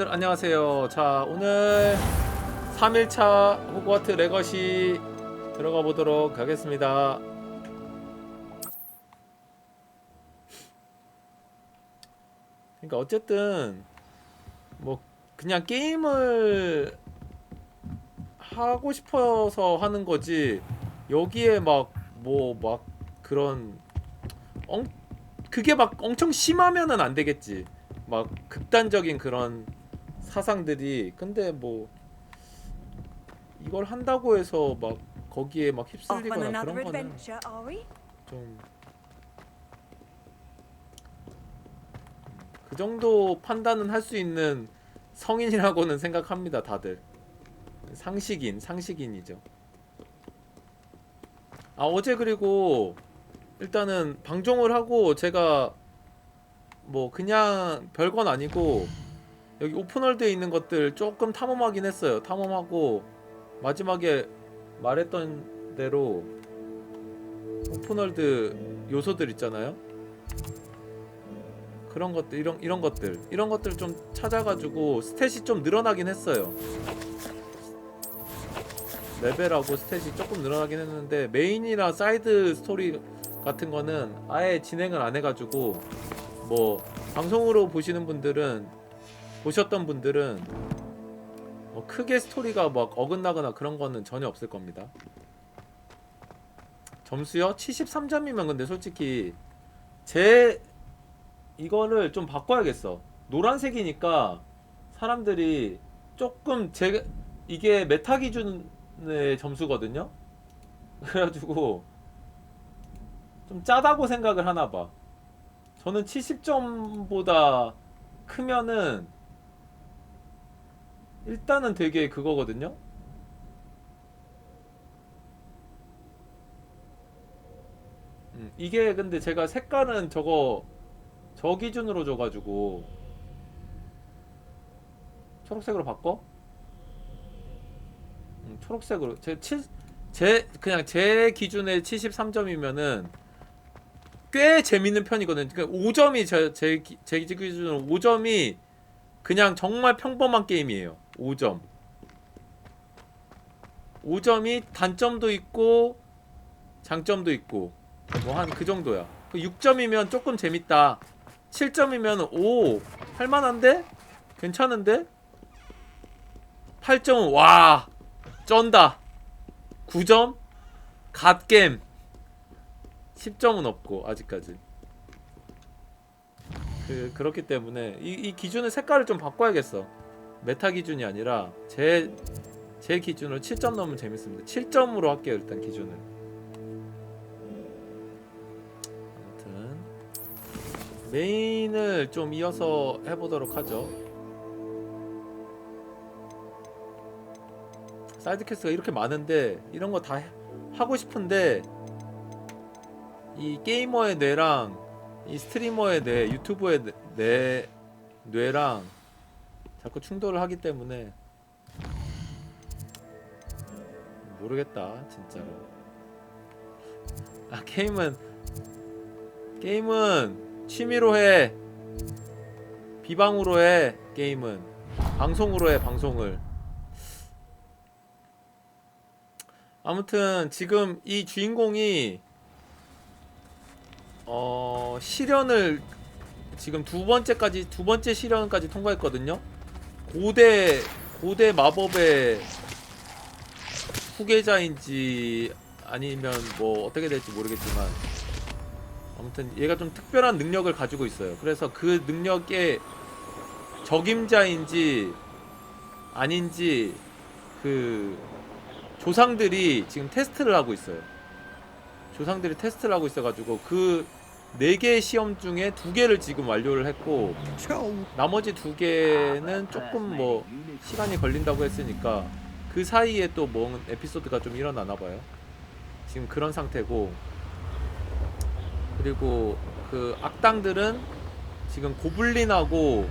안녕하세요. 자, 오늘 3일차 호그와트 레거시 들어가 보도록 하겠습니다. 그러니까 어쨌든 뭐 그냥 게임을 하고 싶어서 하는 거지, 여기에 막 그런 그게 막 엄청 심하면은 안 되겠지. 막 극단적인 그런 사상들이. 근데 뭐 이걸 한다고 해서 막 거기에 막 휩쓸리거나 그런 거는 좀 그 정도 판단은 할 수 있는 성인이라고는 생각합니다, 다들. 상식인이죠. 아, 어제 그리고 일단은 방종을 하고, 제가 뭐 그냥 별건 아니고 여기 오픈월드에 있는 것들 조금 탐험하긴 했어요. 탐험하고 마지막에 말했던 대로 오픈월드 요소들 있잖아요. 그런 것들, 이런 것들 좀 찾아가지고 스탯이 좀 늘어나긴 했어요. 레벨하고 스탯이 조금 늘어나긴 했는데, 메인이나 사이드 스토리 같은 거는 아예 진행을 안 해가지고, 뭐 방송으로 보셨던 분들은 뭐 크게 스토리가 막 어긋나거나 그런 거는 전혀 없을 겁니다. 점수요? 73점이면 근데 솔직히 이거를 좀 바꿔야겠어. 노란색이니까 사람들이 조금 이게 메타 기준의 점수거든요. 그래가지고 좀 짜다고 생각을 하나봐. 저는 70점보다 크면은 일단은 되게 그거거든요. 이게 근데 제가 색깔은 저 기준으로 줘가지고 초록색으로 바꿔? 초록색으로. 그냥 제 기준에 73점이면은 꽤 재밌는 편이거든요. 그러니까 5점이 제 기준으로 5점이 그냥 정말 평범한 게임이에요. 5점이 단점도 있고 장점도 있고 뭐 한 그 정도야. 6점이면 조금 재밌다. 7점이면 오, 할만한데? 괜찮은데? 8점은 와, 쩐다. 9점? 갓겜. 10점은 없고 아직까지. 그렇기 때문에 이 기준의 색깔을 좀 바꿔야겠어. 메타 기준이 아니라 제 기준으로 7점 넘으면 재밌습니다. 7점으로 할게요, 일단 기준을. 아무튼 메인을 좀 이어서 해보도록 하죠. 사이드 퀘스트가 이렇게 많은데 이런 거 다 하고 싶은데, 이 게이머의 뇌랑 이 스트리머의 뇌, 유튜버의 뇌랑 자꾸 충돌을 하기 때문에 모르겠다, 진짜로. 아, 게임은 취미로 해. 비방으로 해. 게임은 방송으로 해, 방송을. 아무튼 지금 이 주인공이 시련을 지금 두 번째 시련까지 통과했거든요. 고대 마법의 후계자인지 아니면 뭐 어떻게 될지 모르겠지만, 아무튼 얘가 좀 특별한 능력을 가지고 있어요. 그래서 그 능력의 적임자인지 아닌지 그 조상들이 지금 테스트를 하고 있어요. 조상들이 테스트를 하고 있어가지고 그 4개의 시험 중에 2개를 지금 완료를 했고, 나머지 2개는 조금 뭐 시간이 걸린다고 했으니까 그 사이에 또 뭔 에피소드가 좀 일어나나봐요. 지금 그런 상태고, 그리고 그 악당들은 지금 고블린하고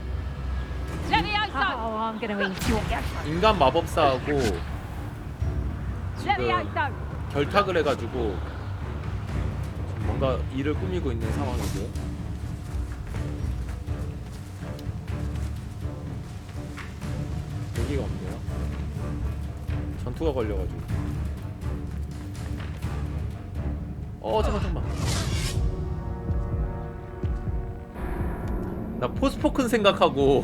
인간 마법사하고 지금 결탁을 해가지고 뭔가 일을 꾸미고 있는 상황이고요. 전기가 없네요. 전투가 걸려가지고. 잠깐만. 나 포스포큰 생각하고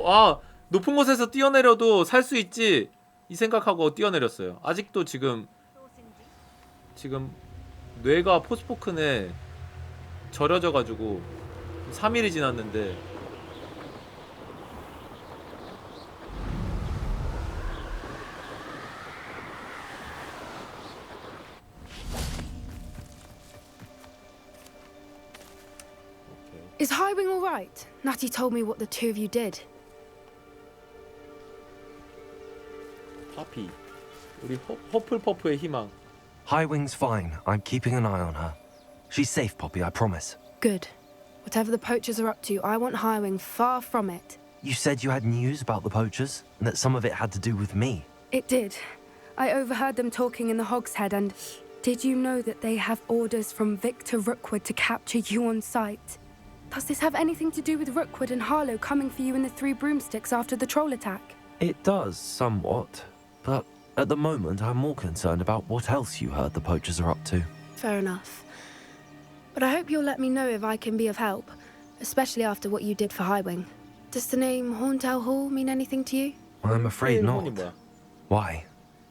아, 높은 곳에서 뛰어내려도 살 수 있지 이 생각하고 뛰어내렸어요. 아직도 지금 뇌가 포스포큰에 절여져가지고 3일이 지났는데 Is Highwing all right? Natty told me what the two of you did. 파피 우리 허플퍼프의 희망. Highwing's fine. I'm keeping an eye on her. She's safe, Poppy, I promise. Good. Whatever the poachers are up to, I want Highwing far from it. You said you had news about the poachers, and that some of it had to do with me. It did. I overheard them talking in the Hogshead, and did you know that they have orders from Victor Rookwood to capture you on sight? Does this have anything to do with Rookwood and Harlow coming for you in the Three Broomsticks after the troll attack? It does, somewhat. But at the moment, I'm more concerned about what else you heard the poachers are up to. Fair enough. But I hope you'll let me know if I can be of help, especially after what you did for Highwing. Does the name Horntail Hall mean anything to you? I'm afraid not. 뭐야? Why?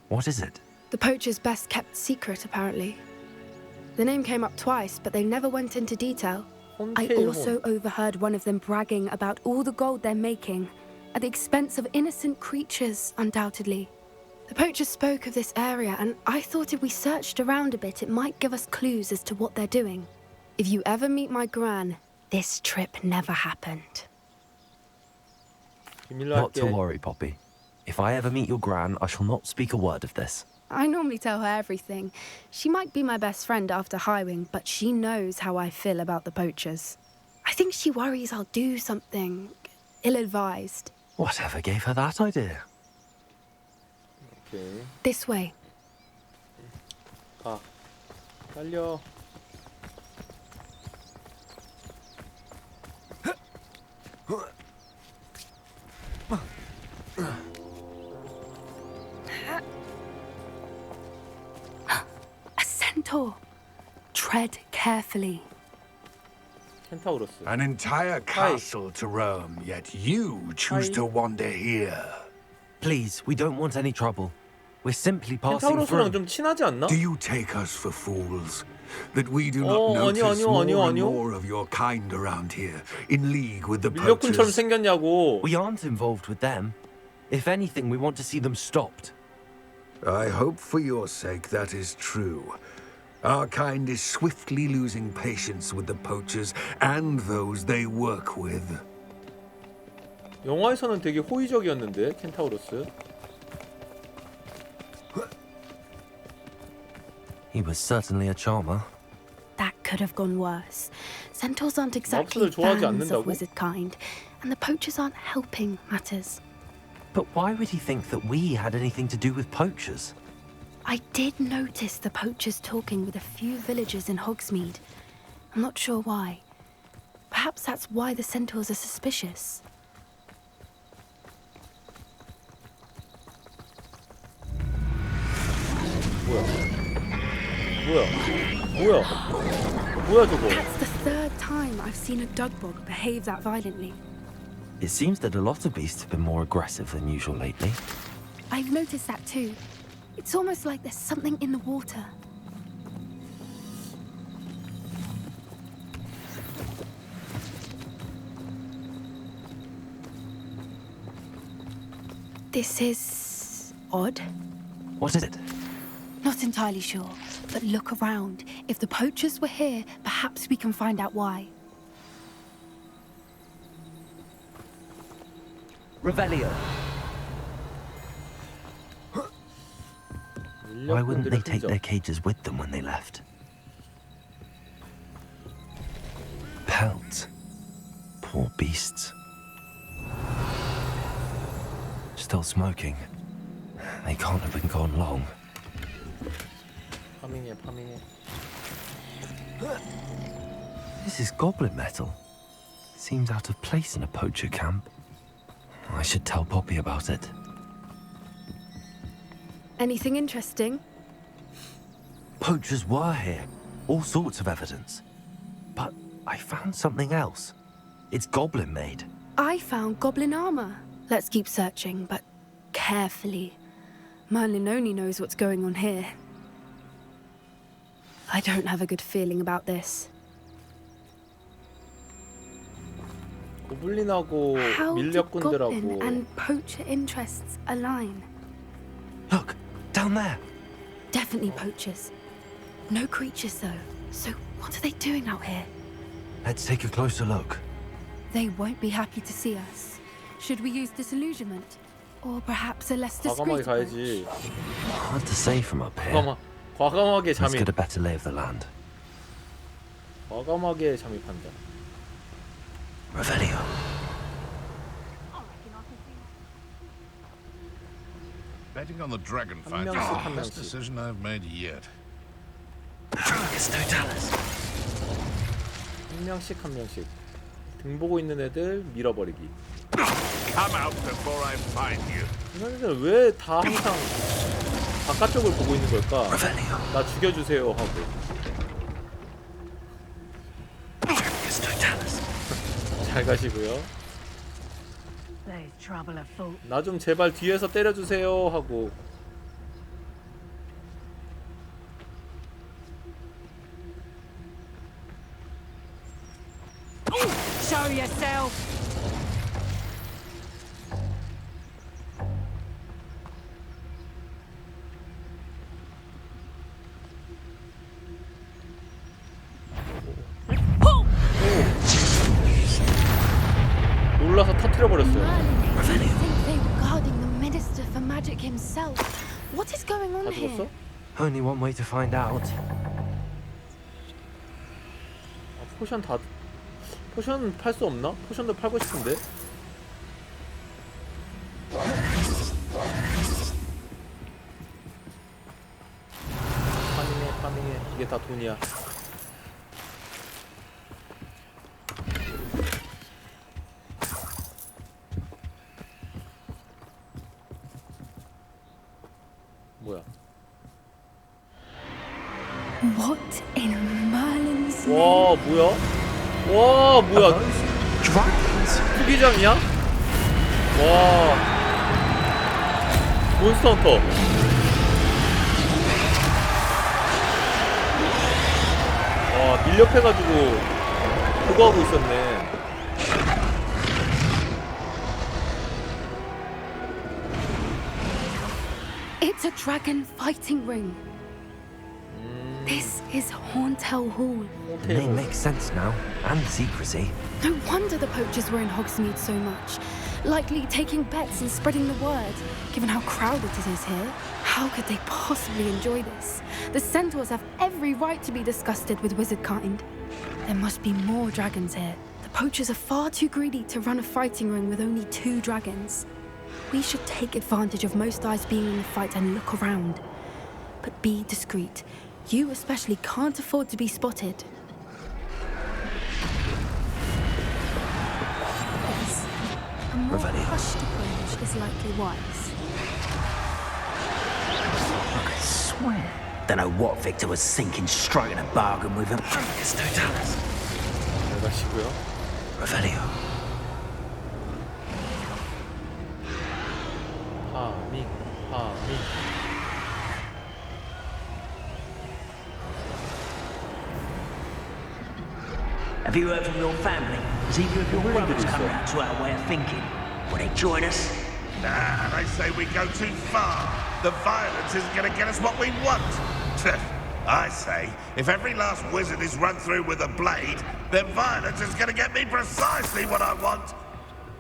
What is it? The poacher's best kept secret, apparently. The name came up twice, but they never went into detail. I also overheard one of them bragging about all the gold they're making, at the expense of innocent creatures, undoubtedly. The poachers spoke of this area, and I thought if we searched around a bit, it might give us clues as to what they're doing. If you ever meet my gran, this trip never happened. Not to worry, Poppy. If I ever meet your gran, I shall not speak a word of this. I normally tell her everything. She might be my best friend after Highwing, but she knows how I feel about the poachers. I think she worries I'll do something ill-advised. Whatever gave her that idea? 오케이. This way. 가. 달려. A centaur. Tread carefully. 켄타우로스. An entire castle to roam, yet you choose to wander here. Please, we don't want any trouble. We're simply passing 켄타우로스랑 through. 좀 친하지 않나? Do you take us for fools? That we do not 아니요, notice 아니요, more 아니요, and 아니요. more of your kind around here, in league with the 밀렵꾼처럼 poachers? 생겼냐고. We aren't involved with them. If anything, we want to see them stopped. I hope for your sake that is true. Our kind is swiftly losing patience with the poachers and those they work with. 영화에서는 되게 호의적이었는데 켄타우로스. He was certainly a charmer. That could have gone worse. Centaurs aren't exactly 몹쓸을 좋아하지 fans of 않는다고? wizard kind, and the poachers aren't helping matters. But why would he think that we had anything to do with poachers? I did notice the poachers talking with a few villagers in Hogsmeade. I'm not sure why. Perhaps that's why the centaurs are suspicious. 뭐야 저거? That's the third time I've seen a dugbog behave that violently. It seems that a lot of beasts have been more aggressive than usual lately. I've noticed that too. It's almost like there's something in the water. This is odd. What is it? Not entirely sure, but look around. If the poachers were here, perhaps we can find out why. Revelio. Why wouldn't they take their cages with them when they left? Pelts. Poor beasts. Still smoking. They can't have been gone long. 파밍해. This is goblin metal. Seems out of place in a poacher camp. I should tell Poppy about it. Anything interesting? Poachers were here. All sorts of evidence. But I found something else. It's goblin made. I found goblin armor. Let's keep searching, but carefully. Merlin only knows what's going on here. I don't have a good feeling about this. 고블린하고 How do 밀렵꾼들하고 goblin and poacher interests align? Look, down there. Definitely poachers. No creatures though. So what are they doing out here? Let's take a closer look. They won't be happy to see us. Should we use disillusionment? Or perhaps a less discreet 과감하게 approach? 가야지. Hard to say from up here. 과감하게 Let's 잠입. get a better lay of the land. 과감하게 잠입한다. Revelio. Betting on the dragon fight 한 is 명씩, the 한 best 명씩. decision I've made yet. It's no Dallas. 한 명씩 한 명씩. 등 보고 있는 애들 밀어버리기. Come out before I find you. 이런 애들 왜 다 항상 바깥쪽을 보고 있는 걸까? Revelio. 나 죽여주세요 하고. It's no Dallas. 잘 가시고요. There's trouble afoot. 나 좀 제발 뒤에서 때려주세요 하고. Show yourself. 놀라서 터트려버렸어요. Merlin, I think they were guarding the Minister for Magic himself. What is going on 다 here? 죽었어? Only one way to find out. 포션 다 포션 팔 수 없나? 포션도 팔고 싶은데. 파밍해 이게 다 돈이야. 뭐야? What in Merlin's name? 와 뭐야? 와 뭐야? Dragons. 투기장이야? 와 몬스터 헌터. 와 밀렵해가지고 그거 하고 있었네. It's a dragon fighting ring. This is Hauntel Hall. Name makes sense now. And secrecy. No wonder the poachers were in Hogsmeade so much. Likely taking bets and spreading the word, given how crowded it is here. How could they possibly enjoy this? The centaurs have every right to be disgusted with wizard kind. There must be more dragons here. The poachers are far too greedy to run a fighting ring with only 2 dragons. We should take advantage of most eyes being in the fight and look around. But be discreet. You especially can't afford to be spotted. Yes. A more Revelio. hushed approach is likely wise. I could swear. Don't know what Victor was thinking, striking a bargain with him. It's no Dallas. 잘 가시고요. Revelio. 파밍. Have you heard from your family? Has either of your brothers come round to our way of thinking? Will they join us? Nah, they say we go too far. The violence isn't going to get us what we want. I say, if every last wizard is run through with a blade, then violence is going to get me precisely what I want.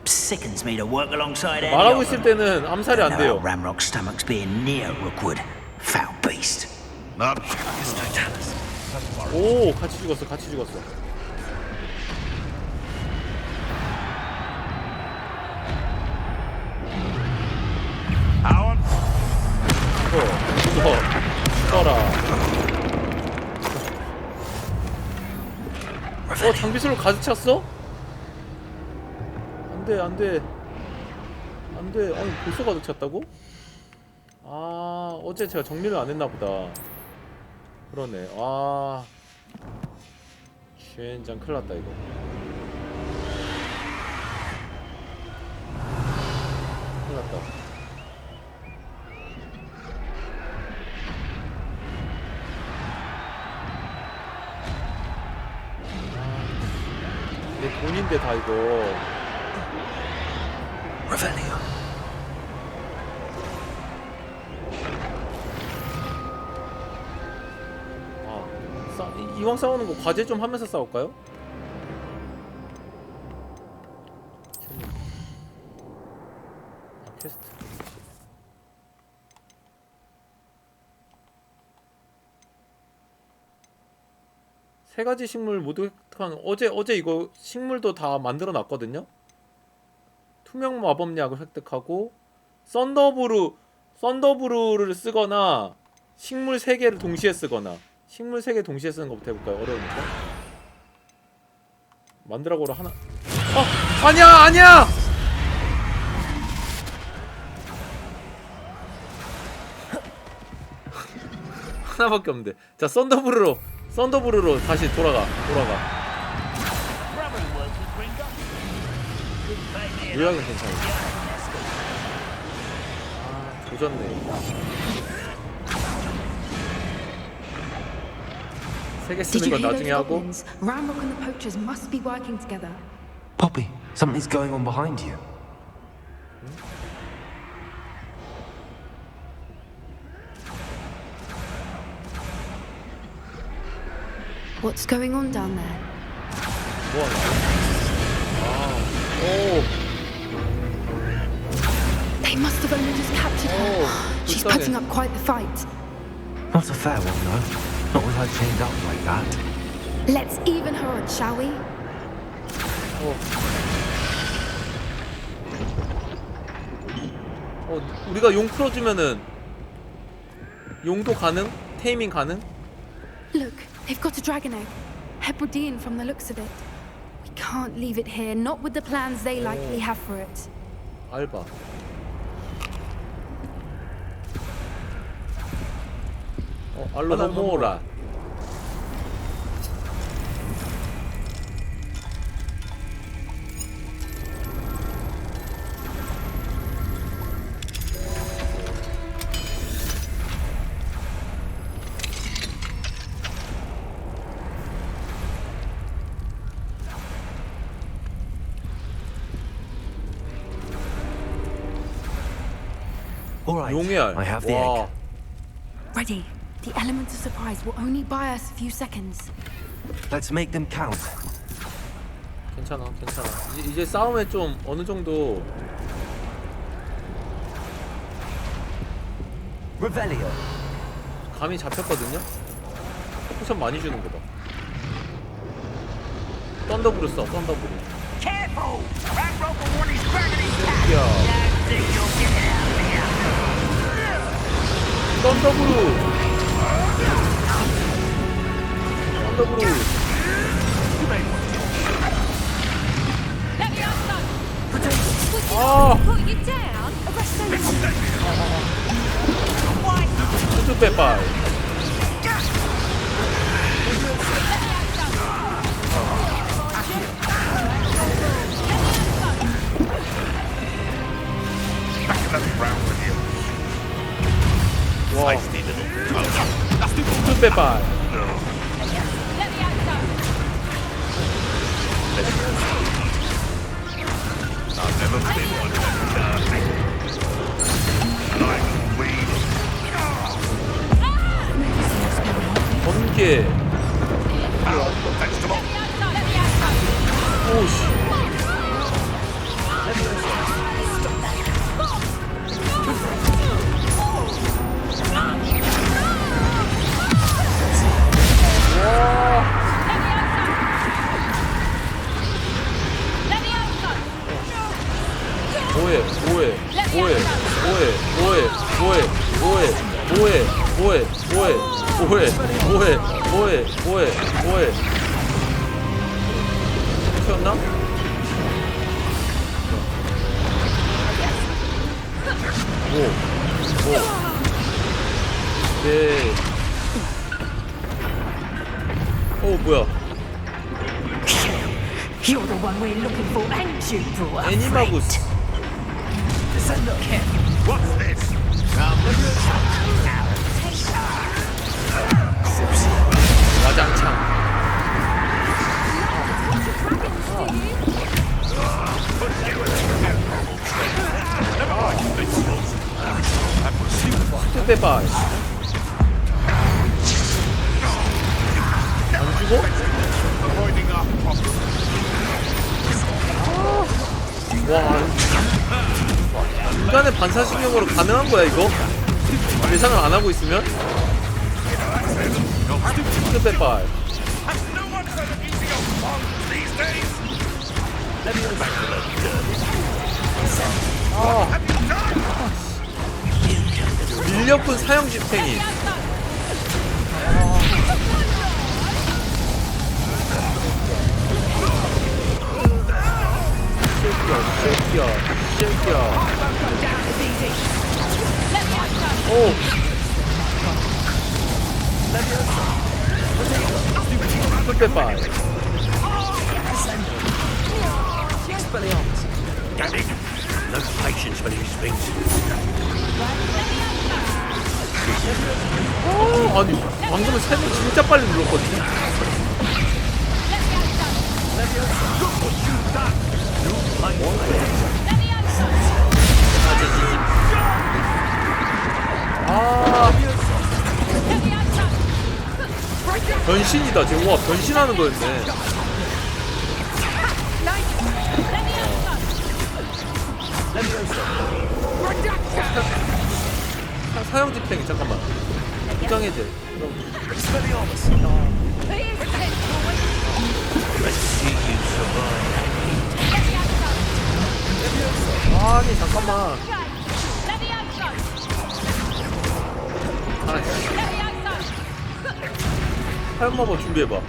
Sickens me to work alongside any 말하고 of 있을 them. 때는 암살이 안 No 돼요. Ramrock stomachs being near Rookwood. Foul beast. Not It's no Dallas. 오 같이 죽었어. our 죽어라. 장비술로 가득 찼어? 안돼. 안돼. 아니 벌써 가득 찼다고? 아 어제 제가 정리를 안 했나 보다. 그러네. 아 젠장 큰일 났다 이거. 큰일 났다. 내 돈인데 다 이거. Revelio. 이왕 싸우는 거 과제 좀 하면서 싸울까요? 퀘스트. 세 가지 식물 모두 획득한. 어제 이거 식물도 다 만들어 놨거든요. 투명 마법약을 획득하고 썬더브루를 쓰거나 식물 3개를 동시에 쓰거나. 식물 3개 동시에 쓰는 것부터 해볼까요? 어려우니까. 만들어고로 하나. 아니야! 하나밖에 없는데. 자, 썬더브루로 다시 돌아가. 요약은 괜찮아. 아, 조졌네. 3개 Did 쓰는 you 건 hear 나중에 those 하고. goblins? Ramrock and the poachers must be working together. Poppy, something's going on behind you. What's going on down there? 뭐하나? 오. They must have only just captured her. She's 불쌍해. putting up quite the fight. Not a fair one, though. Not with her chained up like that. Let's even her odds, shall we? 우리가 용 풀어주면은 용도 가능? 테이밍 가능? Look, they've got a dragon egg. Hebridean from the looks of it. We can't leave it here, not with the plans they likely have for it. 알바. 알로모라. All right, 용의 알. I have the 와. egg. Ready. The element of surprise will only buy us a few seconds. Let's make them count. 괜찮아. 이제 싸움에 좀 어느 정도. Revelio. 감이 잡혔거든요. 포션 많이 주는 거 봐. 썬더브루 써. 썬더브루. Careful! Ramrock will want his dragon in town. 야. Don't think you'll get it out of here. 썬더브루. Put you down? 투투 빼빨. 와. 투투 빼빨. I've never been one like weed. 번개. Vegetable. 오씨. 뭐해? 튀었나? 네. 뭐야? You're the one we're looking for, ain't you, bro? 애니마구스. What's this? 라장창. 스투페바이. 안 죽어? 와, 인간의 반사신경으로 가능한 거야 이거? 예상을 안 하고 있으면? 스투페바이. 밀렵꾼 사형 집행이. 새끼야. 오. 스투페바이. No patience for these things. 아니 방금은 세명 진짜 빨리 눌렀거든요. 변신이다 지금. 와, 변신하는 거였네. 사형 집행이. 잠깐만. 부정해제. 아니 잠깐만. 사형마법 준비해봐.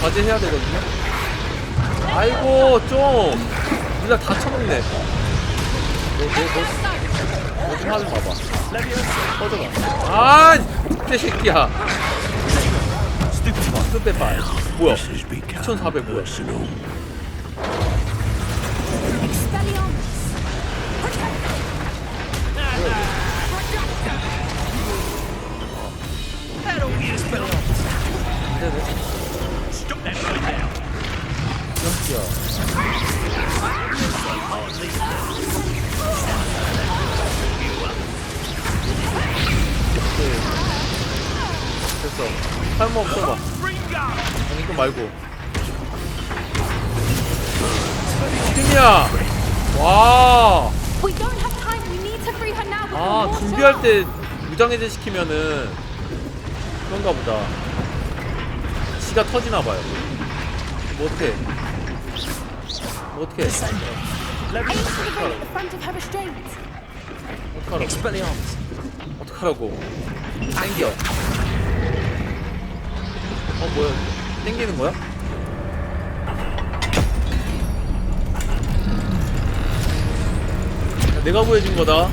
과제해야 되거든요. 아이고 좀 일단 다 쳐먹네. 너 좀 하지 마봐. 꺼져가. 개새끼야. 스투페바이. 뭐야? 2,400 뭐야? 됐어. 탈모 없어봐. 아니 이거 말고. 팀이야. 와. We don't have time. We need to free her now before 아, more 준비할 show. 때 무장해제 시키면은 그런가 보다. 지가 터지나봐요. 뭐 어떡해. 뭐 어떡해. Aim for the gun at the front of her restraint. 어떡하라고. 어떡하라고. 땡겨. 뭐야. 땡기는 거야? 내가 구해준 거다.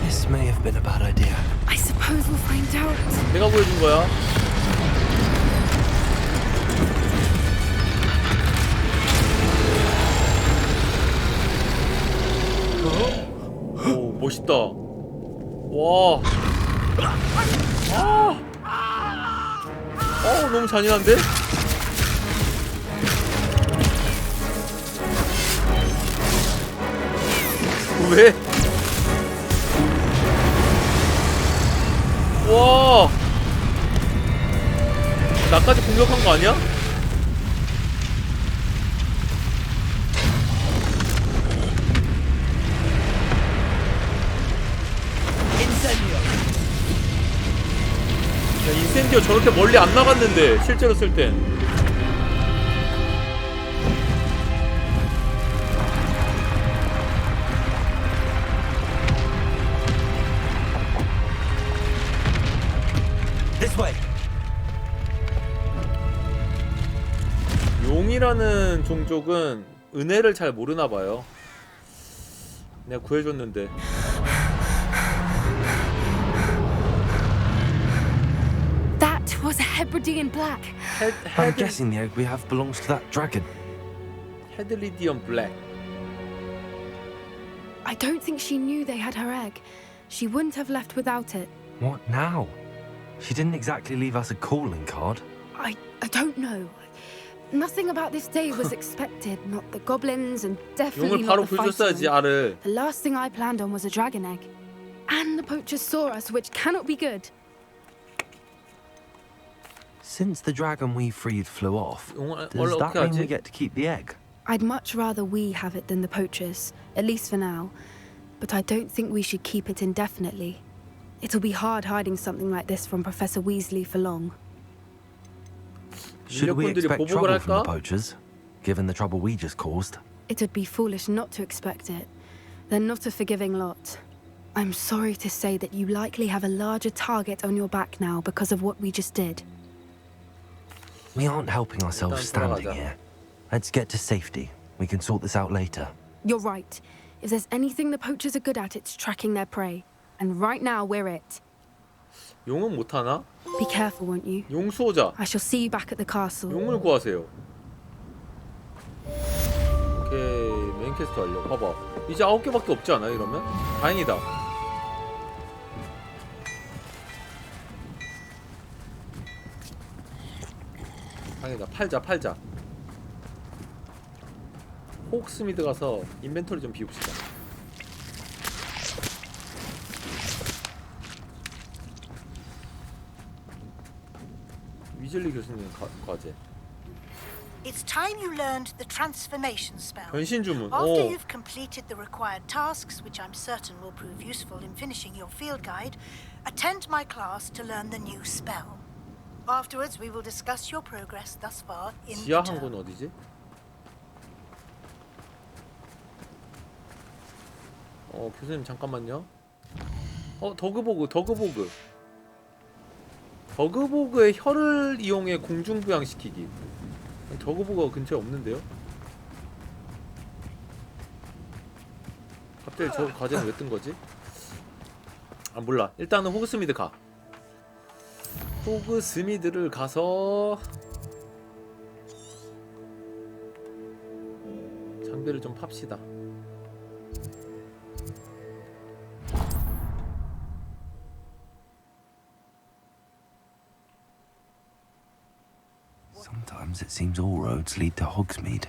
This may have been a bad idea. I suppose we'll find out. 내가 구해준 거야. 오, 멋있다. 와. 너무 잔인한데? 왜? 와. 나까지 공격한 거 아니야? 야, 인센디오 저렇게 멀리 안 나갔는데 실제로 쓸 땐. This way. 용이라는 종족은 은혜를 잘 모르나 봐요. 내가 구해줬는데. That was a Hebridean black. I'm guessing the egg we have belongs to that dragon. 헤드리디언 블랙. I don't think she knew they had her egg. She wouldn't have left without it. What now? She didn't exactly leave us a calling card. I don't know. Nothing about this day was expected. Not the goblins and definitely 용을 not 바로 the 불줬어야지 fighting. 알을. The last thing I planned on was a dragon egg. And the poachers saw us, which cannot be good. Since the dragon we freed flew off, 용을 does that 어떻게 mean we 하지? get to keep the egg? I'd much rather we have it than the poachers, at least for now. But I don't think we should keep it indefinitely. It'll be hard hiding something like this from Professor Weasley for long. Should we 인력군들이 expect 보복을 trouble from the 할까? poachers, given the trouble we just caused? It'd be foolish not to expect it. They're not a forgiving lot. I'm sorry to say that you likely have a larger target on your back now because of what we just did. We aren't helping ourselves 일단 standing 돌아가자. here. Let's get to safety. We can sort this out later. You're right. If there's anything the poachers are good at, it's tracking their prey. And right now, we're it. 용은 못 하나? Be careful, won't you? 용 수호자. I shall see you back at the castle. 용을 구하세요. 오케이, 메인 퀘스트 완료. 봐봐. 이제 9개밖에 없지 않아 이러면? 다행이다. 다행이다. 팔자. 호그스미드 가서 인벤토리 좀 비웁시다. 위즐리 교수님 과제. It's time you learned the transformation spell. 변신 주문. After 오. you've completed the required tasks, which I'm certain will prove useful in finishing your field guide, attend my class to learn the new spell. Afterwards, we will discuss your progress thus far in 지하 the 항구는 term. 어디지? 교수님 잠깐만요. 더그보그의 혀를 이용해 공중부양시키기. 더그보그가 근처에 없는데요? 갑자기 저 과제는 왜 뜬 거지? 아 몰라. 일단은 호그스미드 가. 호그스미드를 가서 장비를 좀 팝시다. Sometimes it seems all roads lead to Hogsmeade.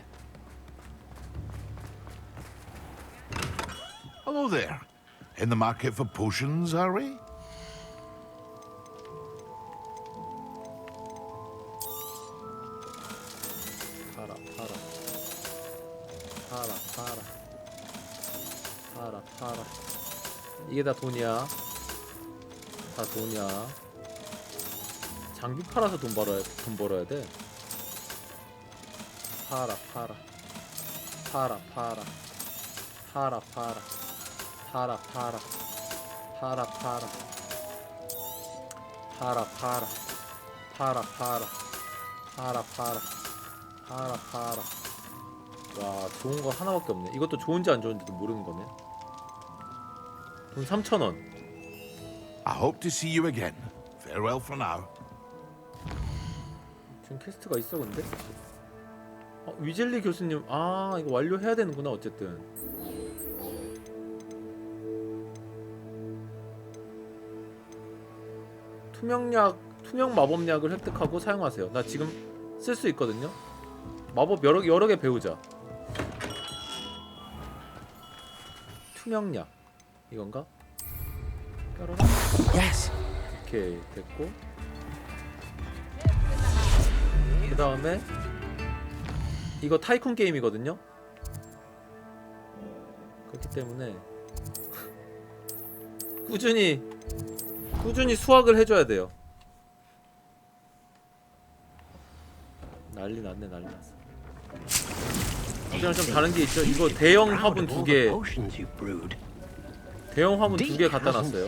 Hello there. In the market for potions, are we? 팔아. 이게 다 돈이야. 장비 팔아서 돈 벌어야 돼. 팔아. 와, 좋은 거 하나밖에 없네. 이것도 좋은지 안 좋은지도 모르는 거네. 돈 3,000원. I hope to see you again. Farewell for now. 지금 퀘스트가 있어 근데? 위즐리 교수님, 이거 완료해야 되는구나 어쨌든. 투명 마법약을 획득하고 사용하세요. 나 지금 쓸 수 있거든요. 마법 여러 개 배우자. 투명약 이건가? 뾰로롱. Yes. 오케이 됐고. 그 다음에 이거 타이쿤 게임이거든요. 그렇기 때문에 꾸준히 수확을 해줘야 돼요. 난리 났어. 이랑 좀 다른 게 있죠. 이거 대형 화분 2개. 대형 화분 2개 갖다 놨어요.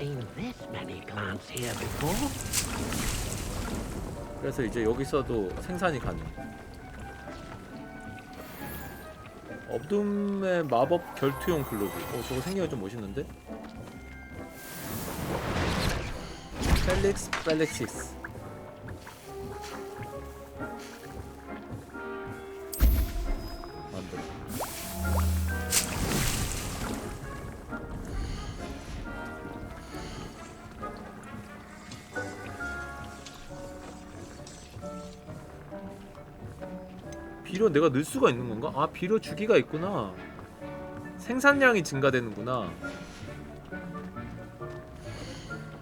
그래서 이제 여기서도 생산이 가능. 어둠의 마법 결투용 글로브. 저거 생기가 좀 멋있는데? 펠릭시스. 만들어. 비료 내가 넣을 수가 있는 건가? 아, 비료 주기가 있구나. 생산량이 증가되는구나.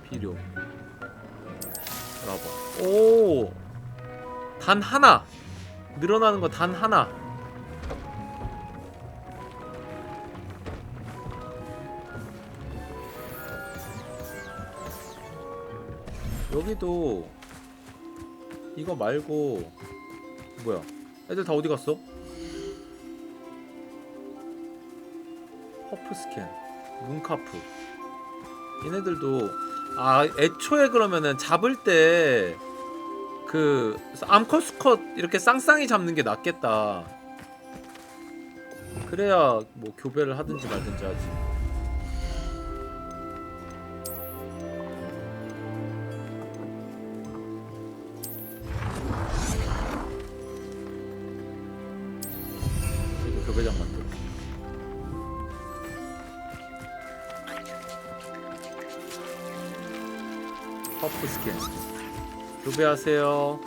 비료. 라봐. 오! 단 하나! 늘어나는 거 단 하나! 여기도 이거 말고 뭐야? 애들 다 어디 갔어? 허프 스캔, 문카프. 얘네들도 애초에 그러면은 잡을 때 그 암컷 수컷 이렇게 쌍쌍이 잡는 게 낫겠다. 그래야 뭐 교배를 하든지 말든지 하지. 그리고 교배장 만들어. 퍼프 스캔 교배하세요.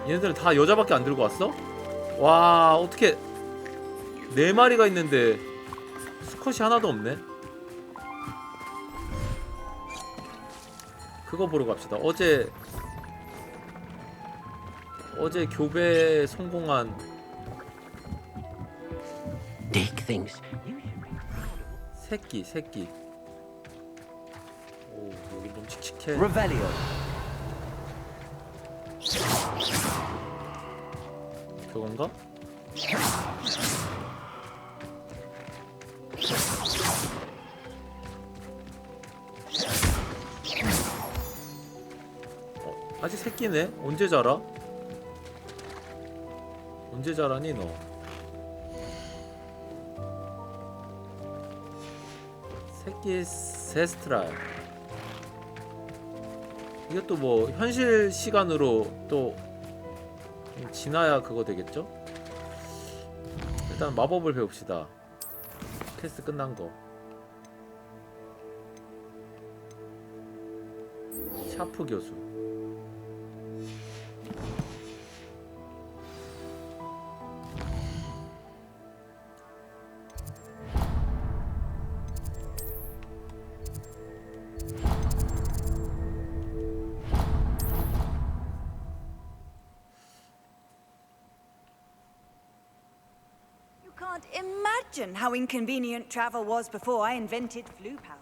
얘네들은 다 여자밖에 안 들고 왔어? 와, 어떻게 4마리가 있는데 수컷이 하나도 없네. 그거 보러 갑시다. 어제 교배 성공한 새끼. 오, 여기 좀 칙칙해. 그건가? 아직 새끼네? 언제 자라? 언제 자라니 너? 새끼 세스트랄. 이것도 뭐 현실 시간으로 또 지나야 그거 되겠죠? 일단 마법을 배웁시다. 퀘스트 끝난 거. 샤프 교수. Can't imagine how inconvenient travel was before I invented flu powder.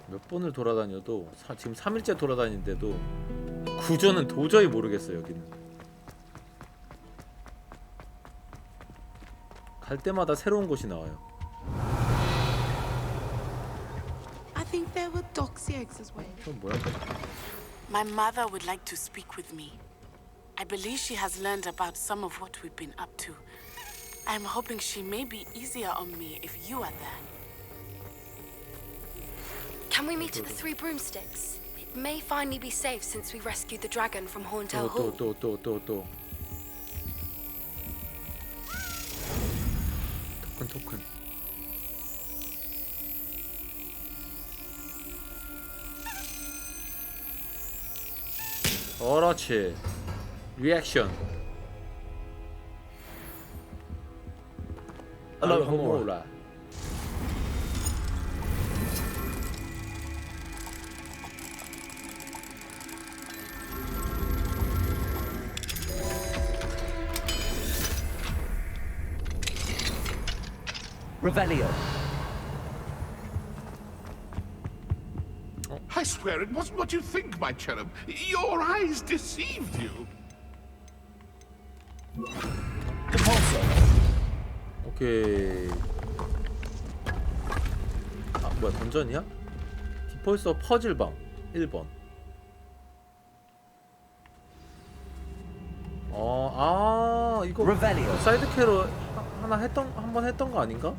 몇 번을 돌아다녀도 지금 3일째 돌아다니는데도 구조는 도저히 모르겠어요. 여기는 갈 때마다 새로운 곳이 나와요. I think there were doxy eggs as well. 그건 뭐야? My mother would like to speak with me. I believe she has learned about some of what we've been up to. I'm hoping she may be easier on me if you are there. Can we meet at the Three Broomsticks? It may finally be safe since we rescued the dragon from Horntail Hall. 또. 토큰. 그렇지. 리액션. 알로하모라. Revelio. I swear it wasn't what you think, my cherub. Your eyes deceived you. 오케이. 아, 뭐야, 던전이야? 벌써 퍼즐방 1번. 이거 Revelio. 사이드 캐로 하나 한 번 했던 거 아닌가?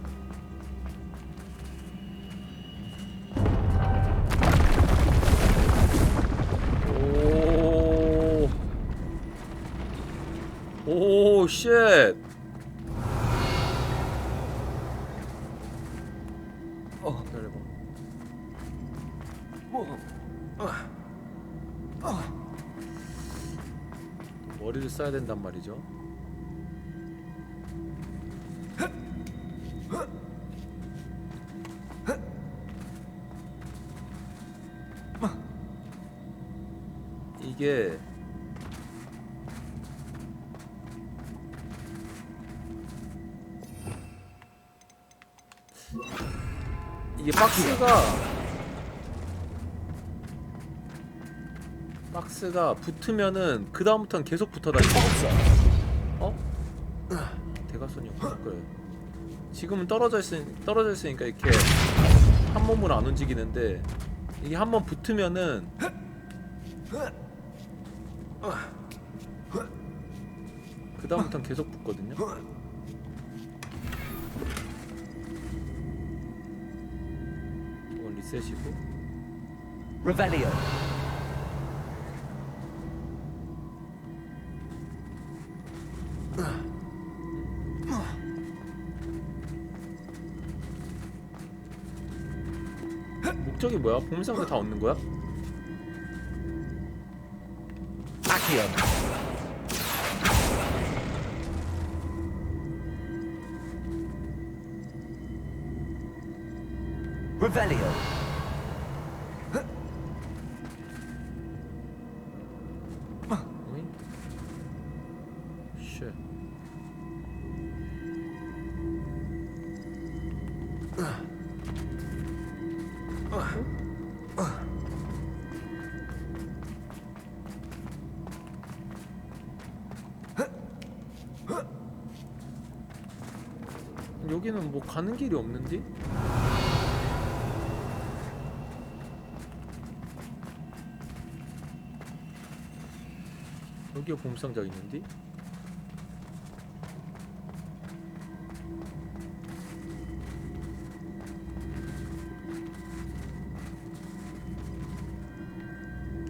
오, 쉣. 기다려봐. 머리를 써야 된단 말이죠. 이게 박스가 붙으면은 그 다음부터는 계속 붙어 다니는 거야. 대각선이 없어. 그래. 지금은 떨어져 있으니까 이렇게 한 몸으로 안 움직이는데 이게 한번 붙으면은 그 다음부터는 계속 붙거든요. 이건 리셋이고. Revelio. 목적이 뭐야? 보물상자 다 얻는 거야? Accio. Revelio. 쉣. 여기는 뭐 가는 길이 없는데? 여기에 보물상자 있는데?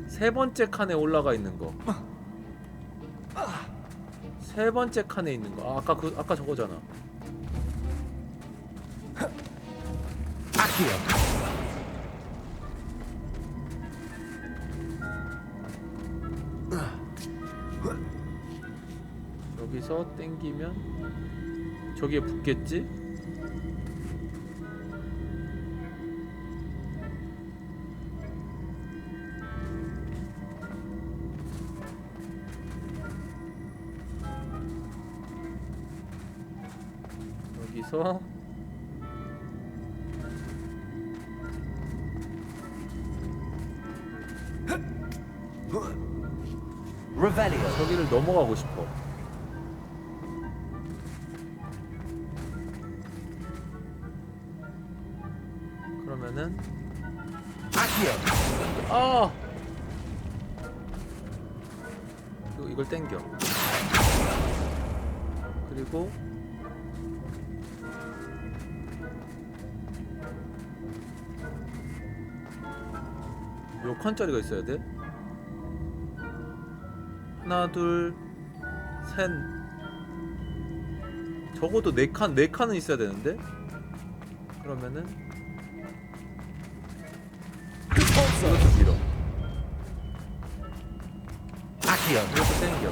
세 번째 칸에 올라가 있는 거. 세 번째 칸에 있는 거. 아까 저거잖아. 여기서 땡기면 저기에 붙겠지? 여기서 Revelio. 저기를 넘어가고 싶어. 그러면은 Accio. 이걸 땡겨. 그리고 몇 칸짜리가 있어야 돼? 하나, 둘, 셋. 적어도 4칸은 있어야 되는데? 그러면은 이것도 밀어. 이것도 땡겨.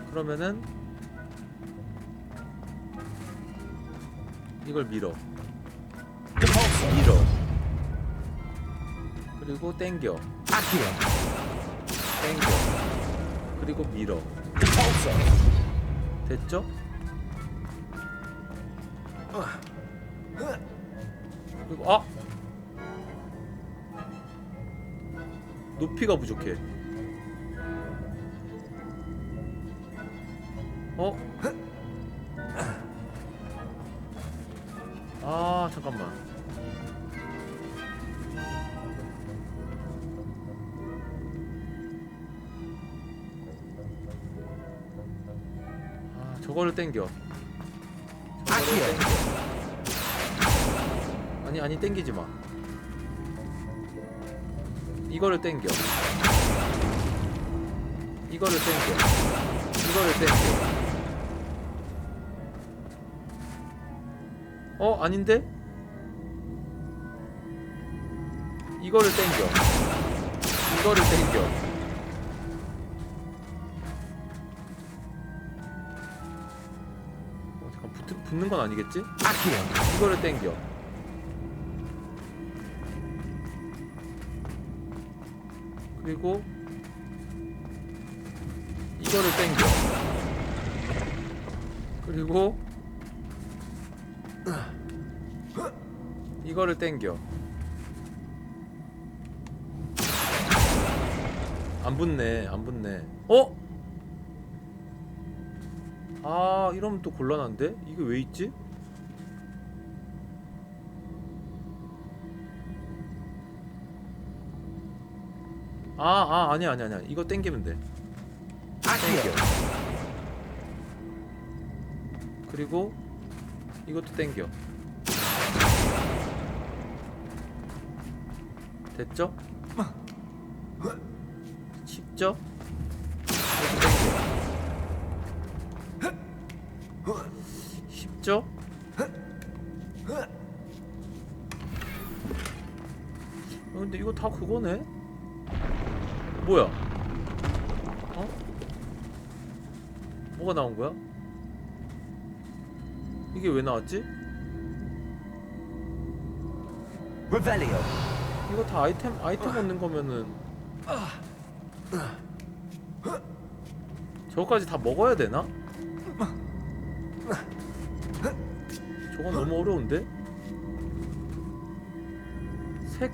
그러면은 이걸 밀어. 그리고 땡겨. 땡겨. 그리고 밀어. 됐죠? 그리고 높이가 부족해. 아 잠깐만. 아 저거를 땡겨. 저거를 땡겨. 아니 땡기지 마. 이거를 땡겨. 이거를 땡겨. 이거를 땡겨. 아닌데? 이거를 땡겨. 이거를 땡겨. 잠깐 붙는 건 아니겠지? 이거를 땡겨. 그리고 이거를 땡겨. 그리고 이거를 땡겨. 안 붙네. 안 붙네. 아 이러면 또 곤란한데? 이게 왜 있지? 아니야. 이거 땡기면 돼. 땡겨. 그리고 이것도 땡겨. 됐죠? 쉽죠? 이것도 땡겨. 쉽죠? 근데 이거 다 그거네? 뭐야? 뭐가 나온 거야? 이게 왜 나왔지? 이거 다 아이템 얻는 거면은 저거까지 다 먹어야 되나? 저건 너무 어려운데? 세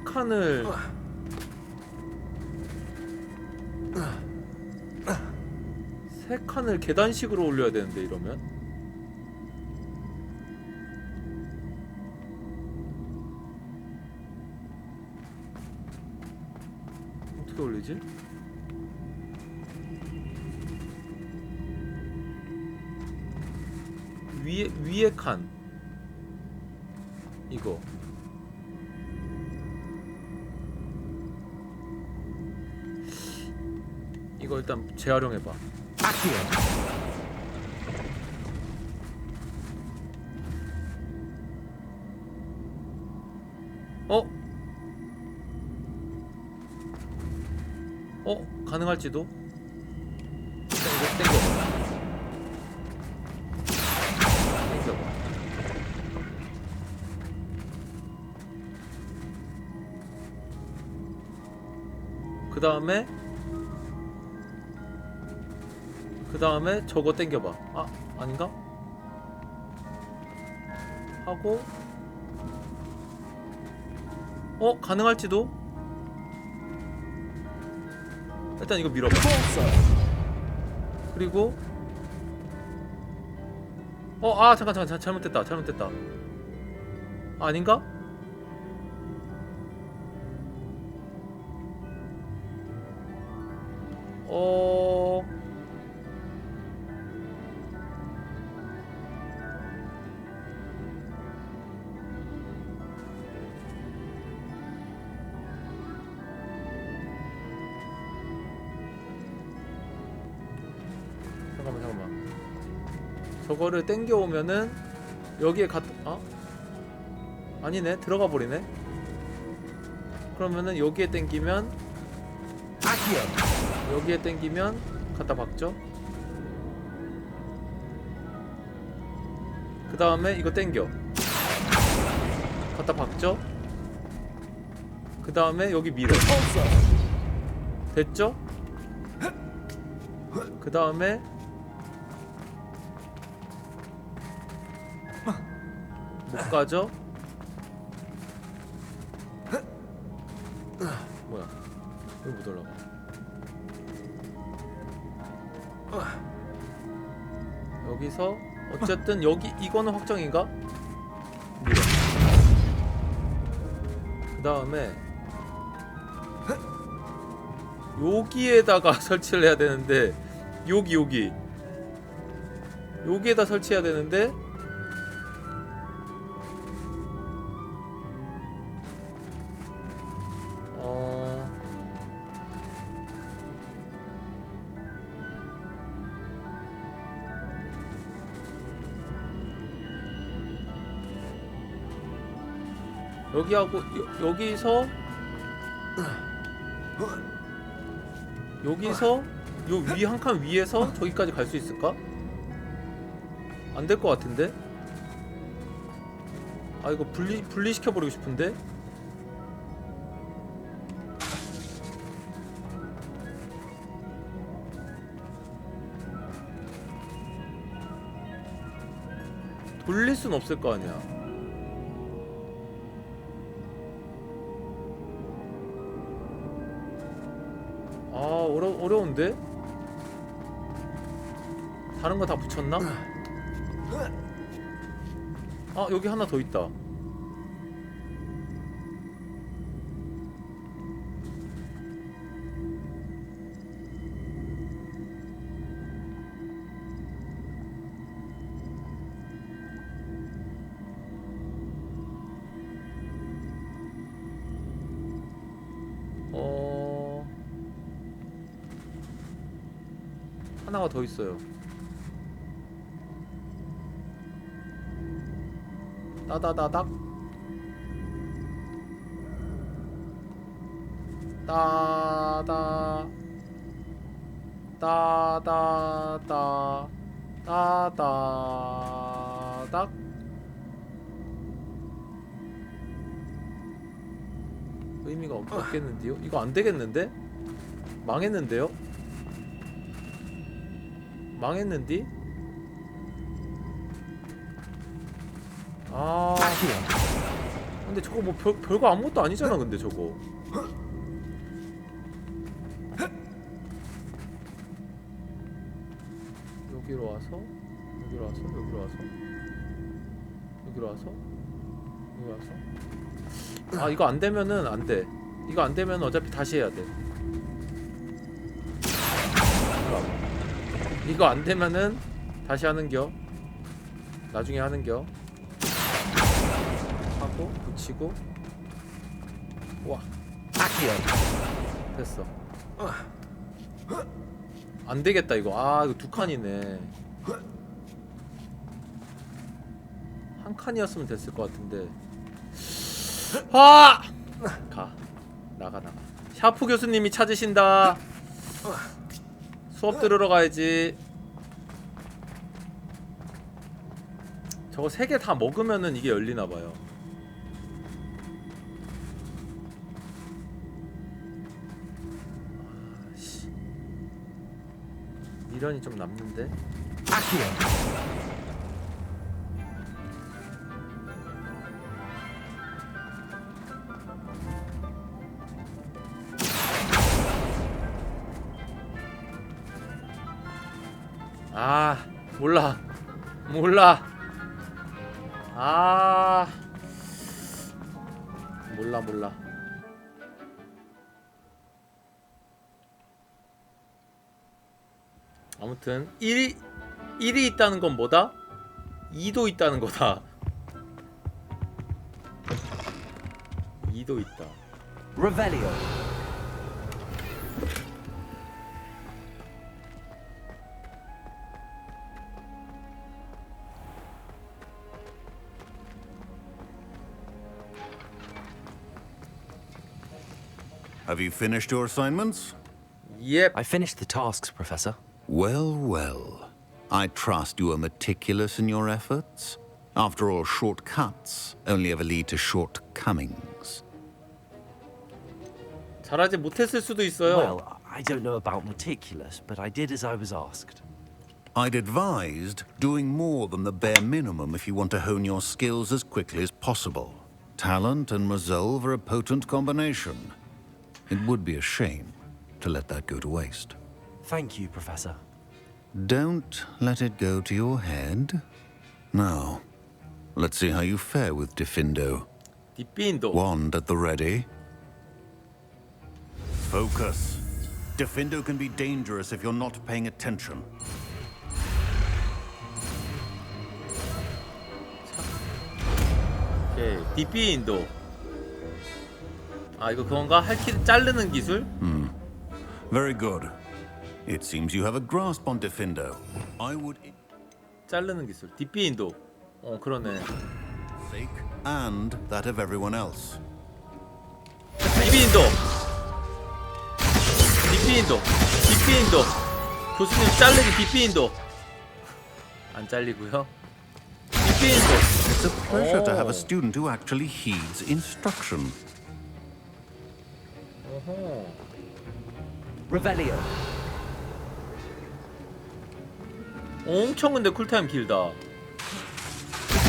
칸을 계단식으로 올려야 되는데 이러면 어떻게 올리지? 위에 칸 이거 일단 재활용해봐. 가능할지도? 일단 이거 땡겨봐. 그 다음에 저거 땡겨봐. 아닌가? 하고 가능할지도? 일단 이거 밀어봐. 그리고 잠깐 잘못됐다. 아닌가? 잠깐만. 저거를 땡겨오면은 여기에 아니네. 들어가 버리네. 그러면은 여기에 땡기면 갖다 박죠. 그 다음에 이거 땡겨 갖다 박죠. 그 다음에 여기 밀어. 됐죠? 그 다음에 못 가죠? 뭐야? 왜 못 올라가? 여기서 어쨌든 이거는 확정인가? 밀어. 다음에 여기에다가 설치를 해야 되는데 여기에다 설치해야 되는데 여기하고 여기서 요 위 한 칸 위에서 저기까지 갈 수 있을까? 안 될 것 같은데? 아 이거 분리시켜 버리고 싶은데? 돌릴 순 없을 거 아니야. 아 어려운데? 다른 거 다 붙였나? 아 여기 하나 더 있다. 하나가 더 있어요. 따다다닥 따다 따다다 따다닥 의미가 없겠는데요? 이거 안 되겠는데? 망했는데요? 망했는디? 아 근데 저거 뭐 별거 아무것도 아니잖아. 근데 저거 여기로 와서 여기로 와서 여기로 와서 여기로 와서 여기 와서 아 이거 안 되면은 안 돼. 이거 안 되면 어차피 다시 해야 돼. 이거 안 되면은 다시 하는겨. 나중에 하는겨. 하고 붙이고. 와. 됐어. 안 되겠다 이거. 아 이거 두 칸이네. 한 칸이었으면 됐을 것 같은데. 아! 가. 나가. 샤프 교수님이 찾으신다. 수업 들으러 가야지. 저거 3개 다 먹으면은 이게 열리나봐요. 아씨 미련이 좀 남는데. 아 몰라 아 몰라 아무튼 1이 있다는 건 뭐다? 2도 있다는 거다. 2도 있다. Revelio. Have you finished your assignments? Yep. I finished the tasks, Professor. Well, well. I trust you are meticulous in your efforts. After all, shortcuts only ever lead to shortcomings. 잘하지 못했을 수도 있어요. Well, I don't know about meticulous, but I did as I was asked. I'd advised doing more than the bare minimum if you want to hone your skills as quickly as possible. Talent and resolve are a potent combination. It would be a shame to let that go to waste. Thank you, Professor. Don't let it go to your head. Now, let's see how you fare with Diffindo. 딥빈도. Wand at the ready. Focus. Defendo can be dangerous if you're not paying attention. 오케이. 딥빈도. 아 이거 그건가? 할퀴를 자르는 기술? Very good. It seems you have a grasp on Defendo. I would 자르는 기술. 딥빈도. 그러네. sake and that of everyone else. 딥빈도. 딥빈도. 딥빈도. 교수님 자르기 딥빈도. 안 잘리고요. 딥빈도. It's a pleasure to have a student who actually heeds instruction. Revelio. 엄청 근데 쿨타임 길다.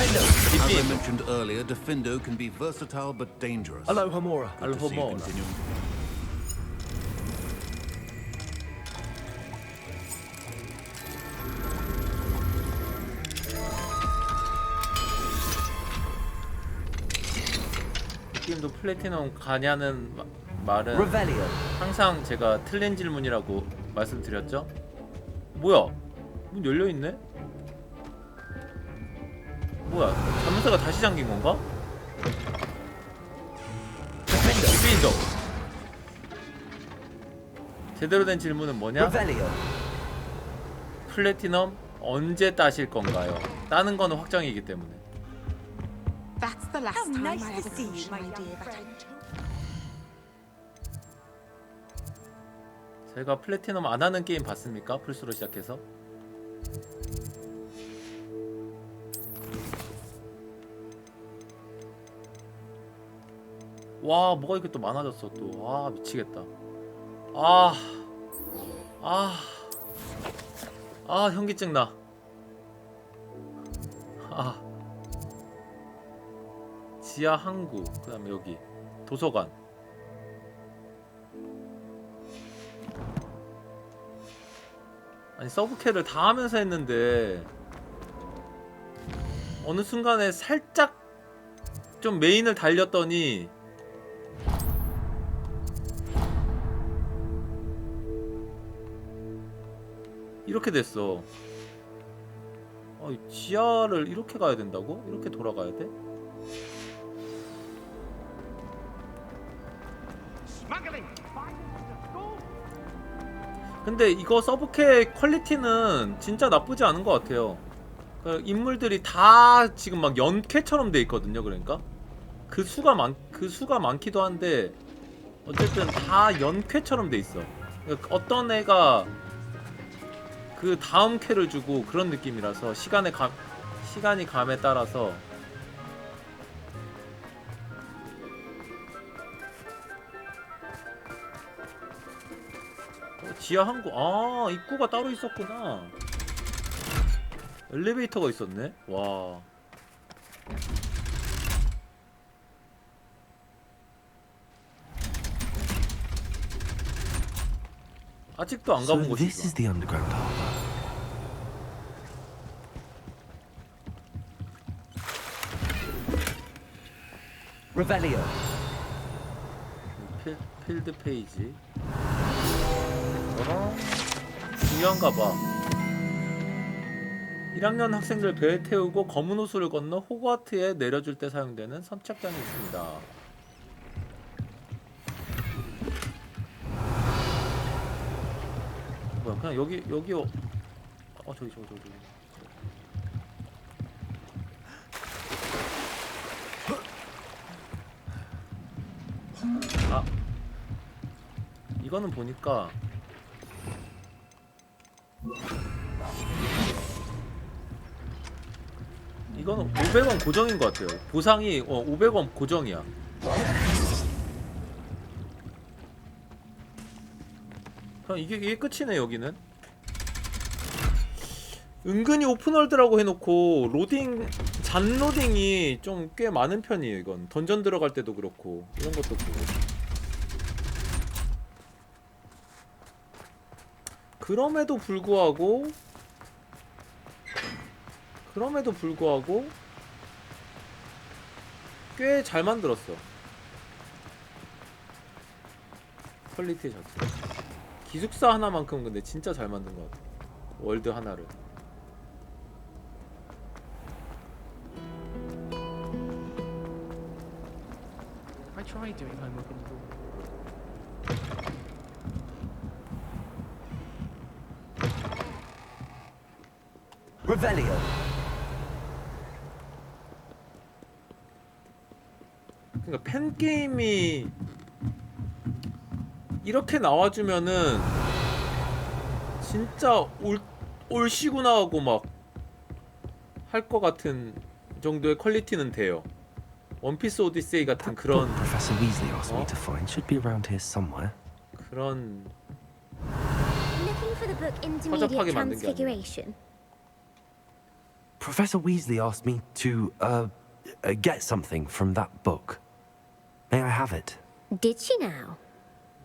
As I mentioned earlier, Defendo can be versatile but dangerous. Alohomora. Good to see you Alohomora. continuing. 게임도 플래티넘 가냐는 말은 Revelio. 항상 제가 틀린 질문이라고 말씀드렸죠? 뭐야? 문 열려있네? 뭐야? 잠수가 다시 잠긴 건가? 딥빈도. 제대로 된 질문은 뭐냐? Revelio. 플래티넘 언제 따실 건가요? 따는 거는 확정이기 때문에. That's the last How time nice I to ever see you, finished my my dear idea, but I friend. 제가 플래티넘 안 하는 게임 봤습니까? 플스로 시작해서. 와, 뭐가 이렇게 또 많아졌어 또. 아, 미치겠다. 현기증 나. 지하 항구, 그 다음에 여기 도서관. 아니 서브캐를 다 하면서 했는데 어느 순간에 살짝 좀 메인을 달렸더니 이렇게 됐어. 지하를 이렇게 가야 된다고? 이렇게 돌아가야 돼? 근데 이거 서브캐 퀄리티는 진짜 나쁘지 않은 것 같아요. 그 인물들이 다 지금 막 연캐처럼 돼 있거든요. 그러니까 그 수가 많기도 한데 어쨌든 다 연캐처럼 돼 있어. 그러니까 어떤 애가 그 다음 쾌를 주고 그런 느낌이라서 시간이 감에 따라서 지하 항구. 입구가 따로 있었구나. 엘리베이터가 있었네. 와. 아직도 안 가본 So 곳이 this is 있어. the underground harbor. Revelio. 필드 페이지. 중요한가 봐. 1학년 학생들 배에 태우고 검은 호수를 건너 호그와트에 내려줄 때 사용되는 선착장이 있습니다. 뭐야, 그냥 여기 저기. 이거는 보니까 이거는 500원 고정인 것 같아요. 보상이 500원 고정이야. 그럼 이게 끝이네. 여기는 은근히 오픈월드라고 해놓고 잔로딩이 좀 꽤 많은 편이에요. 이건 던전 들어갈 때도 그렇고 이런 것도 그렇고. 그럼에도 불구하고 꽤 잘 만들었어. 퀄리티 자체. 기숙사 하나만큼 근데 진짜 잘 만든 것 같아. 월드 하나를. I tried doing homework in the Revelio. 그러니까 팬 게임이 이렇게 나와주면은 진짜 올시구나 하고 막 할 것 같은 정도의 퀄리티는 돼요. 원피스 오디세이 같은 그런 Professor Weasley asked me to find should be around here somewhere. 그런 Looking for the book 허접하게 Intermediate 만든 게 아니라. Transfiguration. Professor Weasley asked me to get something from that book. May I have it? Did she now?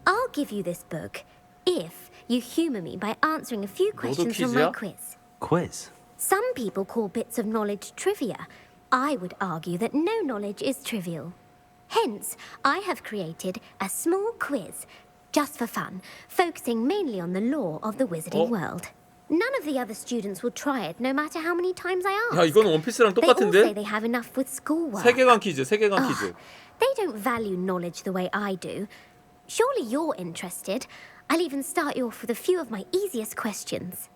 I'll give you this book if you humor me by answering a few questions from my 퀴즈야? quiz. Quiz. Some people call bits of knowledge trivia. I would argue that no knowledge is trivial. Hence, I have created a small quiz, just for fun, focusing mainly on the lore of the wizarding world. None of the other students will try it, no matter how many times I ask. 야 이건 원피스랑 They all say 똑같은데? they have enough with schoolwork. 세계관 퀴즈, 세계관 Ugh, 퀴즈. They don't value knowledge the way I do. Surely you're interested. I'll even start you off with a few of my easiest questions.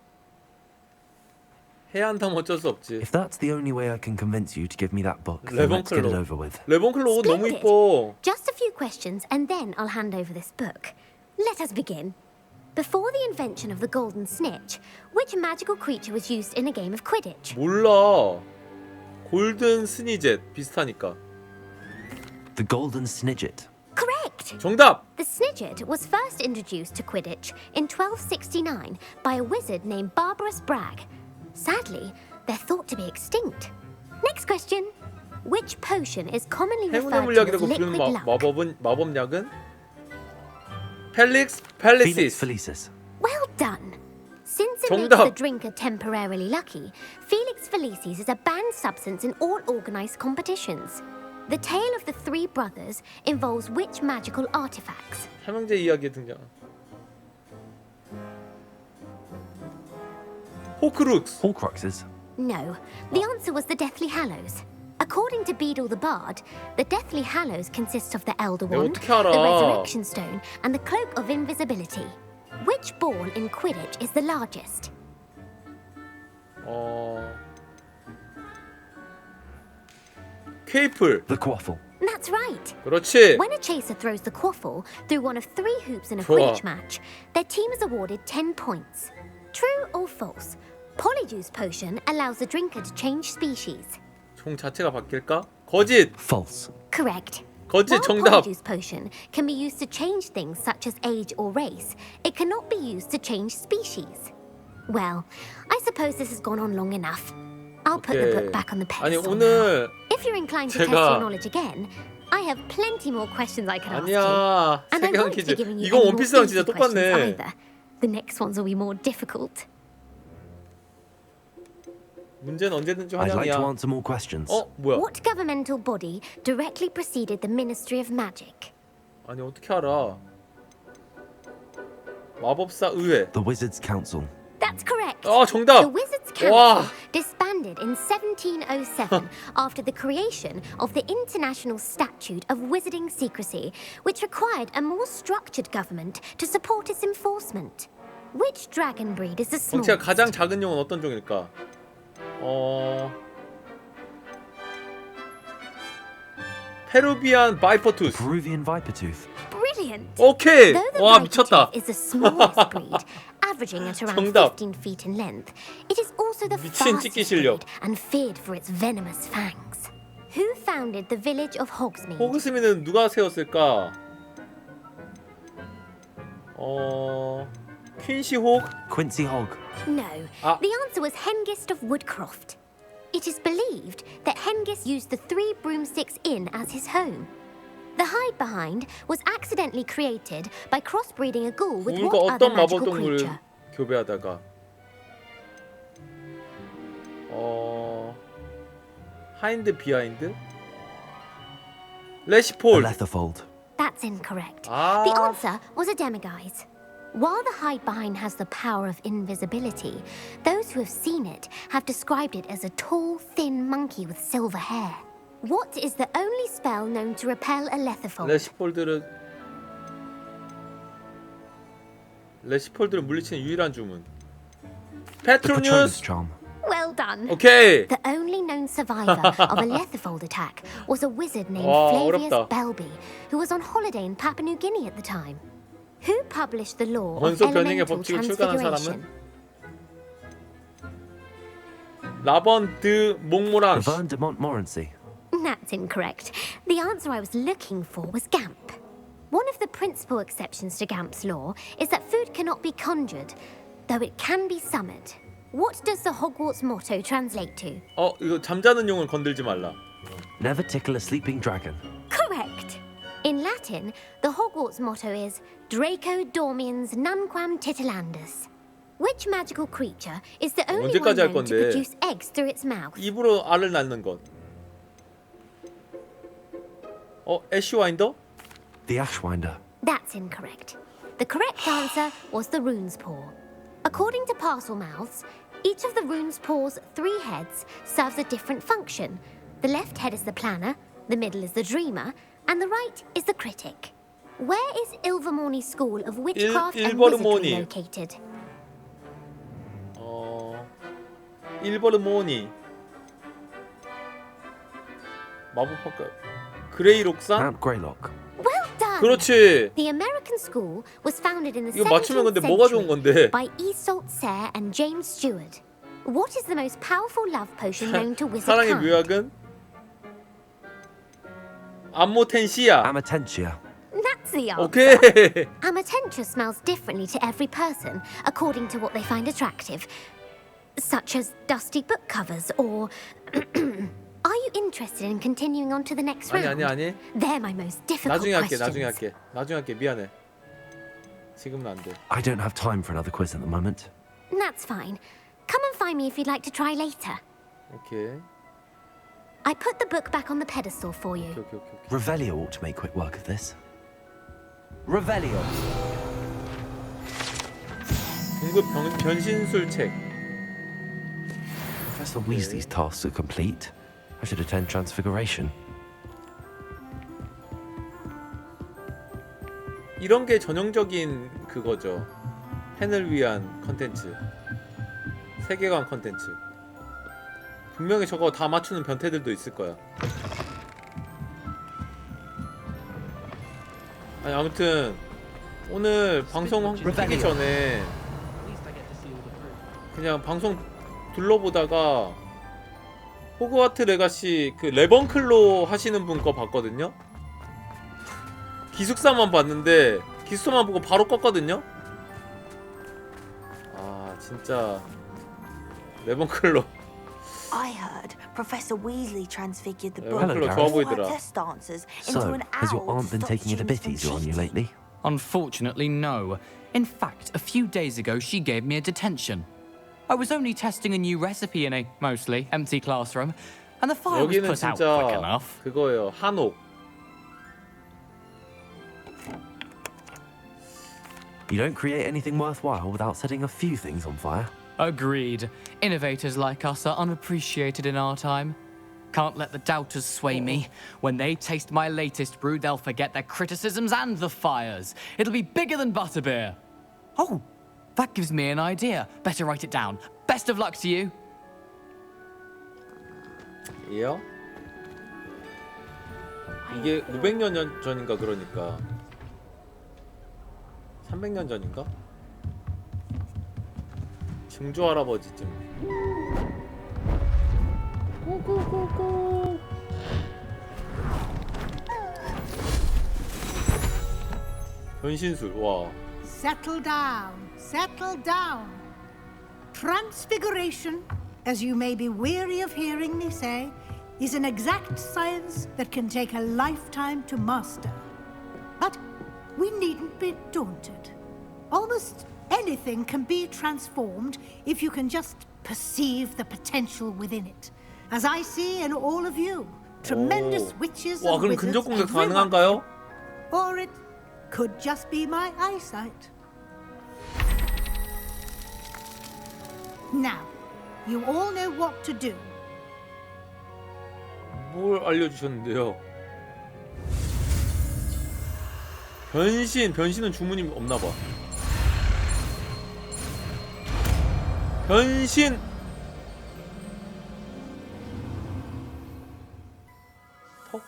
해야 한다면 어쩔 수 없지. If that's the only way I can convince you to give me that book, then let's get it over with. 레몬클로 옷 너무 Splendid. 이뻐. Just a few questions and then I'll hand over this book. Let us begin. Before the invention of the golden snitch, which magical creature was used in a game of Quidditch? 몰라. 골든 스니젯 비슷하니까. The Golden Snidget. Correct! 정답! The Snidget was first introduced to Quidditch in 1269 by a wizard named Barbarous Bragg. Sadly, they're thought to be extinct. Next question. Which potion is commonly 행운의 referred to as 물약이라고 liquid 부르는 luck? 마법약은 펠릭스 Felix 펠리시스. Felicis. Well done. Since it 정답. makes the drinker temporarily lucky, Felix Felicis is a banned substance in all organized competitions. The tale of the three brothers involves which magical artifacts? 삼형제 이야기에 등장. 호크룩스. Horcruxes. No, the answer was the Deathly Hallows. According to Beedle the Bard, the Deathly Hallows consists of the Elder 내가 Wand, 어떻게 알아? the Resurrection Stone, and the Cloak of Invisibility. Which ball in Quidditch is the largest? 케이플. The Quaffle. That's right. 그렇지. When a chaser throws the quaffle through one of 3 hoops in a 좋아. Quidditch match, their team is awarded 10 points. True or false? Polyjuice potion allows the drinker to change species. 종 자체가 바뀔까? 거짓. False. Correct. 거짓 While 정답. Polyjuice potion can be used to change things such as age or race, it cannot be used to change species. Well, I suppose this has gone on long enough. I'll put the book back on the 아니 pedestal now. 오늘 If you're inclined to test your knowledge again, I have plenty more questions I can ask you. 아니야. And I 세계관 won't be 퀴즈. giving you 이건 any more 원피스랑 easy 진짜 questions 똑같네. either. The next ones will be more difficult. 문제는 언제든지 I'd like to 환영이야. answer more questions. 뭐야? What governmental body directly preceded the Ministry of Magic? 아니 어떻게 알아? 마법사 의회. The Wizards' Council. That's correct. 정답. The Wizards' Council 와. disbanded in 1707 after the creation of the International Statute of Wizarding Secrecy, which required a more structured government to support its enforcement. Which dragon breed is the smallest? 덩치가 가장 작은 용은 어떤 종일까? 페루비안 바이퍼투스. Peruvian Vipertooth. Brilliant. 오케이. Though the 와 Viper 미쳤다. tooth is the smallest breed, averaging at around 정답. 15 feet in length, it is also the 미친 찍기 fastest 실력. breed and feared for its venomous fangs. Who founded the village of Hogsmeade? 호그스미는 누가 세웠을까? 퀸시 혹? Quincy Hogg. No, the answer was Hengist of Woodcroft. It is believed that Hengist used the 3 Broomsticks Inn as his home. The hide behind was accidentally created by crossbreeding a ghoul with 우리가 what other 어떤 magical 마법 동물을 creature? 교배하다가 하인드 비하인드? 레시폴드. Letherfold. That's incorrect. Ah. The answer was a demiguise. While the hide behind has the power of invisibility, those who have seen it have described it as a tall, thin monkey with silver hair. What is the only spell known to repel a letherfold? 레시폴드를 물리치는 유일한 주문. The 페트로니우스. Patronus charm. Well done. 오케이. The only known survivor of a letherfold attack was a wizard named 와, Flavius 어렵다. Belby, who was on holiday in Papua New Guinea at the time. Who published the law of 원소 변형의 elemental 법칙을 출간한 transfiguration? 사람은 라번 드 몽모랑. Laverne de Montmorency. That's incorrect. The answer I was looking for was Gamp. One of the principal exceptions to Gamp's law is that food cannot be conjured, though it can be summoned. What does the Hogwarts motto translate to? 이거 잠자는 용을 건들지 말라. Never tickle a sleeping dragon. Correct. In Latin, the Hogwarts motto is Draco Dormiens Nunquam Titilandus. Which magical creature is the only one 언제까지 할 known to 건데? produce eggs through its mouth? 입으로 알을 낳는 것. 애쉬와인더? The Ashwinder. That's incorrect. The correct answer was the rune's paw. According to Parselmouths, each of the rune's paw's 3 heads serves a different function. The left head is the planner, the middle is the dreamer, and the right is the critic. Where is Ilvermorny School of Witchcraft and Wizardry 일버르모니. located? 일버르모니. 마법학과. 그레이록산? Mount Greylock. Well done. 그렇지. The American school was founded in the 이거 맞추면 17th 근데 뭐가 좋은 century 건데? by Isolde Sayre and James Stewart. What is the most powerful love potion known to wizard 사랑의 kind? 묘약은 암모텐시아. Amatentia. That's the answer. 오케이. Amatentia smells differently to every person, according to what they find attractive, such as dusty book covers or... Are you interested in continuing on to the next round? 아니. They're my most difficult 나중에 할게. questions. 나중에 할게. 미안해. 지금은 안 돼. I don't have time for another quiz at the moment. That's fine. Come and find me if you'd like to try later. 오케이. I put the book back on the pedestal for you. 오케이. Revelio ought to make quick work of this. Revelio. 등급 변신술 책. Professor Weasley's tasks are complete. I should attend Transfiguration. 이런 게 전형적인 그거죠. 팬을 위한 컨텐츠. 세계관 컨텐츠. 분명히 저거 다 맞추는 변태들도 있을 거야. 아니 아무튼 오늘 방송 하기 전에 그냥 방송 둘러보다가 호그와트 레가시 그 레번클로 하시는 분 거 봤거든요. 기숙사만 봤는데 기숙사만 보고 바로 껐거든요. 아 진짜 레번클로. I heard Professor Weasley transfigured the book Hello, 좋아 보이더라. test answers So, into an has your owl aunt been to stop taking it a bit students from easier on you cheating. lately? Unfortunately, no. In fact, a few days ago, she gave me a detention. I was only testing a new recipe in a mostly empty classroom, and the fire was 여기는 put out quick 진짜 enough. 그거예요. 한옥. You don't create anything worthwhile without setting a few things on fire. Agreed. Innovators like us are unappreciated in our time. Can't let the doubters sway me. When they taste my latest brew, they'll forget their criticisms and the fires. It'll be bigger than butterbeer. Oh, that gives me an idea. Better write it down. Best of luck to you. 예요? 이게 500년 전인가 그러니까 300년 전인가? 증조 할아버지쯤. 고고고고. 변신술. 와. Settle down, settle down. Transfiguration, as you may be weary of hearing me say, is an exact science that can take a lifetime to master. But we needn't be daunted. Almost anything can be transformed if you can just perceive the potential within it. As I see in all of you, tremendous witches 와, and 그럼 wizards 근접 공격 everywhere. 가능한가요? Or it could just be my eyesight. Now, you all know what to do. 뭘 알려주셨는데요? 변신은 주문이 없나봐. 변신! 턱?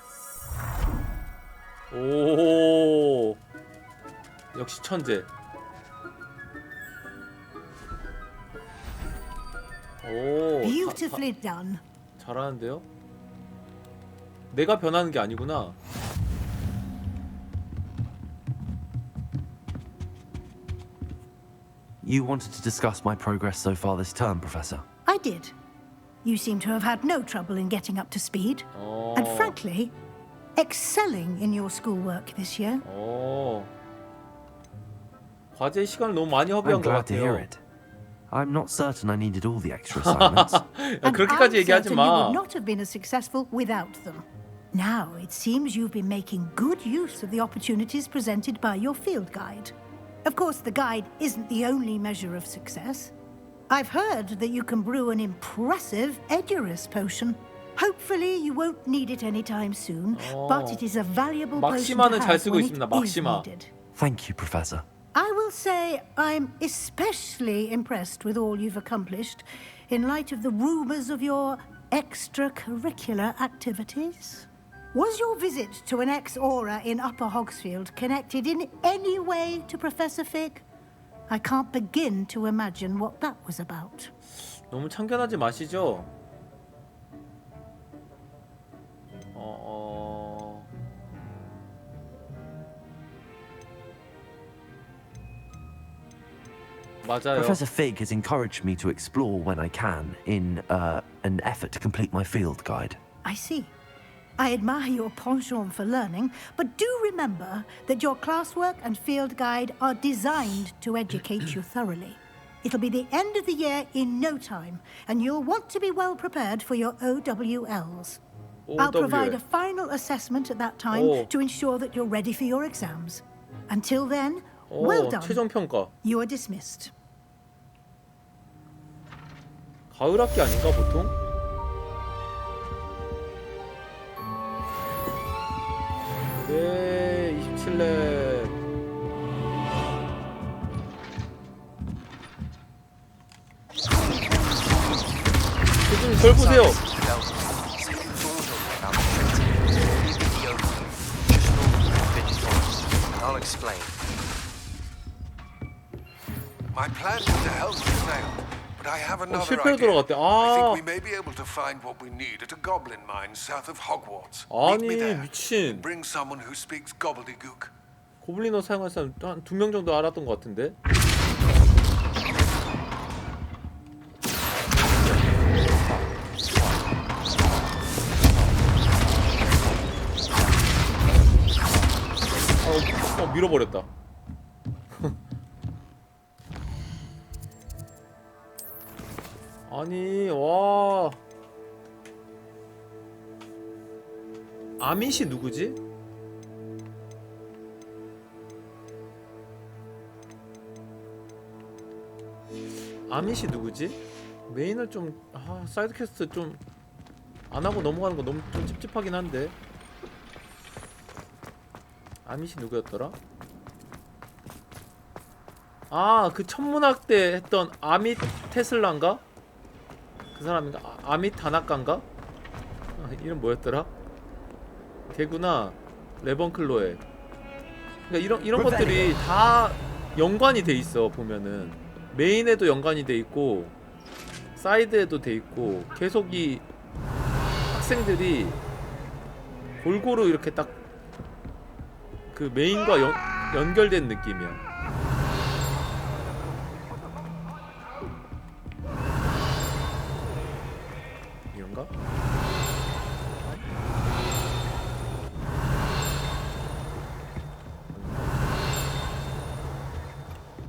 오, 역시 천재. 오, Beautifully done. 잘하는데요? 내가 변하는 게 아니구나. You wanted to discuss my progress so far this term, Professor. I did. You seem to have had no trouble in getting up to speed. And frankly, excelling in your schoolwork this year. 과제 시간을 너무 많이 I'm 허비한 것 glad to hear 같아요. it. I'm not certain I needed all the extra assignments. And 그렇게까지 I'm 얘기하지 certain you 마. would not have been as successful without them. Now, it seems you've been making good use of the opportunities presented by your field guide. Of course, the guide isn't the only measure of success. I've heard that you can brew an impressive Edurus potion. Hopefully, you won't need it anytime soon, but it is a valuable potion to 막시마는 잘 have 쓰고 when it 있습니다. is 막시마. needed. Thank you, Professor. I will say I'm especially impressed with all you've accomplished in light of the rumors of your extracurricular activities. Was your visit to an ex-aura in Upper Hogsfield connected in any way to Professor Fig? I can't begin to imagine what that was about. 너무 참견하지 마시죠. 맞아요. Professor Fig has encouraged me to explore when I can in an effort to complete my field guide. I see. I admire your penchant for learning, but do remember that your classwork and field guide are designed to educate you thoroughly. It'll be the end of the year in no time, and you'll want to be well prepared for your OWLs. I'll provide a final assessment at that time to ensure that you're ready for your exams. Until then, well done. 최종 평가. You are dismissed. 가을 학기 아닌가 보통? 네, 27렙. 교수님 절 보세요. I'll explain. My plan was to help you fail, but I have another 실패로 idea. 돌아갔대. I think 아, we may be able to find what we need at a goblin mine south of Hogwarts. Meet me 아니 there. 미친. Bring someone who speaks gobbledygook. 고블린어 사용할 사람 한 2명 정도 알았던 것 같은데. 밀어버렸다. 아니 와 아밋이 누구지? 아밋이 누구지? 메인을 좀 사이드 퀘스트 좀 안하고 넘어가는 거 너무 좀 찝찝하긴 한데. 아밋이 누구였더라? 아, 그 천문학 때 했던 아밋 테슬라인가? 그 사람인가? 아밋 다나카인가? 이름 뭐였더라? 걔구나. 레번클로에. 그러니까 이런 것들이 다 연관이 돼 있어 보면은. 메인에도 연관이 돼 있고 사이드에도 돼 있고 계속 이 학생들이 골고루 이렇게 딱 그 메인과 연결된 느낌이야. 이런가?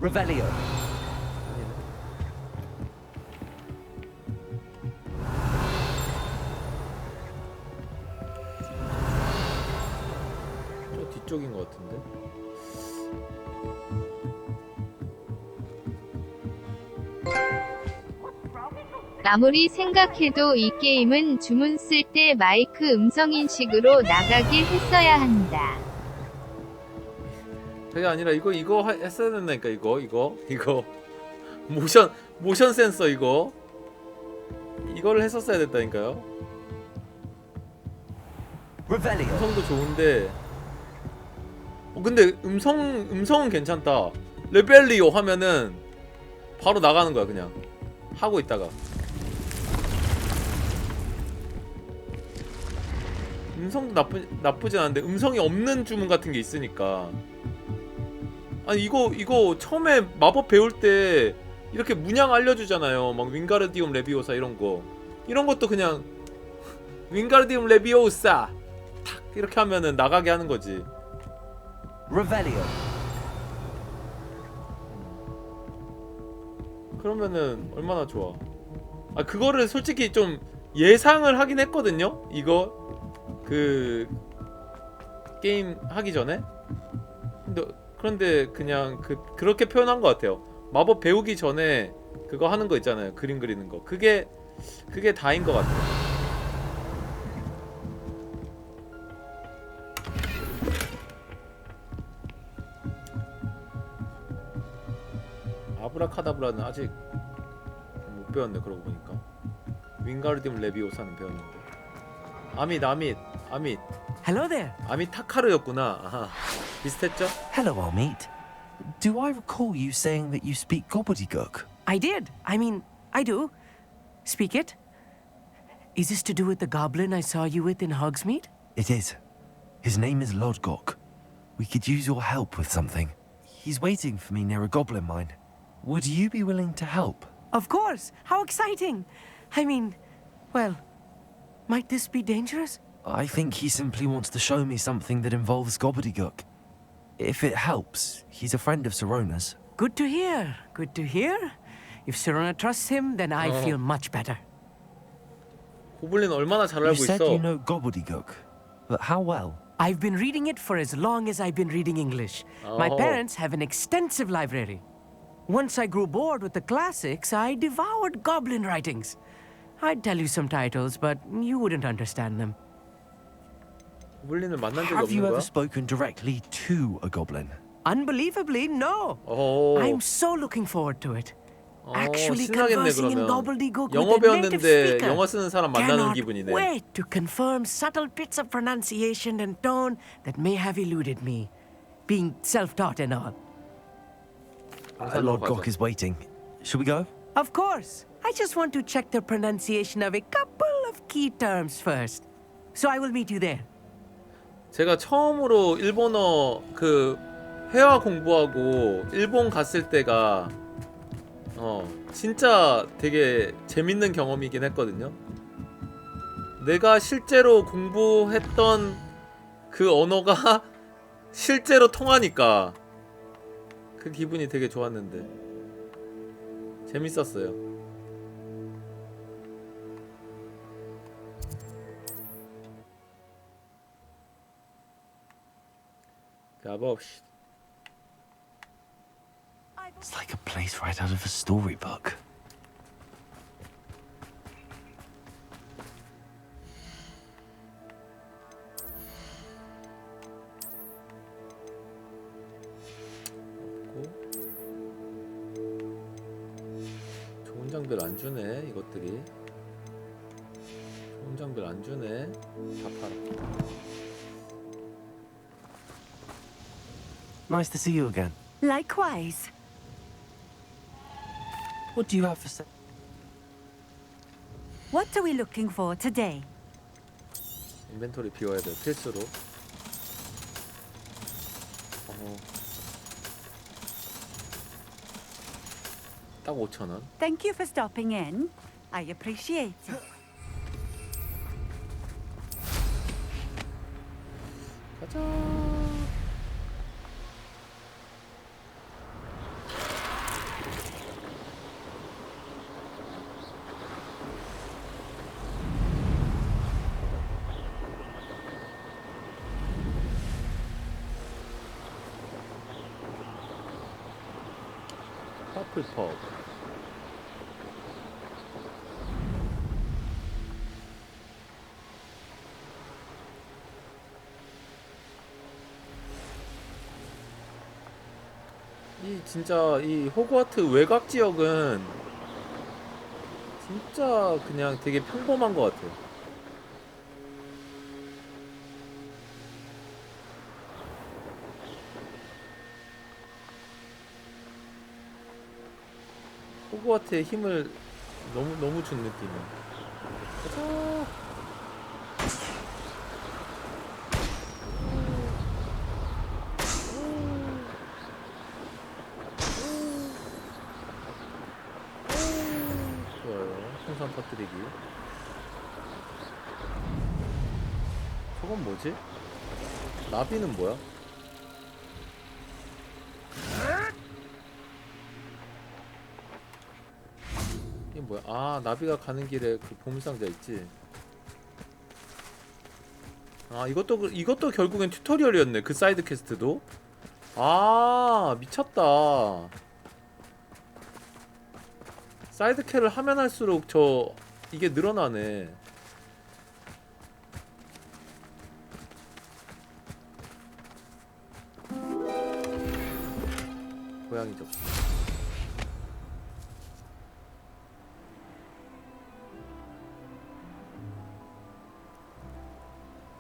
Revelio. 뒤쪽인 것 같은데. 아무리 생각해도 이 게임은 주문 쓸 때 마이크 음성 인식으로 나가게 했어야 한다. 그게 아니라 이거 했어야 된다니까. 이거 모션 센서 이거를 했었어야 됐다니까요. 음성도 좋은데 근데 음성은 괜찮다. 레벨리오 하면은 바로 나가는 거야. 그냥 하고 있다가 음성도 나쁘진 않은데 음성이 없는 주문 같은 게 있으니까. 아니 이거 처음에 마법 배울 때 이렇게 문양 알려주잖아요. 막 윙가르디움 레비오사 이런 것도 그냥 윙가르디움 레비오사 탁 이렇게 하면은 나가게 하는 거지. Revelio. 그러면은 얼마나 좋아. 아 그거를 솔직히 좀 예상을 하긴 했거든요. 이거 그 게임 하기 전에. 그런데 그냥 그렇게 표현한 것 같아요. 마법 배우기 전에 그거 하는 거 있잖아요. 그림 그리는 거. 그게 다인 것 같아요. 아브라카다브라는 아직 못 배웠네. 그러고 보니까 윙가르디움 레비오사는 배웠는데. 아밋. Hello there. 아밋 타카르였구나. 아하. 비슷했죠? Hello, Amit. Do I recall you saying that you speak gobbledygook? I did. I mean, I do. Speak it. Is this to do with the goblin I saw you with in Hogsmeade? It is. His name is Lodgok. We could use your help with something. He's waiting for me near a goblin mine. Would you be willing to help? Of course. How exciting. I mean, well, might this be dangerous? I think he simply wants to show me something that involves gobbledygook. If it helps, he's a friend of Sirona's. Good to hear. Good to hear. If Sirona trusts him, then I feel much better. 고블린 얼마나 잘 You 알고 said 있어. you know gobbledygook, but how well? I've been reading it for as long as I've been reading English. My parents have an extensive library. Once I grew bored with the classics, I devoured goblin writings. I'd tell you some titles, but you wouldn't understand them. 고블린을 만난 적이 Have you 없는 ever 거야? spoken directly to a goblin? Unbelievably, no. I'm so looking forward to it. Actually 신나겠네 conversing in 그러면. gobbledygook 영어 with a native 배웠는데 speaker. 영어 쓰는 사람 만나는 Cannot 기분이네. wait to confirm subtle bits of pronunciation and tone that may have eluded me, being self-taught and all. Lodgok is waiting. Shall we go? Of course. I just want to check the pronunciation of a couple of key terms first. So I will meet you there. 제가 처음으로 일본어 회화 공부하고 일본 갔을 때가 진짜 되게 재밌는 경험이긴 했거든요. 내가 실제로 공부했던 그 언어가 실제로 통하니까 그 기분이 되게 좋았는데 재밌었어요. 가봅시다. It's like a place right out of a storybook. 좋은 장비를 안 주네. 이것들이 좋은 장비를 안 주네. 다 팔아. Nice to see you again. Likewise. What do you have for sale? What are we looking for today? 인벤토리 비워야 돼. 필수로. 딱 5,000원. Thank you for stopping in. I appreciate it. 가자. 허플퍼. 이 진짜 이 호그와트 외곽 지역은 진짜 그냥 되게 평범한 것 같아요. 호그와트의 힘을 너무 준 느낌이야. 가자. 좋아요. 풍선 터뜨리기. 저건 뭐지? 나비는 뭐야? 이게 뭐야? 아, 나비가 가는 길에 그 보물상자 있지. 아, 이것도 결국엔 튜토리얼이었네. 그 사이드 퀘스트도. 아, 미쳤다. 사이드 퀘를 하면 할수록 이게 늘어나네. 고양이 접시.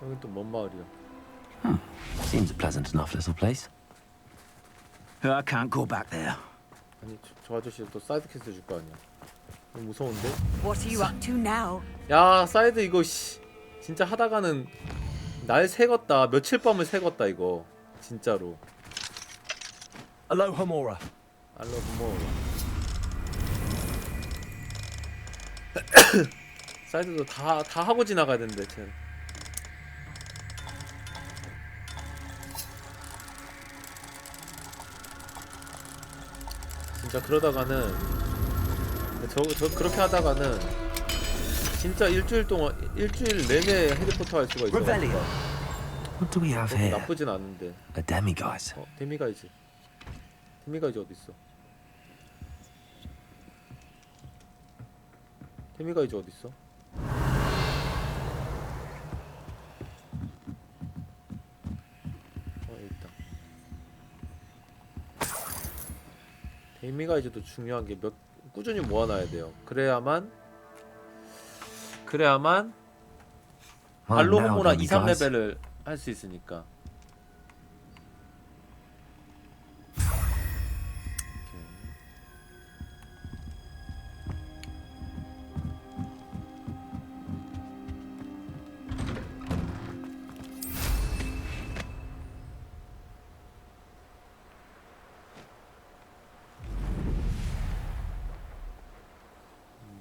여긴 또 뭔 마을이야? Seems a pleasant enough little place. I can't go back there. 아니 저 아저씨 또 사이드 퀘스트 줄 거 아니야. 너무 무서운데? What are you up to now? 야, 사이드 이거 씨 진짜 하다가는 날 새겄다. 며칠 밤을 새겄다 이거. 진짜로. Aloha Mora. 알로하. 사이드도 다 하고 지나가야 되는데 쟤. 진짜 그러다가는 그렇게 하다가는 진짜 일주일 내내 해리포터 할 수가 있어. What do we have here? 나쁘진 않은데. A demiguise. 데미가이즈. 데미가이즈 어디 있어? 데미가이즈 어디 있어? 여기 있다. 데미가이즈도 중요한 게 꾸준히 모아놔야 돼요. 그래야만 알로호모라 2, 3레벨을 할 수 있으니까.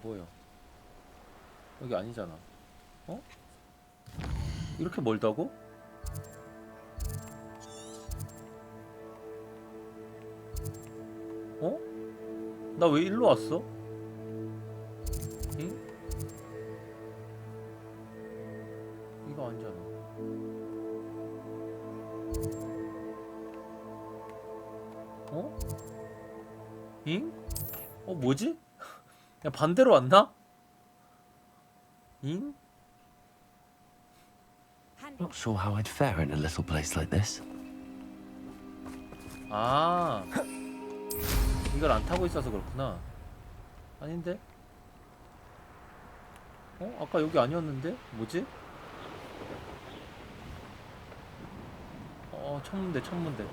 뭐야? 여기 아니잖아. 어? 이렇게 멀다고? 어? 나 왜 일로 왔어? 응? 이거 아니잖아. 어? 잉? 뭐지? 야, 반대로 왔나? 잉? Not sure how I'd fare in a little place like this. 아, 이걸 안 타고 있어서 그렇구나. 아닌데? 아까 여기 아니었는데? 뭐지? 천문대.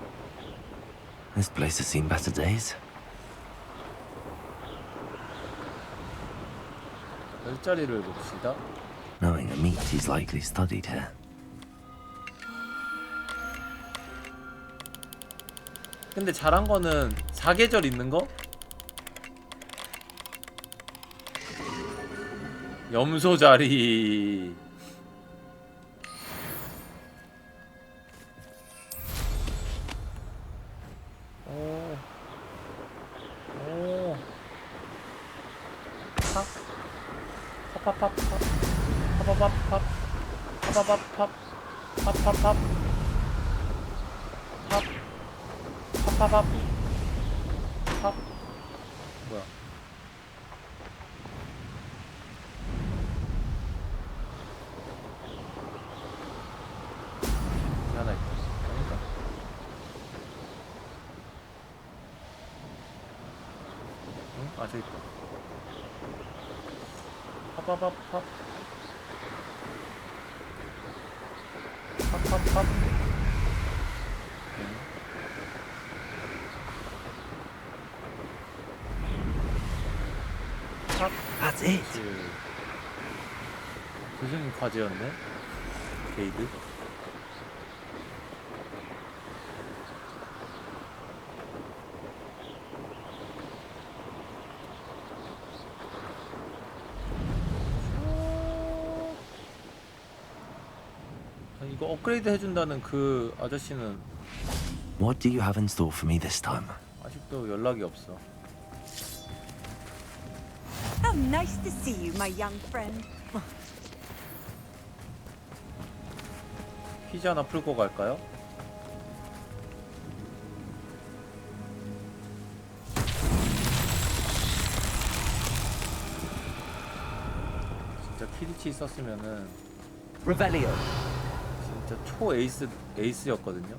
This place has seen better days. 별자리를 봅시다. Knowing a meat, he's likely studied here. 근데 잘한 거는 사계절 있는 거? 염소 자리. 뭐야? 여기 하나 있다. 아닌가? 응? 아 저기 있다. 팝팝팝팝. 팝팝팝. That's it. 교수님 과제였네. 게이드. 이거 업그레이드 해준다는 그 아저씨는 What do you have in store for me this time? 아직도 연락이 없어. How nice to see you, my young friend. 퀴즈 하나 풀고 갈까요? 진짜 키리치 있었으면은 Revelio. 진짜 초 에이스였거든요.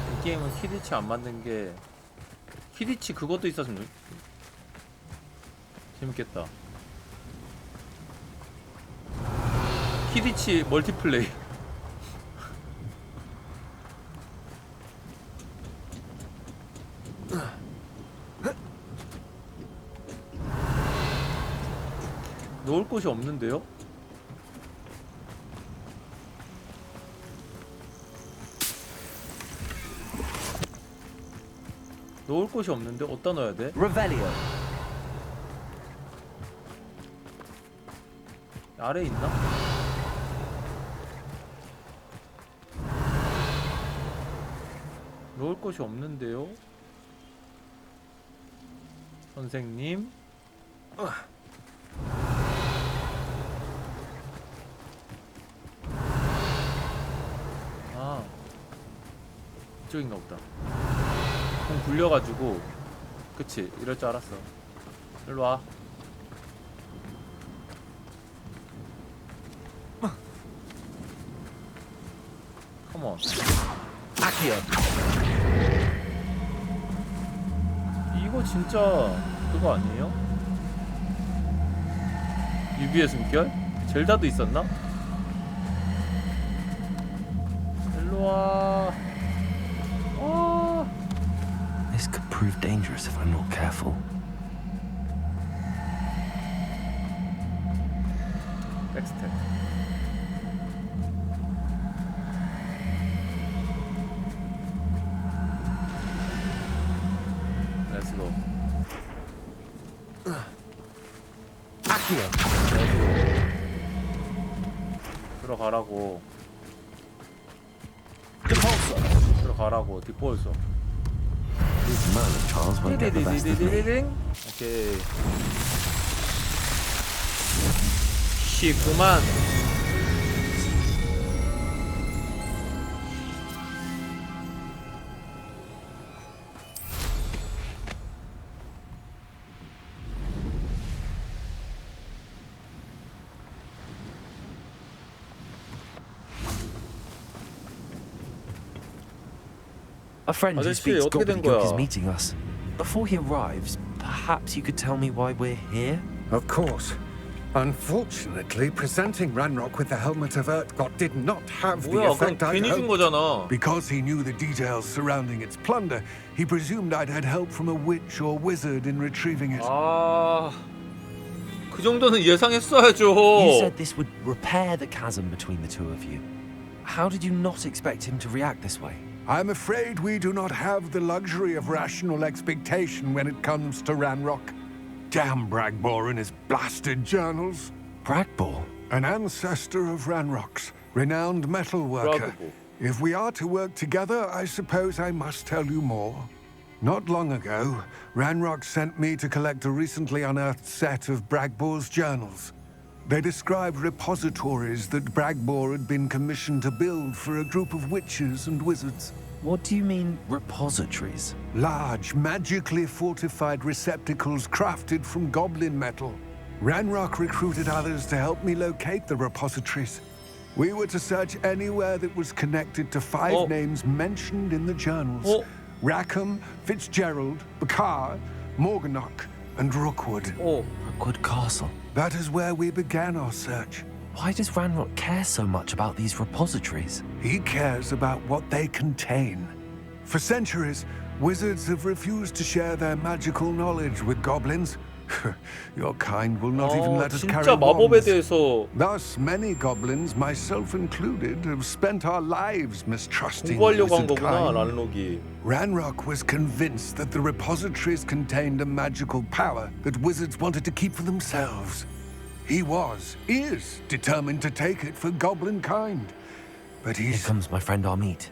이 게임은 키리치 안 만든 게 키리치 그것도 있었으면 재밌겠다. 키리치 멀티플레이. 놓을 곳이 없는데요? 놓을 곳이 없는데 어디다 넣어야 돼? Revelio. 아래에 있나? 놓을 곳이 없는데요? 선생님? 아 이쪽인가 보다. 공 굴려가지고 그치 이럴 줄 알았어. 일로와. 컴온. Accio. 이거 진짜 그거 아니에요? 유비의 숨결? 젤다도 있었나? 일로와. This could prove dangerous if I'm not careful. 백스텝. 렛츠고. Accio. 들어가라고. Depulso. 들어가라고. 뒷볼소. This man of Charles won't get the best of me. 오케이. 쉽구만. A friend who 아저씨, speaks 어떻게 된 gobbledygook is 거야? meeting us. Before he arrives, perhaps you could tell me why we're here? Of course. Unfortunately, presenting Ranrock with the helmet of Urtkot did not have the 뭐야, 그럼 effect I'd 괜히 준 hoped. 거잖아. Because he knew the details surrounding its plunder, he presumed I'd had help from a witch or wizard in retrieving it. 아, 그 정도는 예상했어야죠. You said this would repair the chasm between the two of you. How did you not expect him to react this way? I'm afraid we do not have the luxury of rational expectation when it comes to Ranrock. Damn Bragbor and his blasted journals. Bragbor? An ancestor of Ranrock's, renowned metal worker. Bragbor. If we are to work together, I suppose I must tell you more. Not long ago, Ranrock sent me to collect a recently unearthed set of Bragbor's journals. They described repositories that Bragbor had been commissioned to build for a group of witches and wizards. What do you mean, repositories? Large, magically fortified receptacles crafted from goblin metal. Ranrock recruited others to help me locate the repositories. We were to search anywhere that was connected to 5 names mentioned in the journals. Rackham, Fitzgerald, Bakar, Morganach, and Rookwood. Rookwood Castle. That is where we began our search. Why does Ranrock care so much about these repositories? He cares about what they contain. For centuries, wizards have refused to share their magical knowledge with goblins. Your kind will not even let us carry 진짜 마법에 wands. 대해서 Thus, many goblins, myself included, have spent our lives mistrusting 공부하려고 한 wizard 거구나, kind. 란록이. Ranrock was convinced that the repositories contained a magical power that wizards wanted to keep for themselves. He is determined to take it for goblin kind. But Here comes my friend Amit.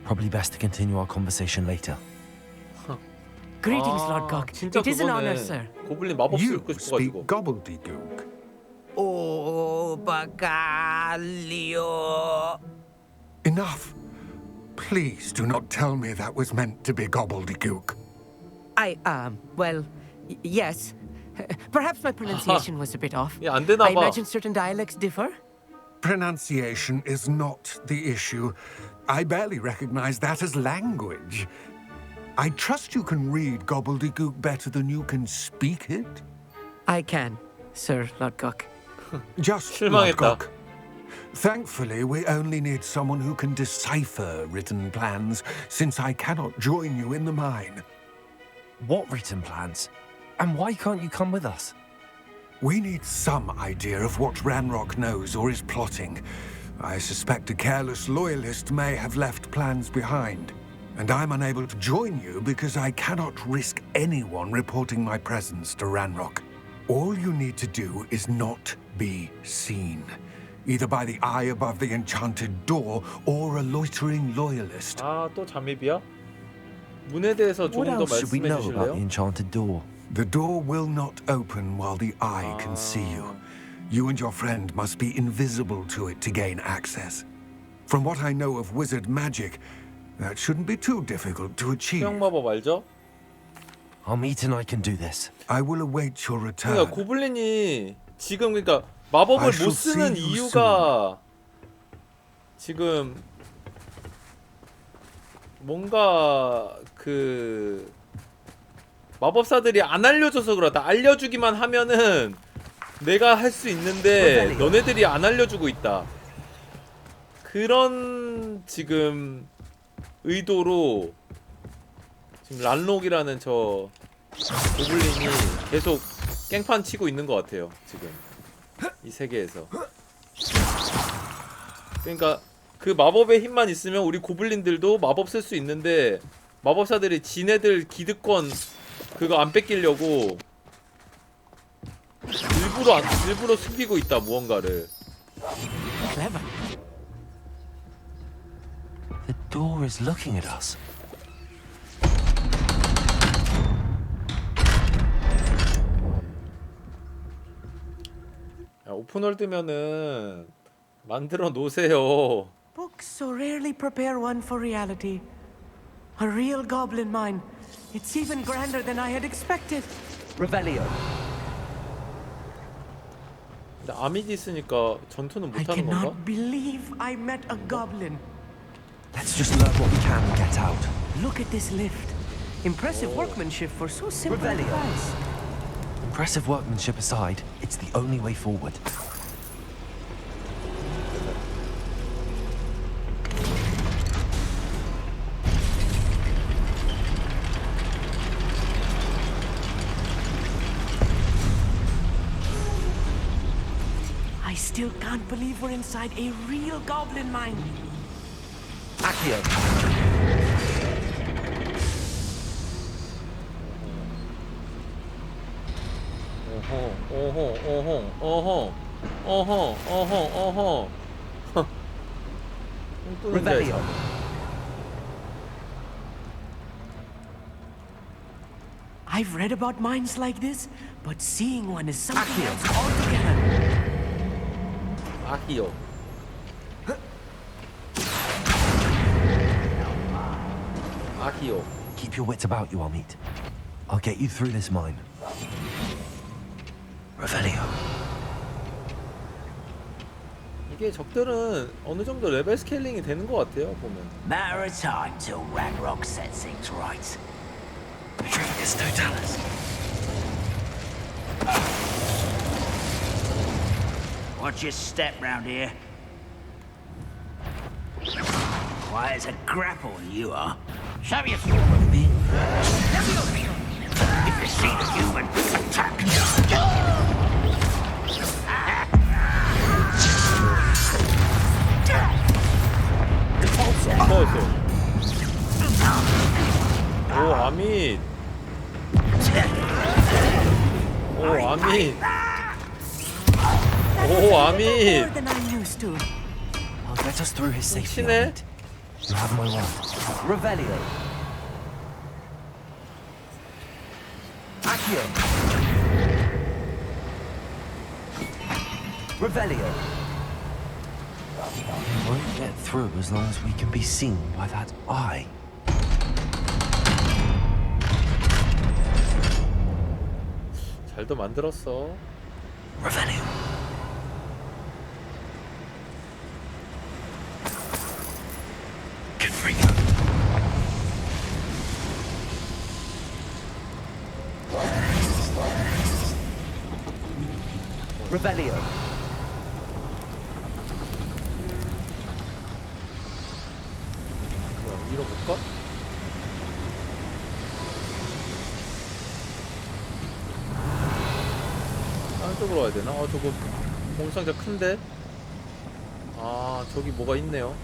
Probably best to continue our conversation later. Greetings, Lord Gok. 진짜 It is an honor, 그거네. sir. 고블린 마법 You 쓰고 speak 싶어가지고. gobbledygook. Enough. Please do not tell me that was meant to be gobbledygook. Well, yes. Perhaps my pronunciation was a bit off. 야, 안 되나 I 봐. imagine certain dialects differ. Pronunciation is not the issue. I barely recognize that as language. I trust you can read gobbledygook better than you can speak it? I can, Sir Lord Gok. Just Lord 실망했다. Gok. Thankfully, we only need someone who can decipher written plans, since I cannot join you in the mine. What written plans? And why can't you come with us? We need some idea of what Ranrock knows or is plotting. I suspect a careless loyalist may have left plans behind. And I'm unable to join you because I cannot risk anyone reporting my presence to Ranrock. All you need to do is not be seen, either by the eye above the enchanted door or a loitering loyalist. 아, 또 잠입이야? 문에 대해서 What 조금 더 else should we 말씀해 know about the 주실래요? enchanted door? The door will not open while the eye can see you. You and your friend must be invisible to it to gain access. From what I know of wizard magic, that shouldn't be too difficult to achieve. 수영 마법 알죠? Amit and I can do this. I will await your return. 그러니까 고블린이 지금 그러니까 마법을 못 쓰는 이유가 지금 뭔가 그 마법사들이 안 알려줘서 그렇다. 알려주기만 하면은 내가 할 수 있는데 너네들이 안 알려주고 있다. 그런 지금 의도로 지금 란록이라는 저 고블린이 계속 깽판 치고 있는 것 같아요. 지금 이 세계에서. 그러니까 그 마법의 힘만 있으면 우리 고블린들도 마법 쓸 수 있는데 마법사들이 지네들 기득권 그거 안 뺏기려고 일부러 숨기고 있다 무언가를. The door is looking at us. 야, 오픈월드면은 만들어 놓으세요. Books so rarely prepare one for reality. A real goblin mine. It's even grander than I had expected. Revelio. 근데 아미디 있으니까 전투는 I 못하는 건가? cannot believe I met a goblin. Let's just learn what we can and get out. Look at this lift. Impressive workmanship for so simple a device. Impressive workmanship aside, it's the only way forward. I still can't believe we're inside a real goblin mine. Accio. 어허. Revelio. I've read about mines like this, but seeing one is something else altogether. 아히요. 아기요. Keep your wits about you, Amit. I'll get you through this mine. Revelio. 이게 적들은 어느 정도 레벨 스케일링이 되는 것 같아요 보면. Matter of time till Ranrock sets things right. Petrificus totalis. Watch your step round here. Quiet as a grapple, you are. Show your if you see the human, attack. 무서웠어. 오 아밋. 오 아밋. 오 아밋. Than I'm used to. I'll get us through his safety. 치네. Amit. You have my word. Revelio. Accio. Revelio. We won't get through as long as we can be seen by that eye. 잘도 만들었어. Revelio. Confringo. Revelio. 뭐야, 밀어볼까? 안쪽으로 와야 되나? 저거 공상자 큰데? 아 저기 뭐가 있네요.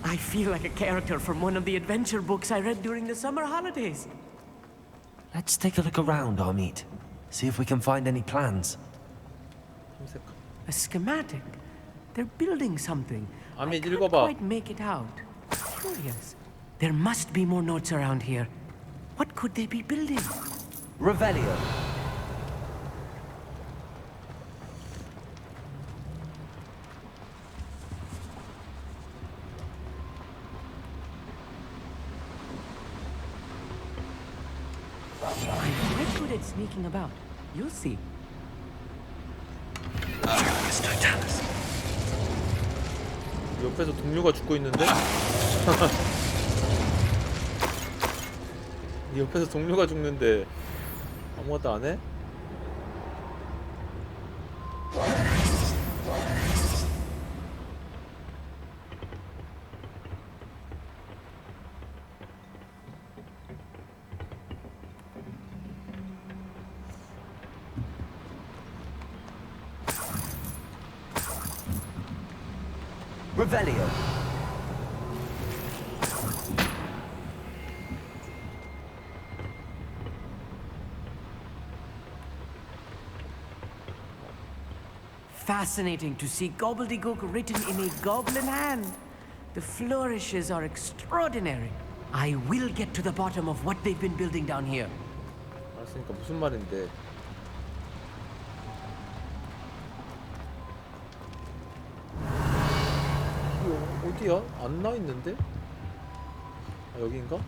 I feel like a character from one of the adventure books I read during the summer holidays. Let's take a look around, Amit. See if we can find any plans. A schematic. They're building something. I 아밋 can't 읽어봐. quite make it out. Curious. There must be more notes around here. What could they be building? Revelio. I'm quite good at sneaking about. You'll see. 옆에서 동료가 죽고 있는데? 옆에서 동료가 죽는데 아무것도 안 해? Revelio. Fascinating to see gobbledygook written in a goblin hand. The flourishes are extraordinary. I will get to the bottom of what they've been building down here. 알았으니까 무슨 말인데? 이거 어디야? 안 나와 있는데? 아 여기인가?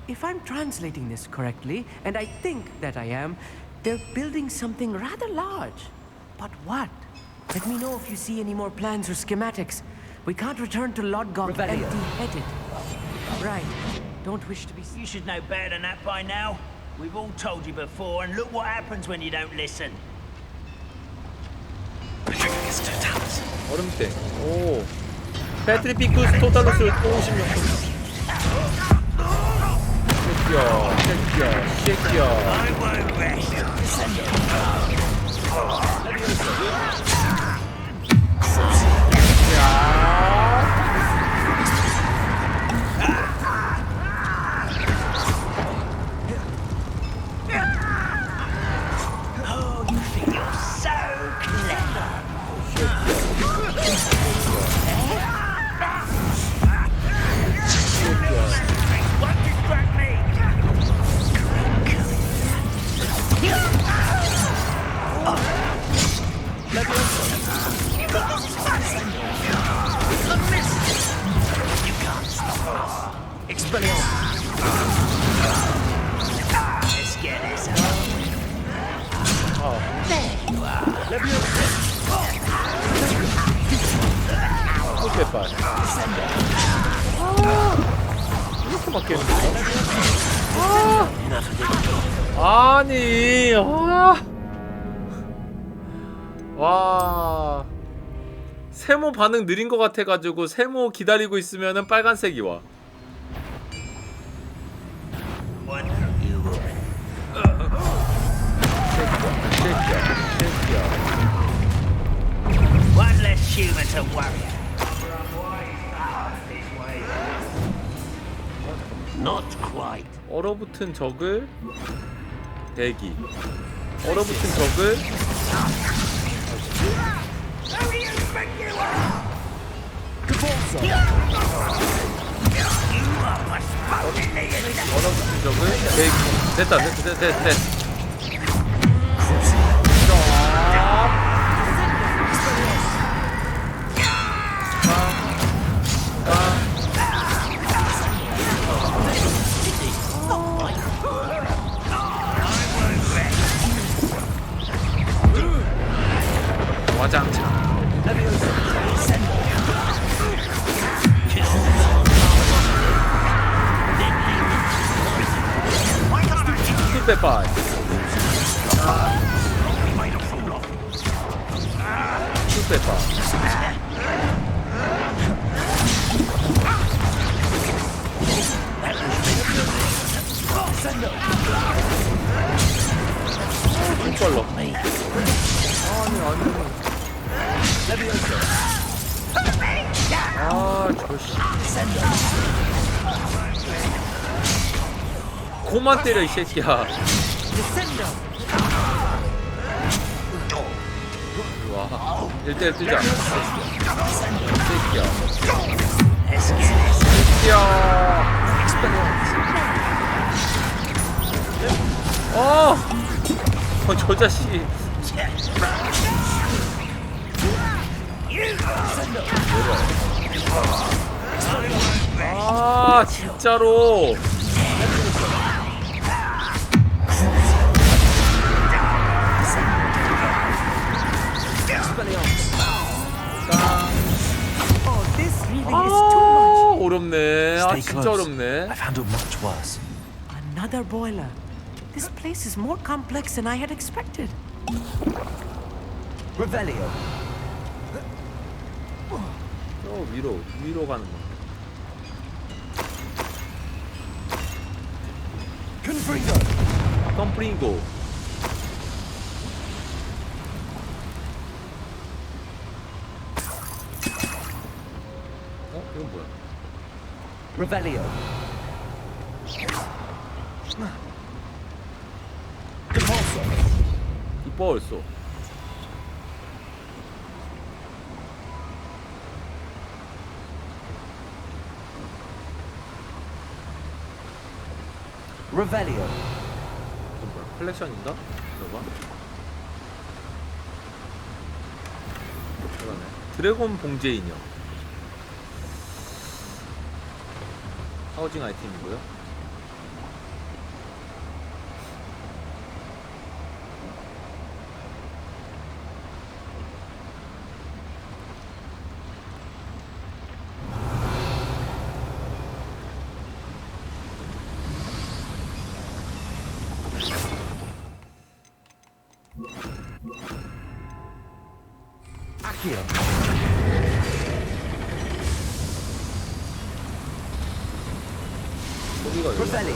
If I'm translating this correctly, and I think that I am, they're building something rather large. But what? Let me know if you see any more plans or schematics. We can't return to Lodgok empty-headed. Right. Don't wish to be... You should know better than that by now. We've all told you before, and look what happens when you don't listen. Petrificus totalis. 얼음땡. 오. 페트리피쿠스 토탈루스 또 50명. 새끼야. I won't rest. Oh, you think you're so clever. What distract me? Let me 흑백발. 이렇게 맞겠는데? 아니, 와. 세모 반응 느린 것 같아가지고 세모 기다리고 있으면은 빨간색이 와. One less human to worry. Not quite. 얼어붙은 적을 대기. 얼어붙은 적을 얼어붙은 적을 대기. 됐다. 됐. 와장창. 흑백발. 흑백발. 꿀빨로. 아, 저씨. 고만 때려 이 새끼야. 와, 1대1 뜨자. 새끼야. 저 자식이. 아, 진짜로. 아, 어렵네. 아, 진짜 어렵네. I've handled much worse. Another boiler. This place is more complex than I had expected. Revelio. 저 위로 가는 거. 컴프링고. 이건 뭐야? Revelio. 이뻐 벌써. Revelio. 이건 뭐야? 컬렉션인가? 들어봐. 그러네. 드래곤 봉제 인형. 하우징 아이템이고요. Accio. Revelio.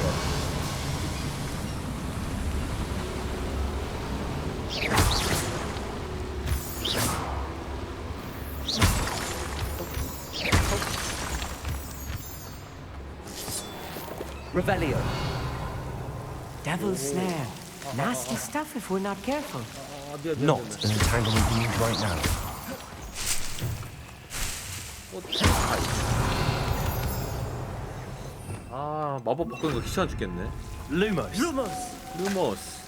Revelio. Devil's snare. Nasty stuff if we're not careful. Not an entanglement we need right now. 아, 마법 바꾸는 거 귀찮아 죽겠네. Lumos. 루머스.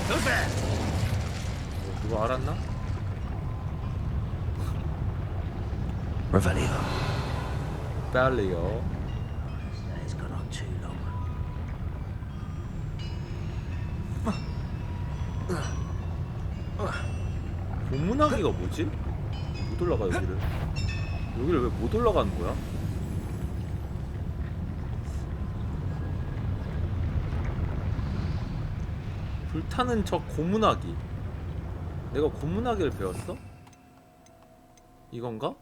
Who's there? 누가 알았나? Revelio. 빨리요. It's gone on too long. 고문하기가 뭐지? 못 올라가 여기를. 여기를 왜 못 올라가는 거야? 불타는 적 고문하기. 내가 고문하기를 배웠어? 이건가?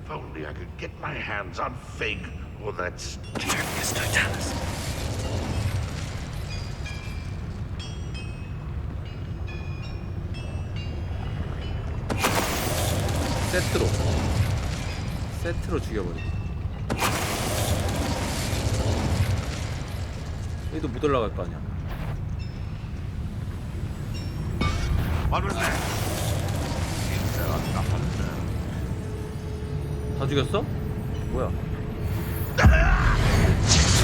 If only I could get my hands on Fig or that Sturius Totalis. 세트로 죽여버리고. 여기도 못 올라갈 거 아니야. What was that? 다 죽였어? 뭐야?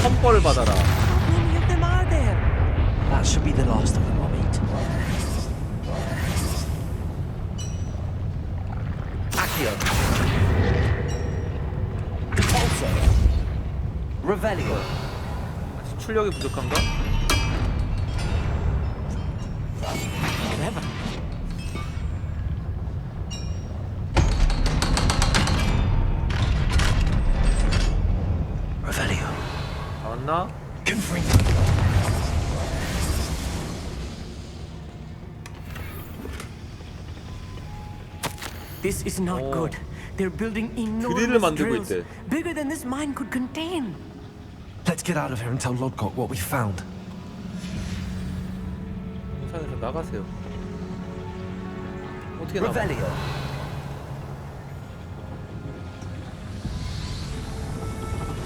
선벌을 받아라. How many of them are there? That should be the last of them, I'll meet. Accio. Repulsor. Revelio. 아직 출력이 부족한가? Clever. Revelio. 나왔나? Confring. This is not good. They're building 드릴을 enormous 만들고 drills, 있대. bigger than this mine could contain. Let's get out of here and tell Lodgok what we found. 공산에서 나가세요. 어떻게 나가? Revelio.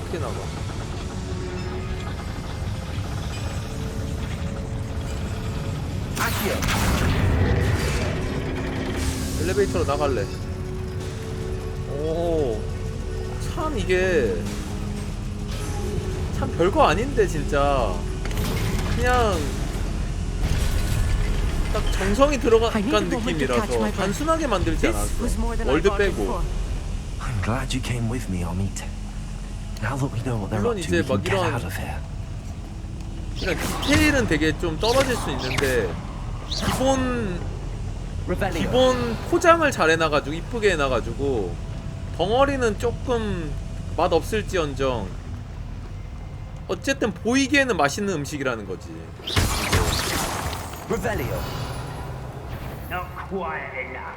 어떻게 나가? Accio. 엘리베이터로 나갈래. 오, 참 이게 참 별거 아닌데 진짜 그냥 딱 정성이 들어간 느낌이라서 단순하게 만들지 않았어. 월드 빼고. I'm glad you came with me, Amit. Now that we know what they're 물론 up to, 이제 we can 막 get 이런 out of here. 그냥 디테일은 되게 좀 떨어질 수 있는데 기본 포장을 잘 해놔가지고 이쁘게 해놔가지고 덩어리는 조금 맛 없을지언정 어쨌든 보이기에는 맛있는 음식이라는 거지. Revelio. Not quite enough.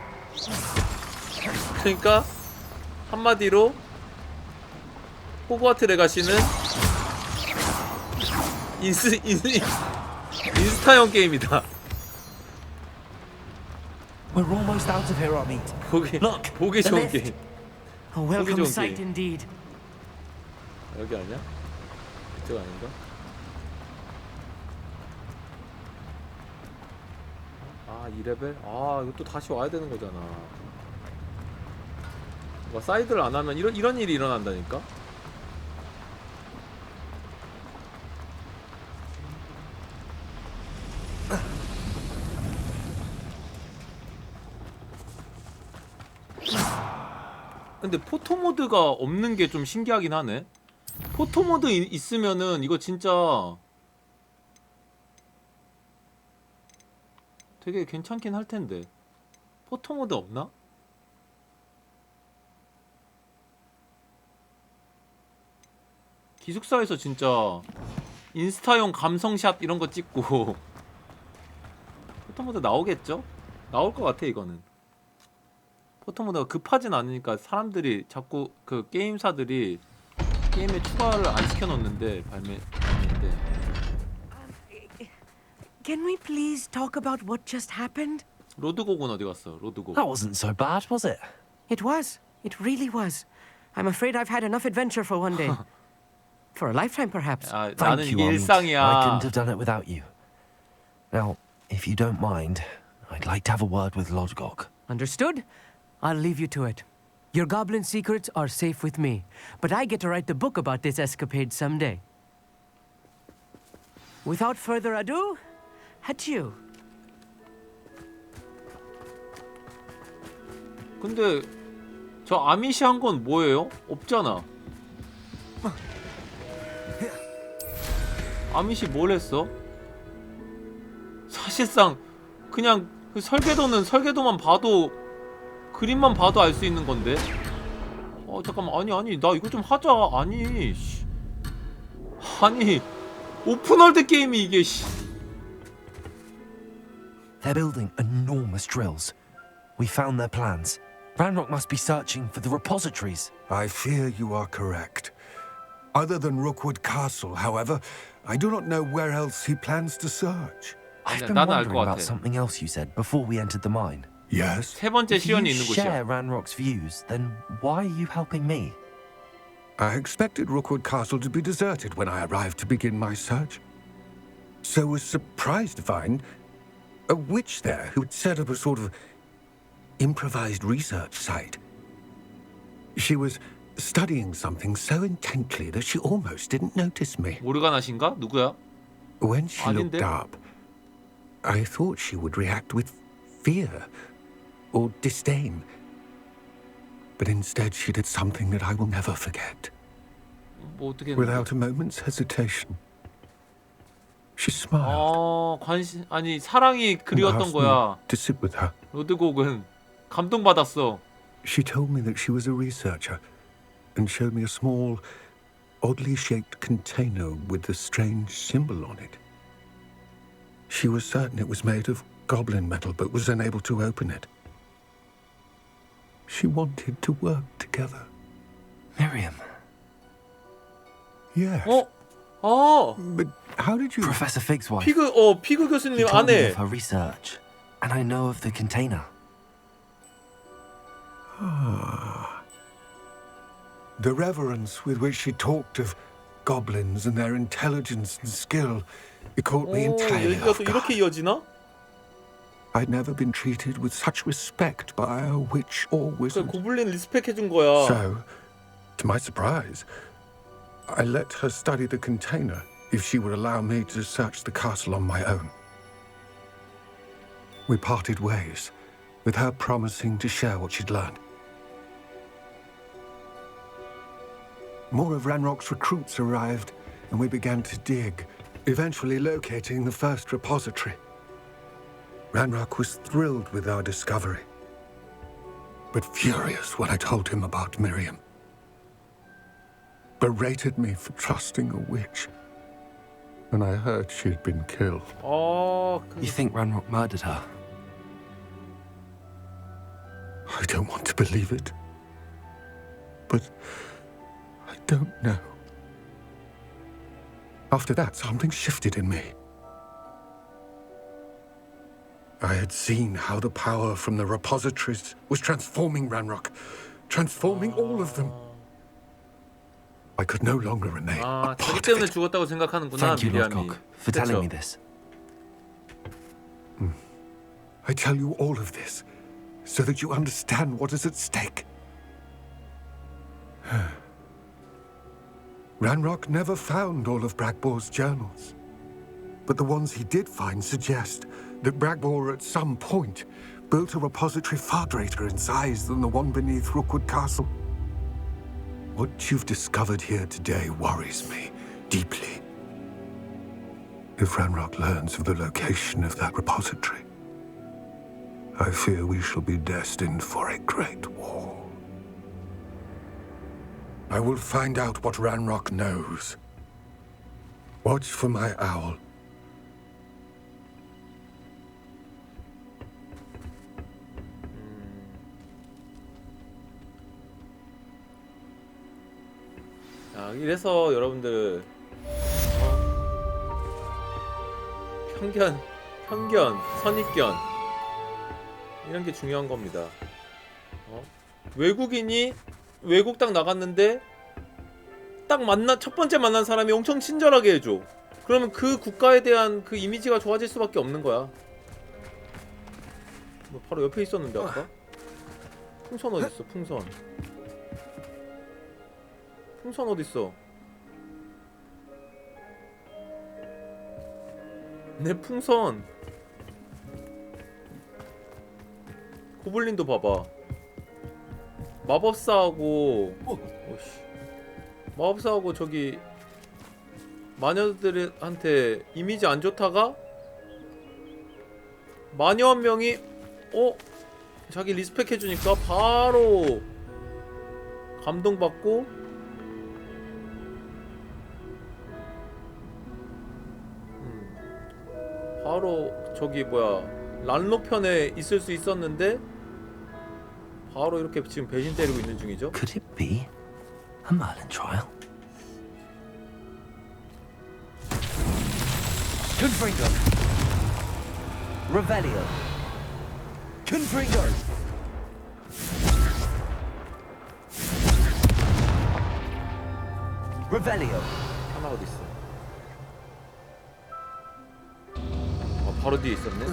그러니까 한마디로 호그와트 레가시는 인스타형 게임이다. We're almost out of here, Amit. 보기 좋은 게임. A welcome sight indeed. 여기 아니야? 이쪽 아닌가? 아 2레벨? 아 이거 또 다시 와야 되는 거잖아. 뭐 사이드를 안 하면 이런 일이 일어난다니까? 근데 포토모드가 없는 게 좀 신기하긴 하네. 포토모드 있으면은 이거 진짜 되게 괜찮긴 할 텐데. 포토모드 없나? 기숙사에서 진짜 인스타용 감성샷 이런 거 찍고 포토모드 나오겠죠? 나올 것 같아 이거는. 포토모드가 급하진 않으니까 사람들이 자꾸 그 게임사들이 게임에 추가를 안 시켜놓는데 발매 때. Can we please talk about what just happened? 로드곡은 어디 갔어? 로드곡. That wasn't so bad, was it? It was. It really was. I'm afraid I've had enough adventure for one day. For a lifetime, perhaps. 나는 Thank 이게 you, Amit. 일상이야. I couldn't have done it without you. Now, if you don't mind, I'd like to have a word with Lodgok. Understood? I'll leave you to it. Your goblin secrets are safe with me, but I get to write the book about this escapade someday. Without further ado, adieu. 근데 저 아미시 한 건 뭐예요? 없잖아. 아미시 뭘 했어? 사실상 그냥 그 설계도는 설계도만 봐도 그림만 봐도 알 수 있는 건데. 잠깐만. 아니 나 이거 좀 하자. 아니 씨. 아니 오픈월드 게임이 이게 씨. They're building enormous drills. We found their plans. Ranrock must be searching for the repositories. I fear you are correct. Other than Rookwood Castle, however, I do not know where else he plans to search. I've been wondering about something else you said before we entered the mine. Yes? 세 번째 If you 시연이 있는 share 곳이야. Ranrock's views, then why are you helping me? I expected Rookwood Castle to be deserted when I arrived to begin my search. So was surprised to find a witch there who had set up a sort of improvised research site. She was studying something so intently that she almost didn't notice me. 모르가나신가? 누구야? When she looked 아닌데? up, I thought she would react with fear or disdain. But instead she did something that I will never forget. 뭐 어떻게 Without a moment's hesitation, she smiled. 관심 아니 사랑이 그리웠던 거야. To sit with her. 로드곡은 감동받았어. She told me that she was a researcher and showed me a small, oddly shaped container with a strange symbol on it. She was certain it was made of goblin metal but was unable to open it. She wanted to work together. Miriam. Yes. But how did you... Professor Fig's wife. 피그 교수님 He told me 아내. of her research, and I know of the container. The reverence with which she talked of goblins and their intelligence and skill, it caught me entirely 얘기가 off 또 guard. 이렇게 이어지나? I'd never been treated with such respect by a witch or wizard. 고블린 리스펙 해준 거야. So, to my surprise, I let her study the container if she would allow me to search the castle on my own. We parted ways, with her promising to share what she'd learned. More of Ranrock's recruits arrived, and we began to dig, eventually locating the first repository. Ranrock was thrilled with our discovery, but furious when I told him about Miriam. Berated me for trusting a witch, and I heard she'd been killed. You think Ranrock murdered her? I don't want to believe it, but I don't know. After that, something shifted in me. I had seen how the power from the repositories was transforming Ranrock, transforming all of them. I could no longer remain a 자기 part of 때문에 it. 죽었다고 생각하는구나. Thank you, Lord 미리암이. Cock, for telling 그쵸? me this. I tell you all of this so that you understand what is at stake. Ranrock never found all of Bragbor's journals, but the ones he did find suggest that Bragbor at some point built a repository far greater in size than the one beneath Rookwood Castle. What you've discovered here today worries me deeply. If Ranrock learns of the location of that repository, I fear we shall be destined for a great war. I will find out what Ranrock knows. Watch for my owl. 이래서 여러분들 편견, 선입견 이런 게 중요한 겁니다. 외국인이 외국 딱 나갔는데 딱 첫 번째 만난 사람이 엄청 친절하게 해줘. 그러면 그 국가에 대한 그 이미지가 좋아질 수밖에 없는 거야. 뭐 바로 옆에 있었는데 아까? 풍선 어딨어? 풍선 어딨어? 내 풍선. 고블린도 봐봐. 마법사하고 마법사하고 저기 마녀들한테 이미지 안 좋다가 마녀 한 명이 자기 리스펙 해주니까 바로 감동받고 바로 저기 뭐야 란로 편에 있을 수 있었는데 바로 이렇게 지금 배신 때리고 있는 중이죠. Could it be a Merlin trial? Confringo. Revelio. Confringo. Revelio. 하나 어디 있어? 바로 뒤에 있었네.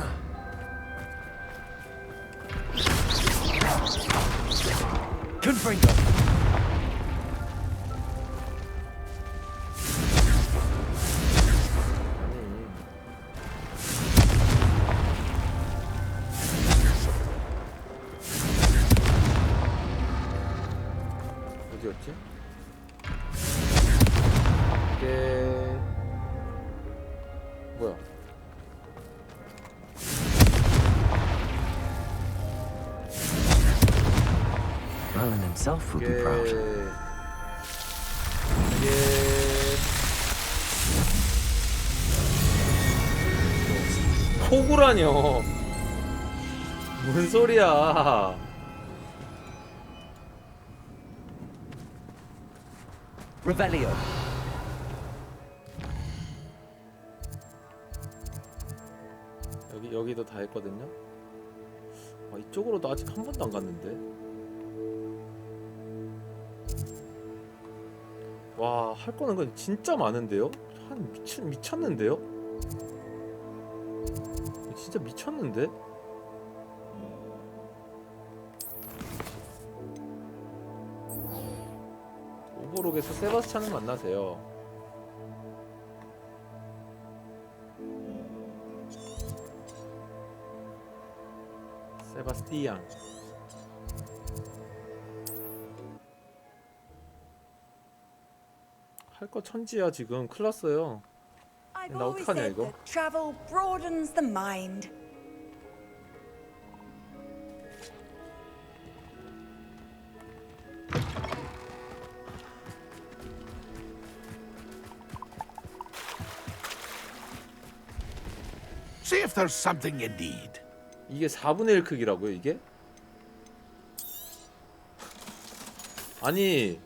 Confringo. 어디였지? 이게 뭐야? Merlin himself will be proud. 호구라뇨. 뭔 소리야? Revelio. 여기도 다 했거든요. 이쪽으로도 아직 한 번도 안 갔는데. 와, 할 거는 건 진짜 많은데요? 미쳤는데요? 진짜 미쳤는데? 오버록에서 세바스찬을 만나세요. 세바스티앙. 할 거 천지야 지금. 큰일 났어요. 나 어떡하냐 이거. Travel broadens the mind. See if there's something you need. 이게 4분의 1 크기라고요, 이게? 아니,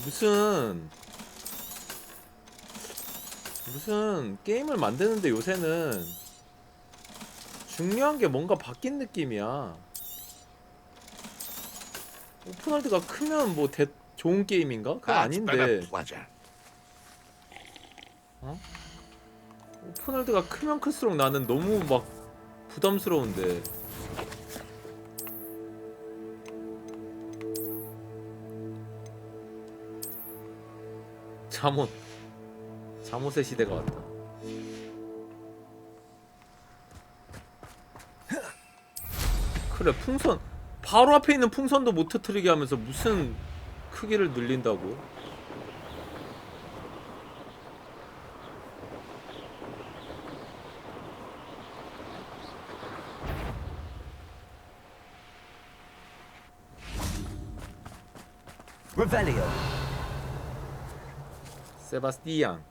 무슨 게임을 만드는데 요새는 중요한 게 뭔가 바뀐 느낌이야. 오픈월드가 크면 뭐 좋은 게임인가? 그건 아닌데. 어? 오픈월드가 크면 클수록 나는 너무 막 부담스러운데. 잠옷의 시대가 왔다. 그래, 풍선 바로 앞에 있는 풍선도 못 터뜨리게 하면서 무슨 크기를 늘린다고. Revelio. 세바스티앙.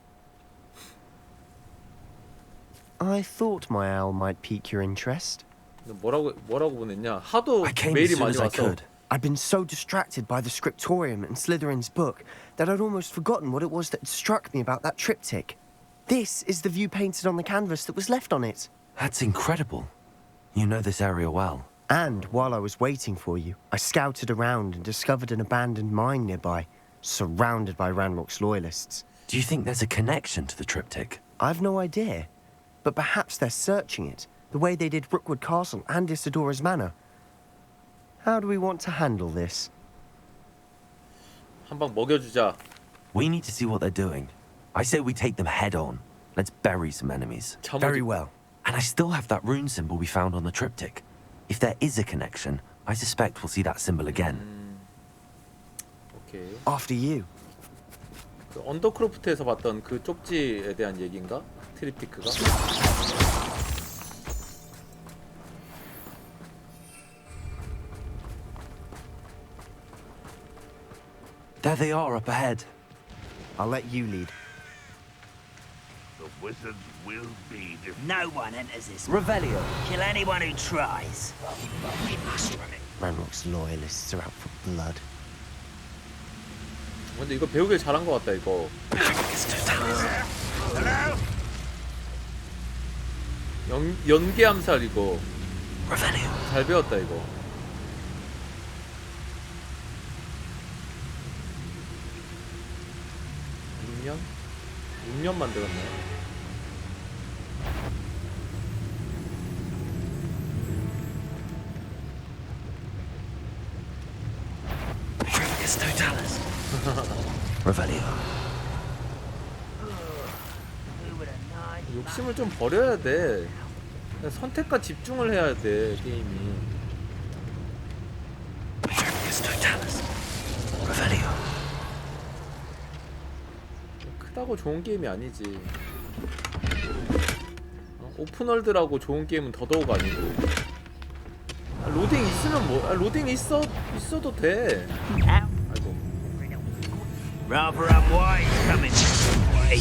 I thought my owl might pique your interest. 뭐라고 보냈냐? 하도 I came 메일이 as soon 많이 as I 와서. could. I'd been so distracted by the scriptorium and Slytherin's book that I'd almost forgotten what it was that struck me about that triptych. This is the view painted on the canvas that was left on it. That's incredible. You know this area well. And while I was waiting for you, I scouted around and discovered an abandoned mine nearby, surrounded by Ranrock's loyalists. Do you think there's a connection to the triptych? I've no idea, but perhaps they're searching it, the way they did Rookwood Castle and Isidora's Manor. How do we want to handle this? 한 방 먹여주자. We need to see what they're doing. I say we take them head on. Let's bury some enemies. Very well. And I still have that rune symbol we found on the triptych. If there is a connection, I suspect we'll see that symbol again. 오케이. After you. 그 언더크로프트에서 봤던 그 쪽지에 대한 얘기인가? 트리피크가? There they are up ahead. I'll let you lead. The wizards will be defeated. No one enters this. Revelio. Kill anyone who tries. We must run it. Ranrock's loyalists are out for blood. 근데 이거 배우길 잘한 것 같다 이거. 연계 암살 이거. 잘 배웠다 이거. 6년 만들었나요? Revelio. 욕심을 좀 버려야 돼. 그냥 선택과 집중을 해야 돼 게임이. 크다고 좋은 게임이 아니지. 오픈월드라고 좋은 게임은 더더욱 아니고. 로딩 있으면 뭐? 로딩 있어도 돼. 아이고. Rather unwise coming this way.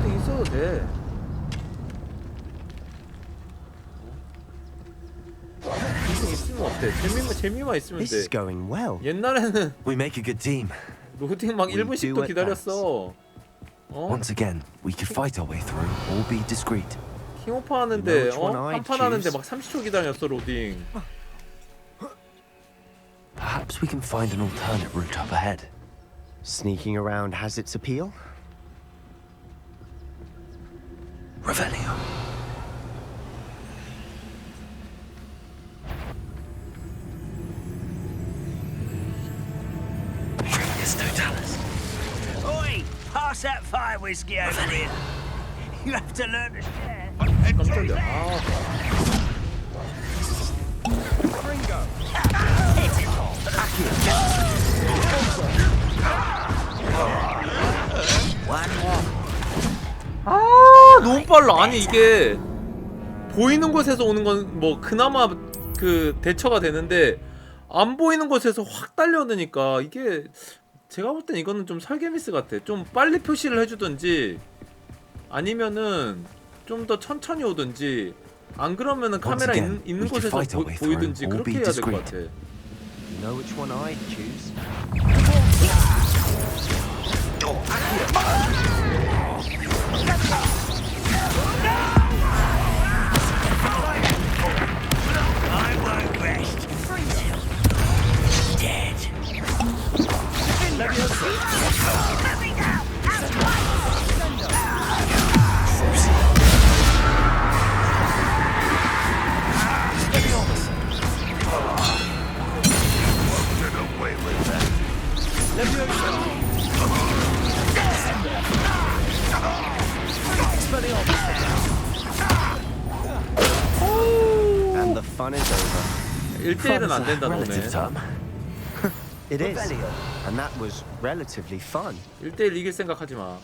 로딩 있어도 돼. 로딩 있으면 어때? 재미만 있으면 돼. This is going well. 옛날에는 We make a good team. 로딩 막 1분씩도 기다렸어. Once again, we could fight our way through or be discreet. 킹오파 하는데 한판 하는데 막 30초 기다렸어 로딩. Perhaps we can find an alternate route up ahead. Sneaking around has its appeal. Revelio. Oi! Pass that fire whiskey over here. You have to learn to share. 깜짝이야. 너무 빨라. 아니 이게 보이는 곳에서 오는 건 뭐 그나마 그 대처가 되는데 안 보이는 곳에서 확 달려드니까 이게 제가 볼 땐 이거는 좀 설계 미스 같아. 좀 빨리 표시를 해주든지 아니면은 좀 더 천천히 오든지 안 그러면은 카메라 있는 곳에서 보이든지 그렇게 해야 될 것 같아. You know which one I'd choose. I won't rest. Dead. And the fun is over. 1대1은 안 된다 너네. It is. And that was relatively fun. 1대1 이길 생각하지 마.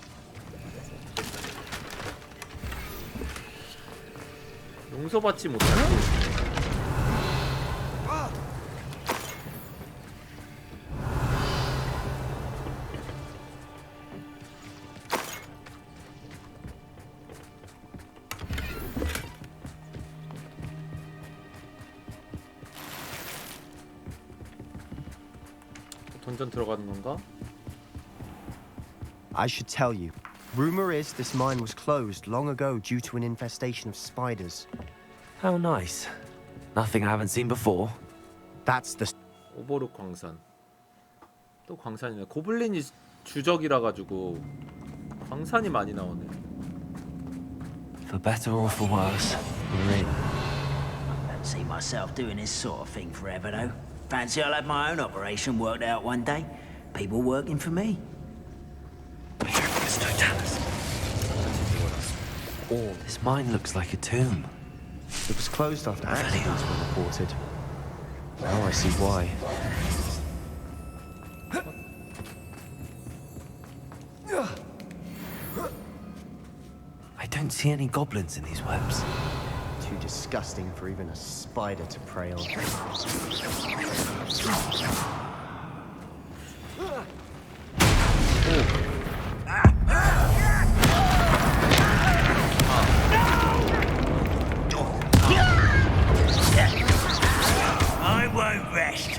용서받지 못하지. 던전 들어가는 건가? I should tell you. Rumor is this mine was closed long ago due to an infestation of spiders. How nice. Nothing I haven't seen before. That's the 오버룩 광산. 또 광산이네. 고블린이 주적이라 가지고 광산이 많이 나오네. For better or for worse, we're in. see myself doing this sort of thing forever, though. Fancy I'll have my own operation worked out one day. People working for me. Oh, this mine looks like a tomb. It was closed after accidents were reported. Now I see why. I don't see any goblins in these webs. Too disgusting for even a spider to prey on. I won't rest.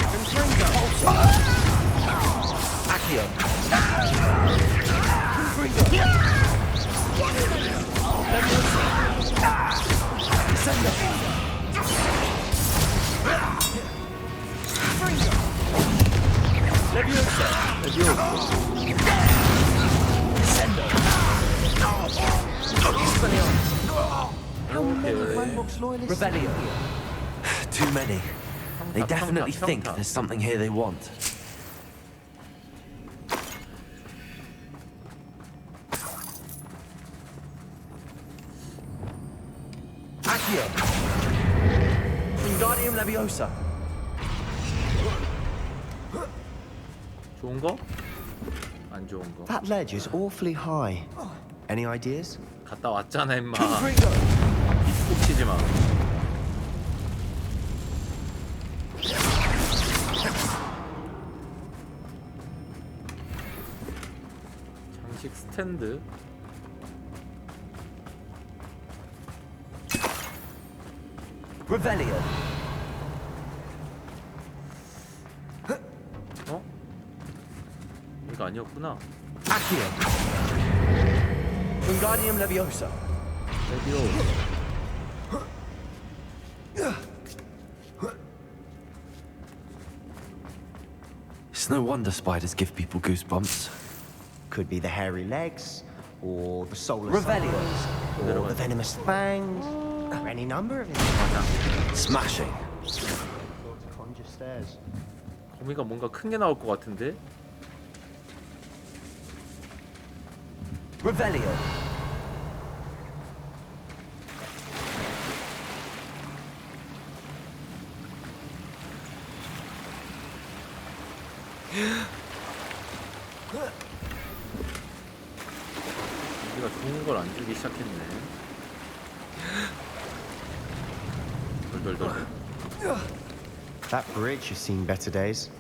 Rebellion. Too many. They definitely think there's something here they want. Accio. Wingardium Leviosa. 좋은 거? 안 좋은 거? That ledge is awfully high. Any ideas? 갔다 왔잖아 임마. 꼭 치지 마. 장식 스탠드. Rebellion. 어? 이거 아니었구나. Accio. Wingardium Leviosa. It's no wonder spiders give people goosebumps. Could be the hairy legs, or the soulless Revelio. eyes, or the venomous fangs, or any number of it. Smashing. Conjure stairs. 거미가 뭔가 큰 게 나올 것 같은데? Revelio. 우리가 좋은 걸 안 주기 시작했네. 돌돌돌. That bridge has seen better days.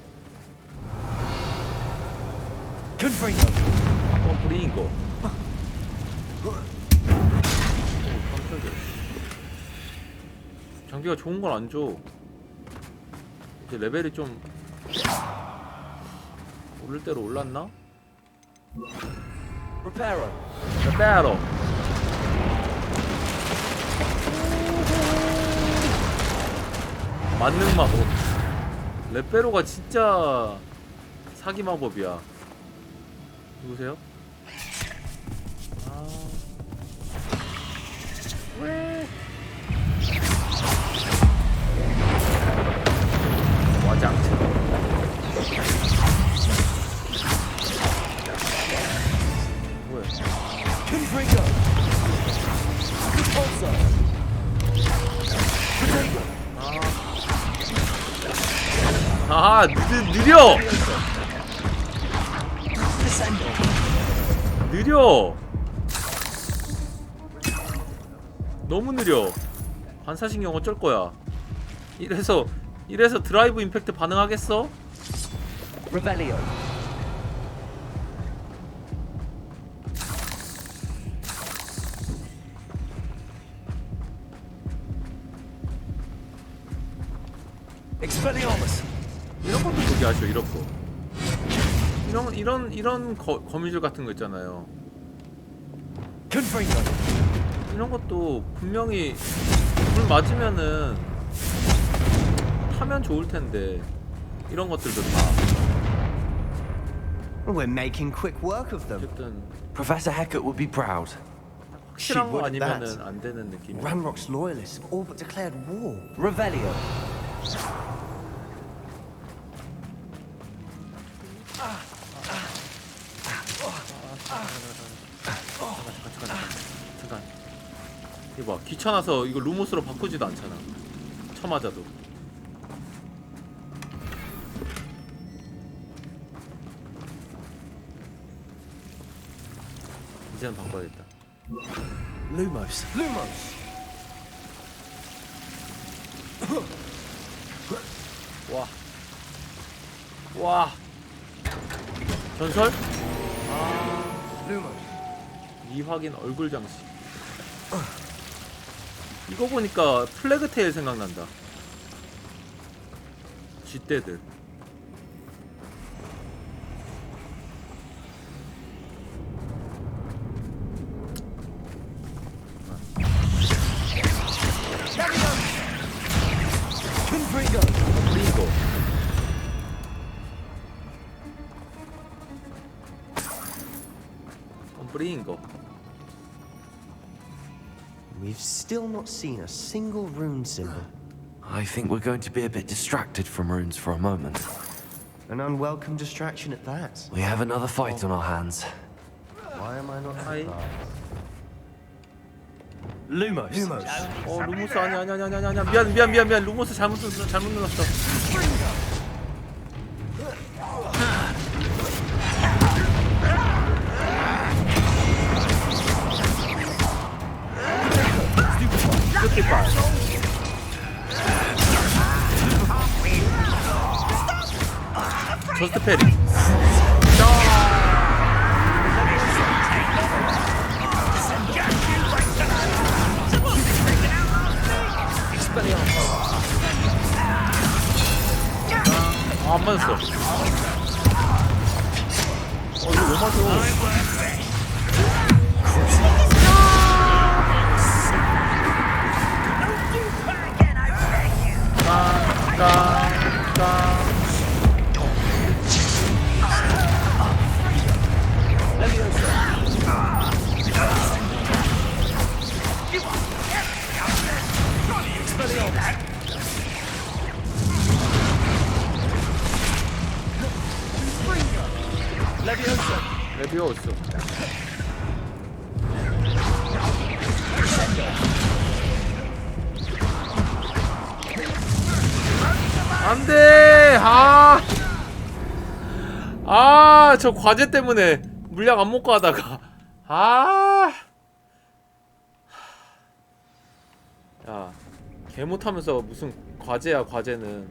Confringo. 브링고. 깜짝이야. 장비가 좋은 걸 안 줘. 이제 레벨이 좀 오를 대로 올랐나? Reparo. 레벨로. 만능 마법. 레페로가 진짜 사기 마법이야. 누구세요? 아. 왜? 와장창. 뭐야? Confringo. Repulsor. Potato. 아, 느려! 느려! 너무 느려. 반사신경 어쩔 거야. 이래서 드라이브 임팩트 반응하겠어? Revelio. Expelliarmus. 이런 것도 보기 하죠. 이런 거. 이런 거미줄 같은 거 있잖아요. Confringo. 이런 것도 분명히 불 맞으면은 타면 좋을 텐데 이런 것들도 다. We're making quick work of them. 어쨌든 Professor Hecat would be proud. 확실한 거 She would 아니면은 that. 안 되는 느낌이야. Ranrock's loyalists have all but declared war. Revelio. 잠깐. 이거 봐, 귀찮아서 이거 루모스로 바꾸지도 않잖아. 쳐맞아도. 이제는 바꿔야겠다. Lumos. 와. 전설? Lumos. 이확인 얼굴 장식. 이거 보니까 플래그테일 생각난다. 쥐떼들. 브링고. 브링고. We've still not seen a single rune symbol. I think we're going to be a bit distracted from runes for a moment. An unwelcome distraction at that. We have another fight on our hands. Why am I not surprised? Lumos. 루모스 아니야. 미안. 루모스 잘못 눌렀어. 스피빨. 저스트 페리. 안 맞았어. 이거 왜 맞아? 레비오스. 안돼. 저 과제 때문에 물약 안 먹고 하다가 야, 개 못하면서 무슨 과제야. 과제는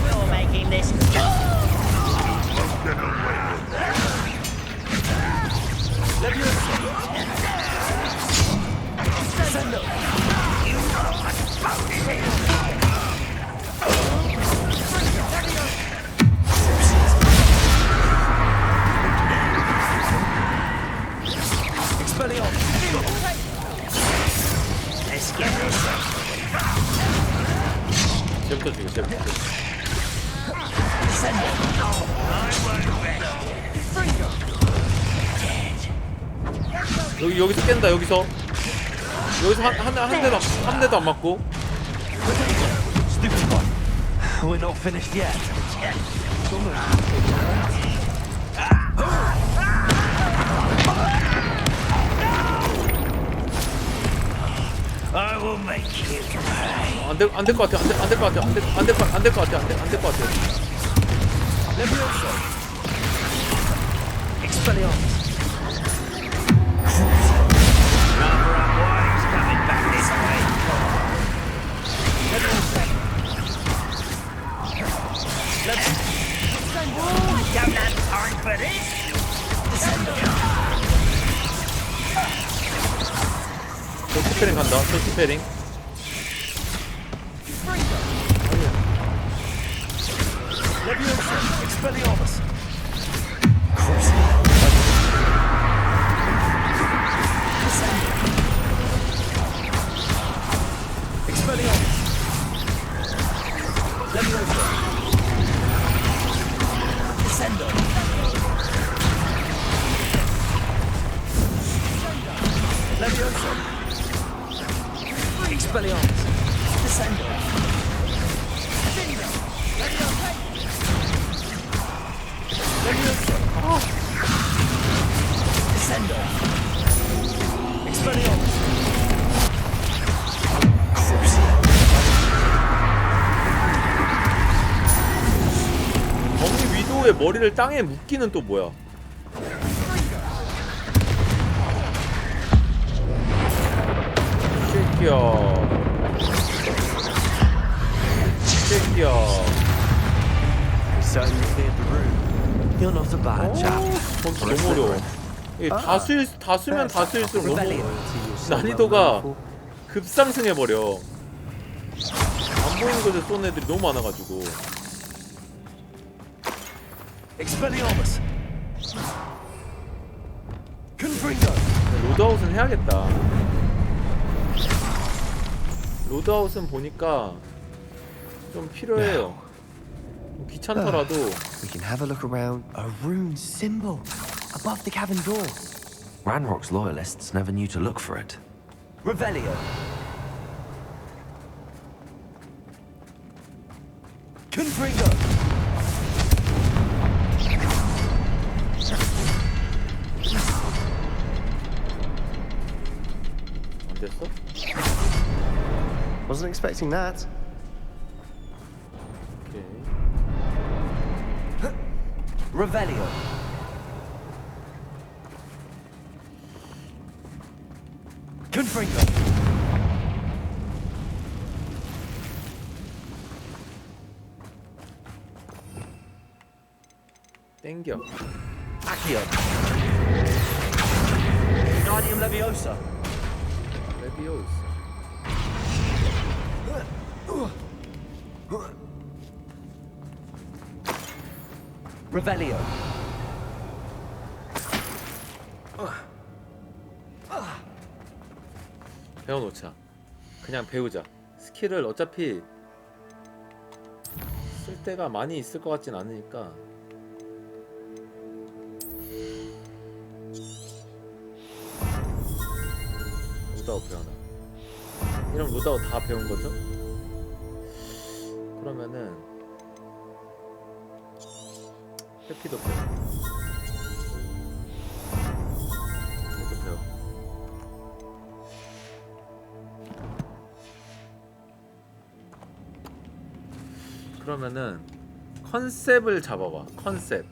You're making this. Let's get this. 쟤부터 죽여. 쟤부터. 여기서 깬다. 여기서 한 대도 안 맞고. We're not finished yet. I will make you pay. 안될 것 같아. 안될 것 같아. 안될 것 같아. Levioso. Expelliarmus. Number of wives coming back this way. Levioso. We don't have time for this. 저스트 페링 간다. 저스트 페링. Levioso. Expelliarmus. Expelliarmus. Levioso. Expelliarmus. Descendo. Descendo. Expelliarmus. 범위 위도의 머리를 땅에 묶기는 또 뭐야? 새끼야. You're not a bad chap. 너무 어려워. 다 쓰면 다 쓸수록 너무 난이도가 급상승해버려. 안 보이는 곳에 쏘는 애들이 너무 많아가지고. Expelliarmus. 로드아웃은 해야겠다. 로드아웃은 보니까 좀 필요해요. 귀찮더라도. We can have a look around. A rune symbol above the cabin door. Ranrock's loyalists never knew to look for it. Revelio. Confringo. 안 됐어? Wasn't expecting that. 오케이. Revelio. Confringo. 땡겨. Accio. Guardium Leviosa. 레비오스. Revelio. 배워놓자. 그냥 배우자. 스킬을 어차피 쓸 때가 많이 있을 것 같진 않으니까. 로드아웃 배워놔. 이런 로드아웃 다 배운 거죠? 그러면은 해피도 배워. 얘도 배워. 그러면은 컨셉을 잡아봐. 컨셉.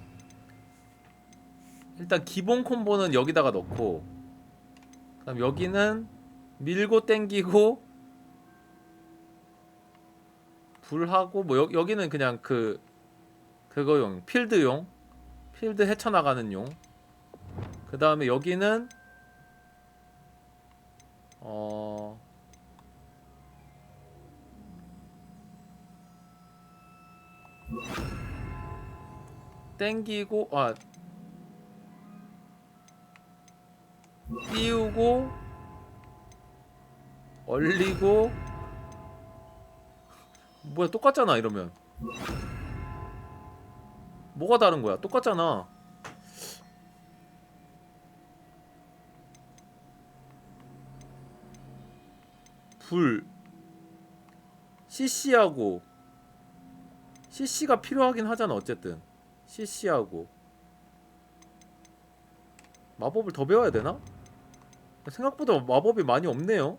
일단 기본 콤보는 여기다가 넣고, 그다음 여기는 밀고 땡기고 불하고 뭐 여기는 그냥 그거용, 필드용, 필드 헤쳐나가는 용. 그 다음에 여기는 땡기고 띄우고 얼리고. 뭐야, 똑같잖아. 이러면 뭐가 다른 거야? 똑같잖아. 불 CC하고 CC가 필요하긴 하잖아. 어쨌든 CC하고 마법을 더 배워야 되나? 생각보다 마법이 많이 없네요.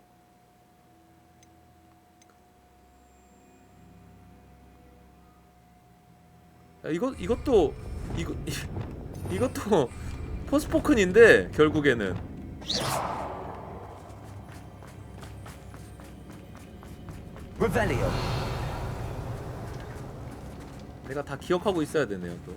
야, 이것도 포스포큰인데 결국에는 Revelio. 내가 다 기억하고 있어야 되네요 또.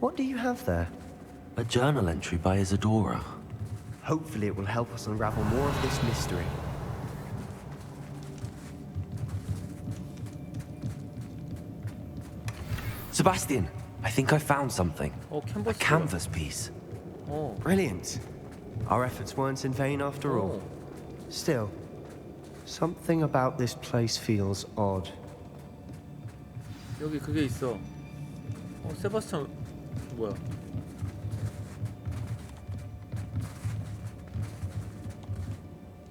What do you have there? A journal entry by Isadora. Hopefully it will help us unravel more of this mystery. Sebastian, I think I found something. canvas. A canvas piece. Brilliant. Our efforts weren't in vain after all. Still, something about this place feels odd. 여기 그게 있어. 세바스찬 뭐야?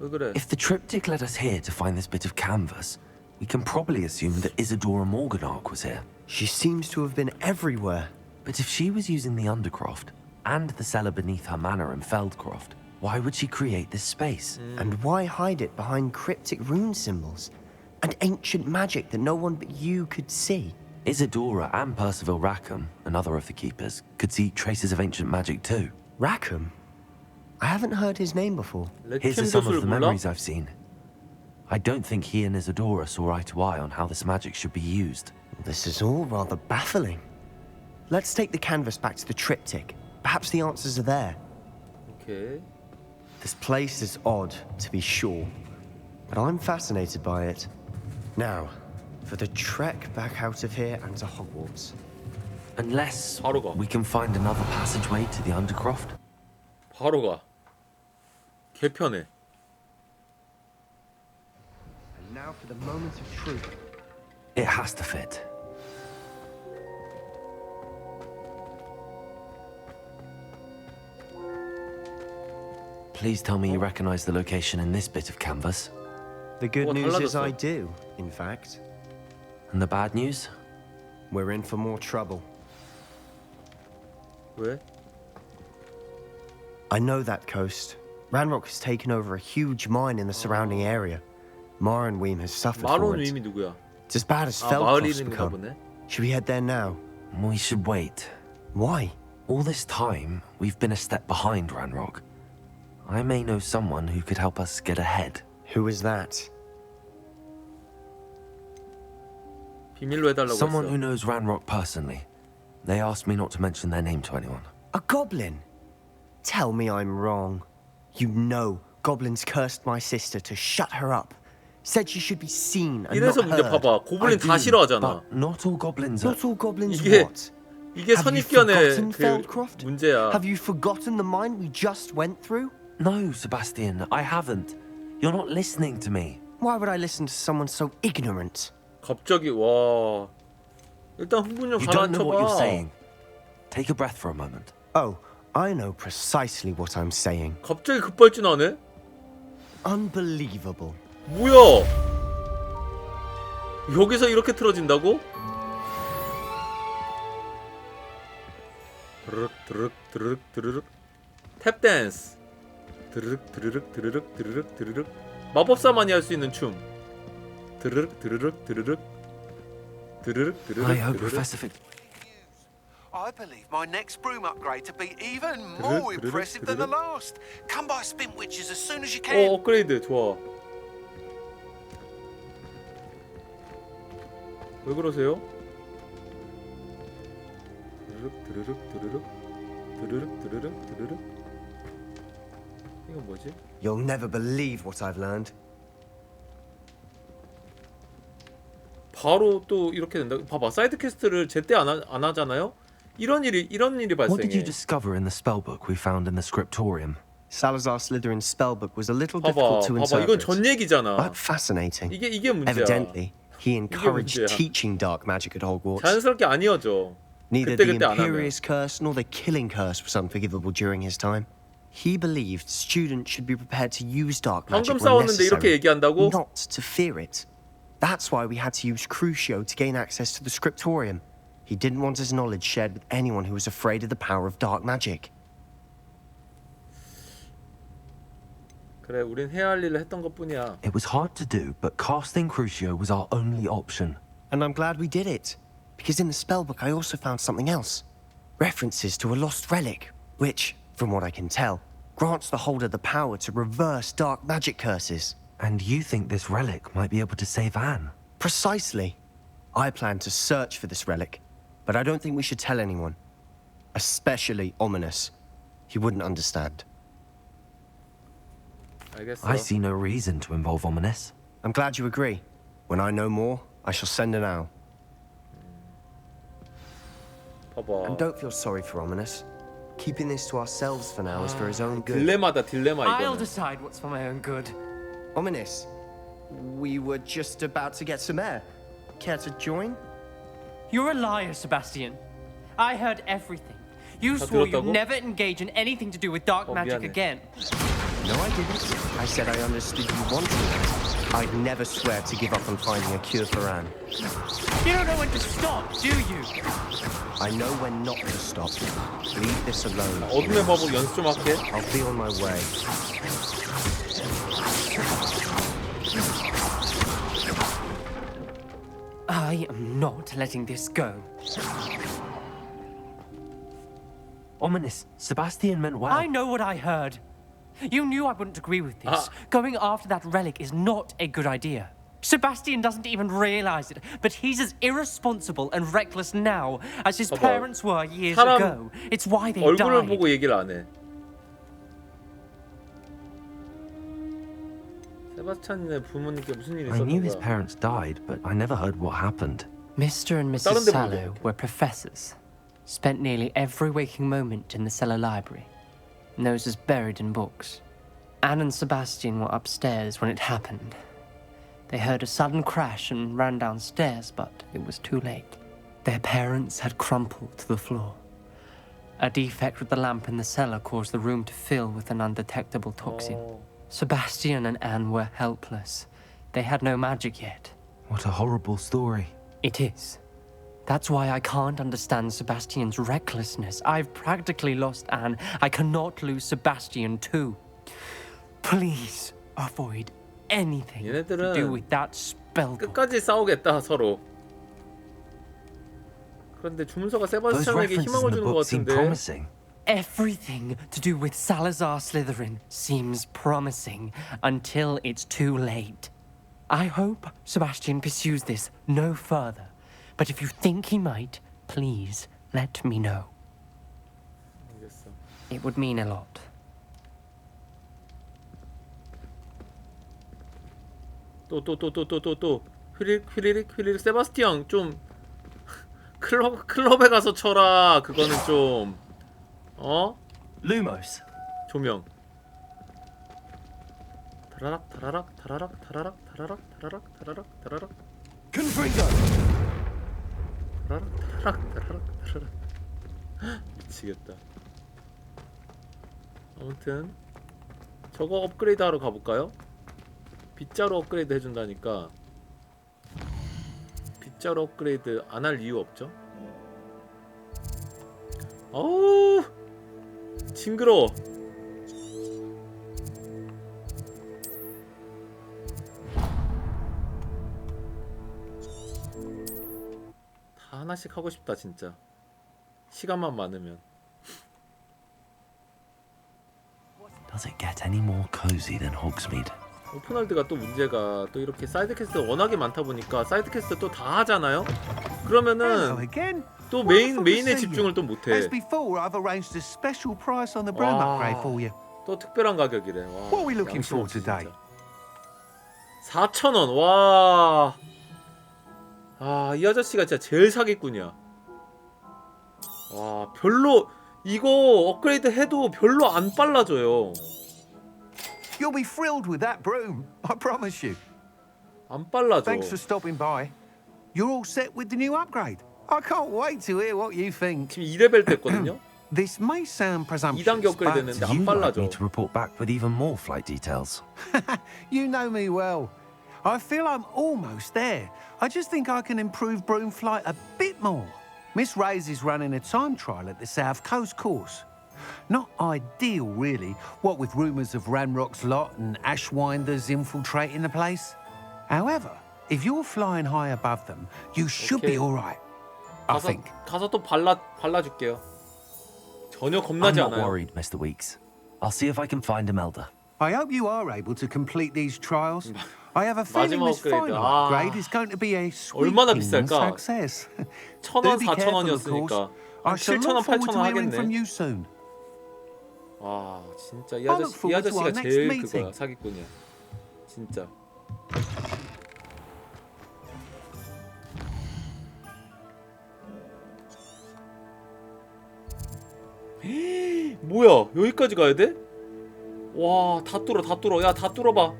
왜 그래? If the triptych led us here to find this bit of canvas, we can probably assume that Isadora Morganach was here. She seems to have been everywhere. But if she was using the Undercroft and the cellar beneath her manor in Feldcroft, why would she create this space? And why hide it behind cryptic rune symbols and ancient magic that no one but you could see? Isadora and Percival Rackham, another of the keepers, could see traces of ancient magic too. Rackham? I haven't heard his name before. Here's some of the memories I've seen. I don't think he and Isadora saw eye to eye on how this magic should be used. This is all rather baffling. Let's take the canvas back to the triptych. Perhaps the answers are there. Okay. This place is odd, to be sure, but I'm fascinated by it. Now, for the trek back out of here and to Hogwarts. Unless we can find another passageway to the Undercroft. 바로 가. 개편해. And now for the moment of truth. It has to fit. Please tell me you recognize the location in this bit of canvas. The good news is I do, in fact. And the bad news? We're in for more trouble. 왜? I know that coast. Ranrock has taken over a huge mine in the surrounding area. Maronweem has suffered for it. 마론위임이 누구야? It's as bad as 마을 Feldcroft's 이름인가 become. 보네. Should we head there now? We should wait. Why? All this time, we've been a step behind Ranrock. I may know someone who could help us get ahead. Who is that? 비밀로 해달라고 Someone 했어. who knows Ranrock personally. They asked me not to mention their name to anyone. A goblin? Tell me I'm wrong. You know goblins cursed my sister to shut her up. Said she should be seen and not 이래서 문제 heard. 봐봐. 고블린 다 싫어하잖아. But not all goblins are. Not all goblins 이게 what? 이게 Have you 선입견의 forgotten 그 Feldcroft? 문제야. Have you forgotten the mine we just went through? No, Sebastian, I haven't. You're not listening to me. Why would I listen to someone so ignorant? 갑자기 와. 일단 흥분력 You don't know what you're 가라앉혀봐. saying. Take a breath for a moment. Oh, I know precisely what I'm saying. 갑자기 급발진하네? Unbelievable. 뭐야? 여기서 이렇게 틀어진다고? 드르륵 드르륵 드르륵 드르륵 탭 댄스 드르륵 드르륵 드르륵 드르륵 드르륵 마법사만이 할 수 있는 춤 드르륵 드르륵 드르륵 드르륵 드르륵 I hope 드르륵 Professor Fig... I believe my next broom upgrade to be even more impressive than the last. Come by Spin Witches as soon as you can. 업그레이드 좋아. 왜 그러세요? 드르륵 드르륵 드르륵 드르륵 드르륵 드르륵 이건 뭐지? You'll never believe what I've learned. 바로 또 이렇게 된다. 봐봐, 사이드 퀘스트를 제때 안 하잖아요. 이런 일이 What did you 발생해. discover in the spellbook we found in the scriptorium? Salazar Slytherin's spellbook was a little 봐봐, difficult to 봐봐, interpret. 이건 전 얘기잖아. But fascinating. 이게 문제야. Evidently, he encouraged 문제야. teaching dark magic at Hogwarts. 자연스럽게 안 이어져. Neither the 그때 안 하면. Imperious Curse nor the Killing Curse was unforgivable during his time. He believed students should be prepared to use dark magic 방금 when 싸웠는데 이렇게 necessary, 얘기한다고? not to fear it. That's why we had to use Crucio to gain access to the scriptorium. He didn't want his knowledge shared with anyone who was afraid of the power of dark magic. 그래, 우린 해야 할 일을 했던 것뿐이야. It was hard to do, but casting Crucio was our only option. And I'm glad we did it, because in the spellbook I also found something else. References to a lost relic, which, from what I can tell, grants the holder the power to reverse dark magic curses. And you think this relic might be able to save Anne? Precisely. I plan to search for this relic, but I don't think we should tell anyone. Especially Ominous. He wouldn't understand. 알겠어. I see no reason to involve Ominous. I'm glad you agree. When I know more, I shall send an owl. 봐봐. And don't feel sorry for Ominous. Keeping this to ourselves for now is for his own good. 딜레마다 딜레마 I'll 이거는. decide what's for my own good. Ominous. We were just about to get some air. Care to join? You're a liar, Sebastian. I heard everything. You 다 swore you'd 들었다고? never engage in anything to do with dark magic 미안해. again. No, I didn't. I said I understood you wanted it. I'd never swear to give up on finding a cure for Anne. You don't know when to stop, do you? I know when not to stop. Leave this alone. 어둠의 마법 연습 좀 할게. I'll be on my way. I am not letting this go. Ominous. Sebastian meant well. I know what I heard. You knew I wouldn't agree with this. Going after that relic is not a good idea. Sebastian doesn't even realize it, but he's as irresponsible and reckless now as his 봐봐. parents were years 사람 ago. It's why they 얼굴을 died. 보고 얘기를 안 해. 세바스찬의 부모님께 무슨 일이 I knew his 있었던 거야? parents died, but I never heard what happened. Mr. and 다른 Mrs. 데 보면 Sallow were professors. Spent nearly every waking moment in the cellar library. Noses buried in books. Anne and Sebastian were upstairs when it happened. They heard a sudden crash and ran downstairs, but it was too late. Their parents had crumpled to the floor. A defect with the lamp in the cellar caused the room to fill with an undetectable toxin. Sebastian and Anne were helpless. They had no magic yet. What a horrible story. It is. That's why I can't understand Sebastian's recklessness. I've practically lost Anne. I cannot lose Sebastian too. Please avoid anything to do 얘네들은 with that spell. 끝까지 싸우겠다 서로. 그런데 주문서가 Those 세바스찬에게 references in 희망을 the 주는 것 book seem 같은데. promising. Everything to do with Salazar Slytherin seems promising until it's too late. I hope Sebastian pursues this no further. But if you think he might, please let me know. 알겠어. It would mean a lot. 또 휘리릭 세바스티앙 좀 클럽에 가서 쳐라. 그거는 좀 Lumos. 조명. 타라락. Confringo. 타라락. 미치겠다. 아무튼 저거 업그레이드 하러 가볼까요? 빗자루 업그레이드 해준다니까 빗자루 업그레이드 안 할 이유 없죠? 어우 징그러워. 다 하나씩 하고 싶다 진짜. 시간만 많으면. Does it get any more cozy than Hogsmeade? 오픈월드가 또 문제가 또 이렇게 사이드 퀘스트 워낙에 많다 보니까 사이드 퀘스트 또 다 하잖아요. 그러면은 또 메인에 집중을 또 못해. As before, I've arranged a special price on the broom upgrade for you. 또 특별한 가격이래. 와, What are we looking for 양심 없이 today? 진짜. 4,000원. 와. 아, 이 아저씨가 진짜 제일 사기꾼이야. 와, 별로 이거 업그레이드 해도 별로 안 빨라져요. You'll be thrilled with that broom, I promise you. 안 빨라져. Thanks for stopping by. You're all set with the new upgrade. I can't wait to hear what you think. 지금 2레벨 됐거든요. This may sound presumptuous, 2단계 업그레이드 but 됐는데 안 You'd like 빨라져. me to report back with even more flight details. you know me well. I feel I'm almost there. I just think I can improve broom flight a bit more. Miss Ray's is running a time trial at the South Coast course. Not ideal, really, what with rumours of Ranrock's lot and Ashwinders infiltrating the place. However, if you're flying high above them, you should be all right. I think. 가서 또 발라줄게요. 전혀 I'm 겁나지 not 않아요. worried, Mr. Weeks. I'll see if I can find Imelda. I hope you are able to complete these trials. I have a feeling 마지막 this 업그레이드. final 아, upgrade is going to be a 얼마나 sweeping 비쌀까? success. 1,000원, Do be careful, of 4,000원이었으니까 course. 한 I shall 7,000원, look forward 8,000원 to hearing 하겠네. from you soon. 와, 진짜 이 I look 아저씨가 forward to our next 제일 meeting. 그거야, 사기꾼이야. 진짜. 뭐야 여기까지 가야 돼? 와 다 뚫어 다 뚫어 야 다 뚫어봐.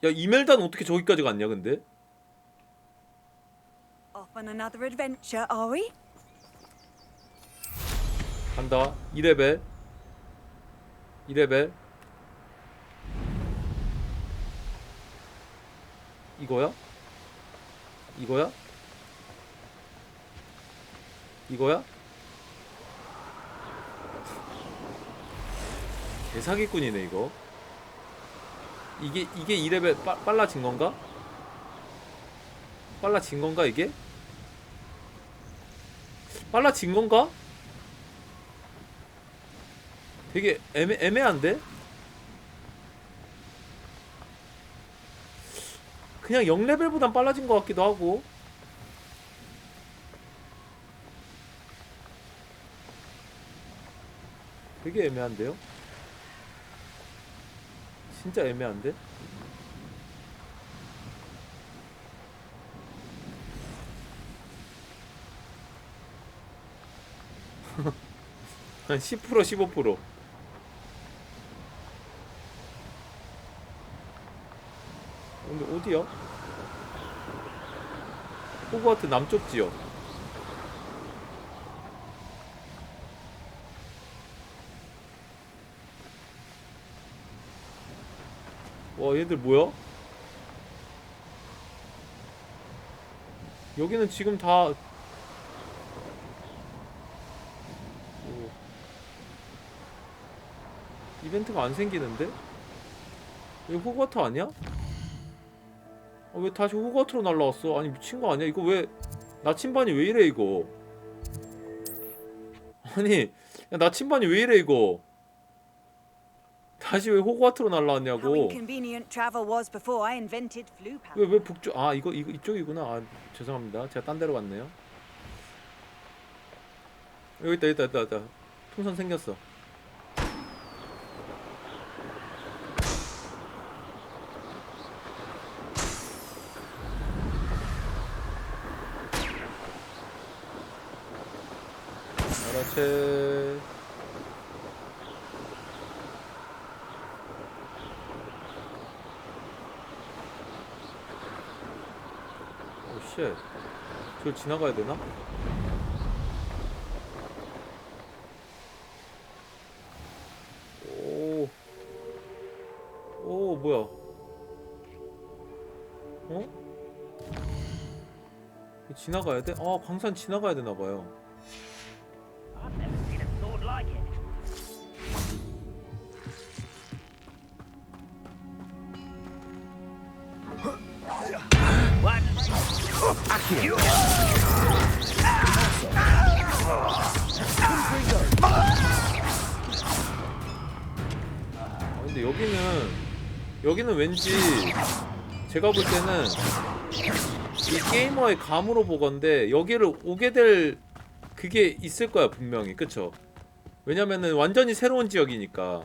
야 이멜다는 어떻게 저기까지 갔냐 근데? Off on another adventure, are we? 간다. 2레벨 2레벨 이거야? 이거야? 이거야? 개사기꾼이네 이거. 이게 2레벨 빨라진 건가? 빨라진 건가 이게? 빨라진 건가? 되게 애매한데? 그냥 0레벨보단 빨라진 것 같기도 하고. 되게 애매한데요? 진짜 애매한데? 한 10% 15%. 근데 어디야? 호그와트 남쪽 지역. 와 얘들 뭐야? 여기는 지금 다 이벤트가 안 생기는데? 여기 호그와트 아니야? 아, 왜 다시 호그와트로 날라왔어? 아니 미친거 아니야? 이거 왜 나침반이 왜 이래 이거? 아니 야, 나침반이 왜 이래 이거? 다시 왜 호그와트로 날라왔냐고? How inconvenient travel was before I invented flu powder. 왜 북쪽? 아 이거 이쪽이구나. 아 죄송합니다. 제가 딴 데로 갔네요. 여기 있다. 풍선 생겼어. 그렇지. 쉣. 저걸 지나가야 되나? 오 뭐야? 어? 지나가야 돼? 아 광산 지나가야 되나봐요. 근데 여기는 왠지 제가 볼 때는 이 게이머의 감으로 보건데 여기를 오게 될 그게 있을 거야 분명히. 그쵸? 왜냐면은 완전히 새로운 지역이니까.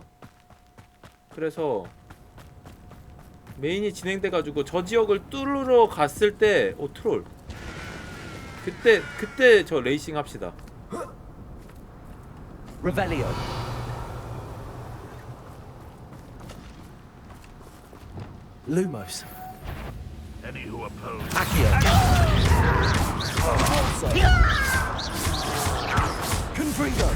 그래서 메인이 진행돼가지고 저 지역을 뚫으러 갔을 때 트롤 그때 저 레이싱 합시다. Revelio. Lumos. Any who oppose. Accio. Confringo.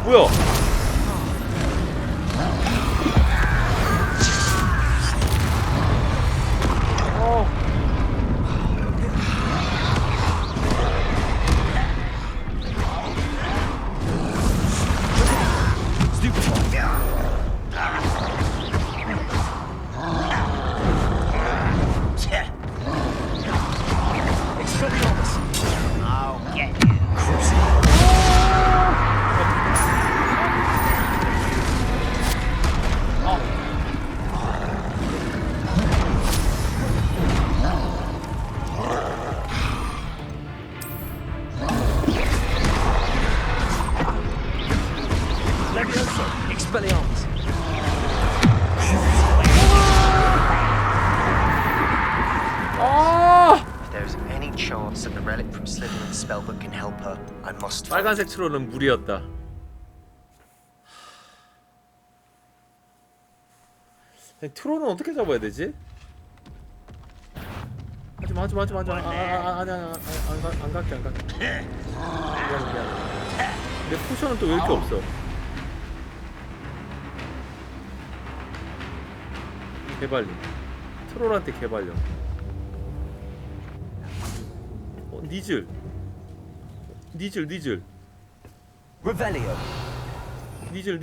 뭐야? If there's any chance that the relic from Slytherin's spellbook can help her, I must. 빨간색 트롤은 무리였다. 트롤은 어떻게 잡아야 되지? 하지마. 아니 안 갈게. 미안해. 내 포션은 또 왜 이렇게 없어? 개발림. 트롤한테 개발려. 니즐. Revelio. 니즐.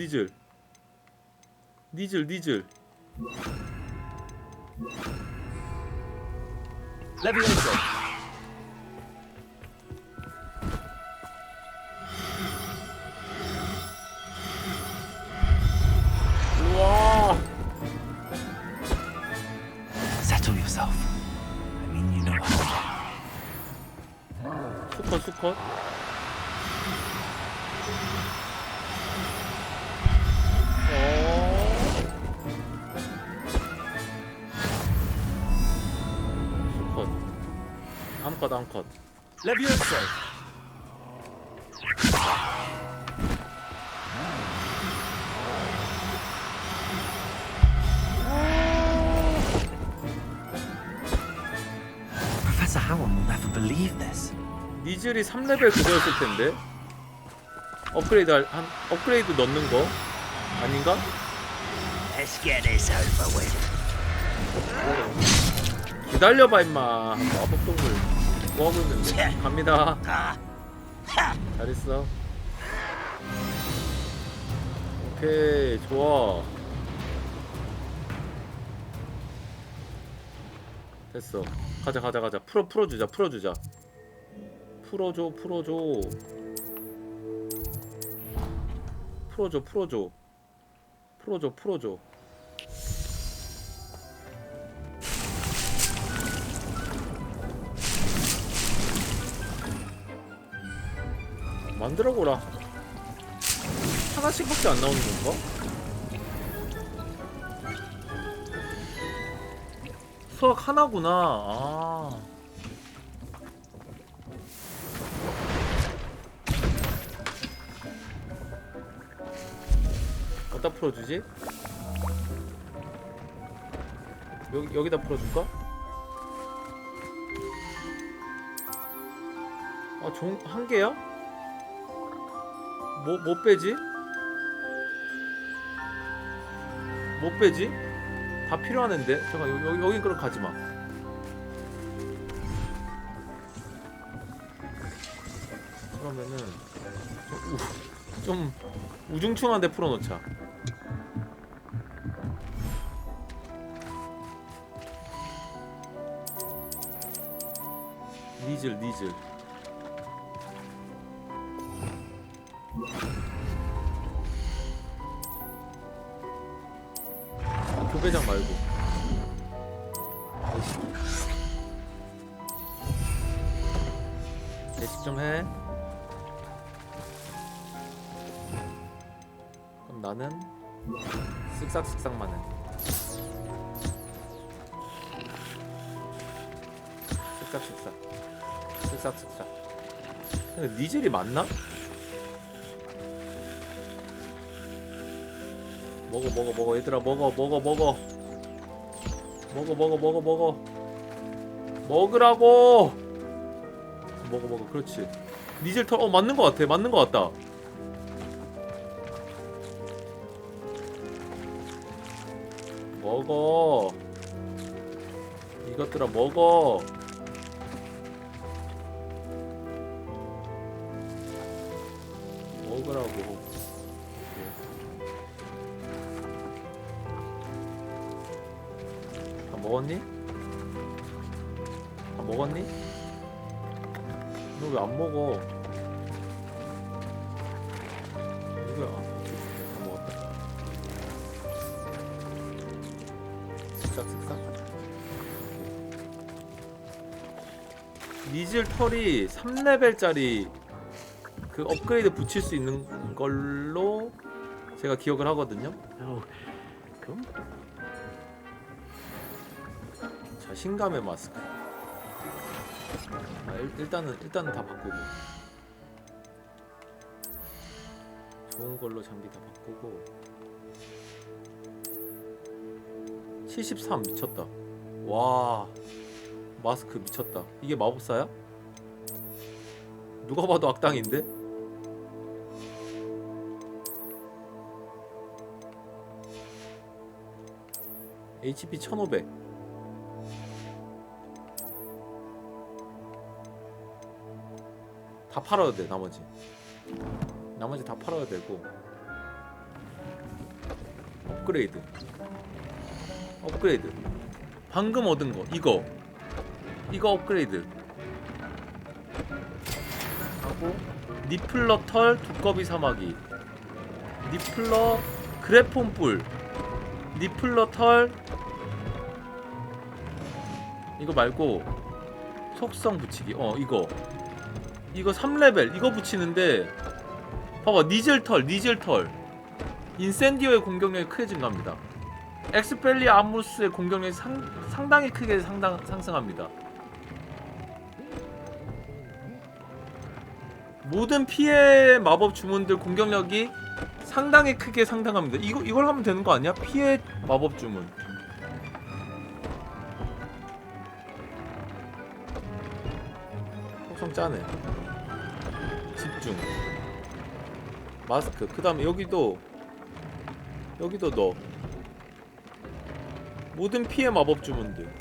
Levioso. 우와. Settle yourself. I mean, you know how. 수컷. 수컷. 암컷. Levioso. Professor Howard will never believe this. 니즐이 3레벨 그거였을 텐데. 업그레이드 넣는 거 아닌가? Let's get this over with. 기다려봐 임마. 마법동물 뭐하고 있는데. 갑니다. 잘했어. 오케이 좋아. 됐어. 가자. 풀어주자. 풀어줘. 만들어보라. 하나씩밖에 안 나오는 건가? 수학 하나구나. 아. 어디다 풀어주지? 여기다 풀어줄까? 아, 한 개야? 뭐 빼지? 뭐 빼지? 다 필요하는데? 잠깐 여긴 그럼 가지마. 그러면은 좀 우중충한 데 풀어놓자. 니즐 교배장 말고 예식 좀 해. 그럼 나는 쓱싹쓱싹만 해. 쓱싹쓱싹. 근데 니즐이 맞나? 먹어 얘들아. 먹으라고. 먹어. 그렇지. 니즐 맞는 거 같아. 먹어. 이것들아 먹어. 먹으라고. 다 먹었니? 다 먹었니? 너 왜 안 먹어? 이거야. 다 먹었다. 쓱싹쓱싹. 니즐 털이 3레벨짜리 그 업그레이드 붙일 수 있는 걸로 제가 기억을 하거든요. 그럼 자신감의 마스크. 일단은 다 바꾸고, 좋은 걸로 장비 다 바꾸고. 73 미쳤다. 와, 마스크 미쳤다. 이게 마법사야? 누가 봐도 악당인데? HP 1500. 다 팔아야 돼. 나머지 다 팔아야 되고. 업그레이드 방금 얻은 거 이거 업그레이드 하고, 니플러 털 두꺼비 사마귀, 니플러 그래폰 뿔, 니플러 털. 이거 말고 속성 붙이기. 이거 3레벨 이거 붙이는데 봐봐. 니즐 털 인센디오의 공격력이 크게 증가합니다. 엑스펠리 아무스의 공격력이 상당히 크게 상승합니다. 모든 피해 마법 주문들 공격력이 상당히 크게 상승합니다. 이걸 하면 되는 거 아니야? 피해 마법 주문. 속성 짜네. 집중. 마스크. 그 다음에 여기도 넣어. 모든 피해 마법 주문들.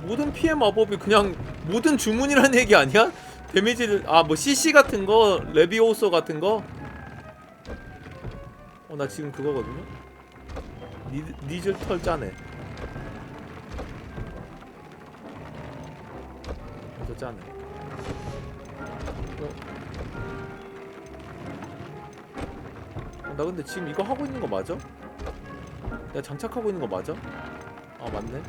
모든 피해 마법이 그냥 모든 주문이라는 얘기 아니야? 데미지를 뭐 CC 같은 거, 레비오소 같은 거. 나 지금 그거거든요. 니즐 털 짜네. 더 짜네. 나 근데 지금 이거 하고 있는 거 맞아? 내가 장착하고 있는 거 맞아? 맞네.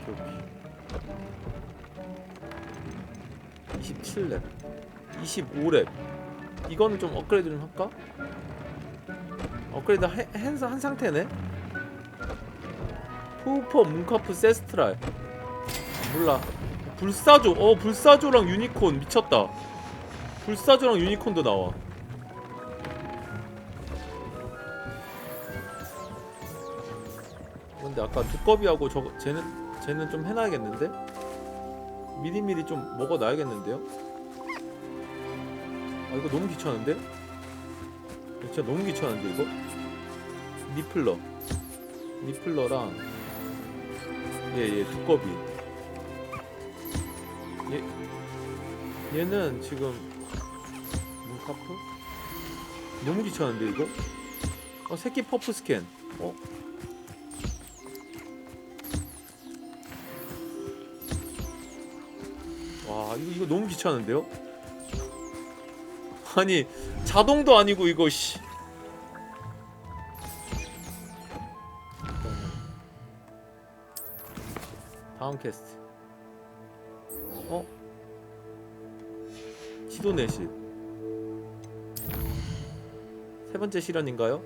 오케이. 27렙 25렙. 이거는 좀 업그레이드 좀 할까? 업그레이드 한 상태네? 푸퍼 문카프 세스트랄. 몰라. 불사조랑 유니콘 미쳤다. 불사조랑 유니콘도 나와. 근데 아까 두꺼비하고 쟤는 좀 해놔야겠는데? 미리미리 좀 먹어놔야겠는데요? 이거 너무 귀찮은데? 진짜 너무 귀찮은데 이거? 니플러랑 얘 두꺼비. 얘는 지금 문카프? 너무 귀찮은데 이거? 새끼 퍼프 스캔. 와, 이거 너무 귀찮은데요? 아니, 자동도 아니고 이거 씨. 다음 퀘스트. 지도 내실. 세 번째 실현인가요?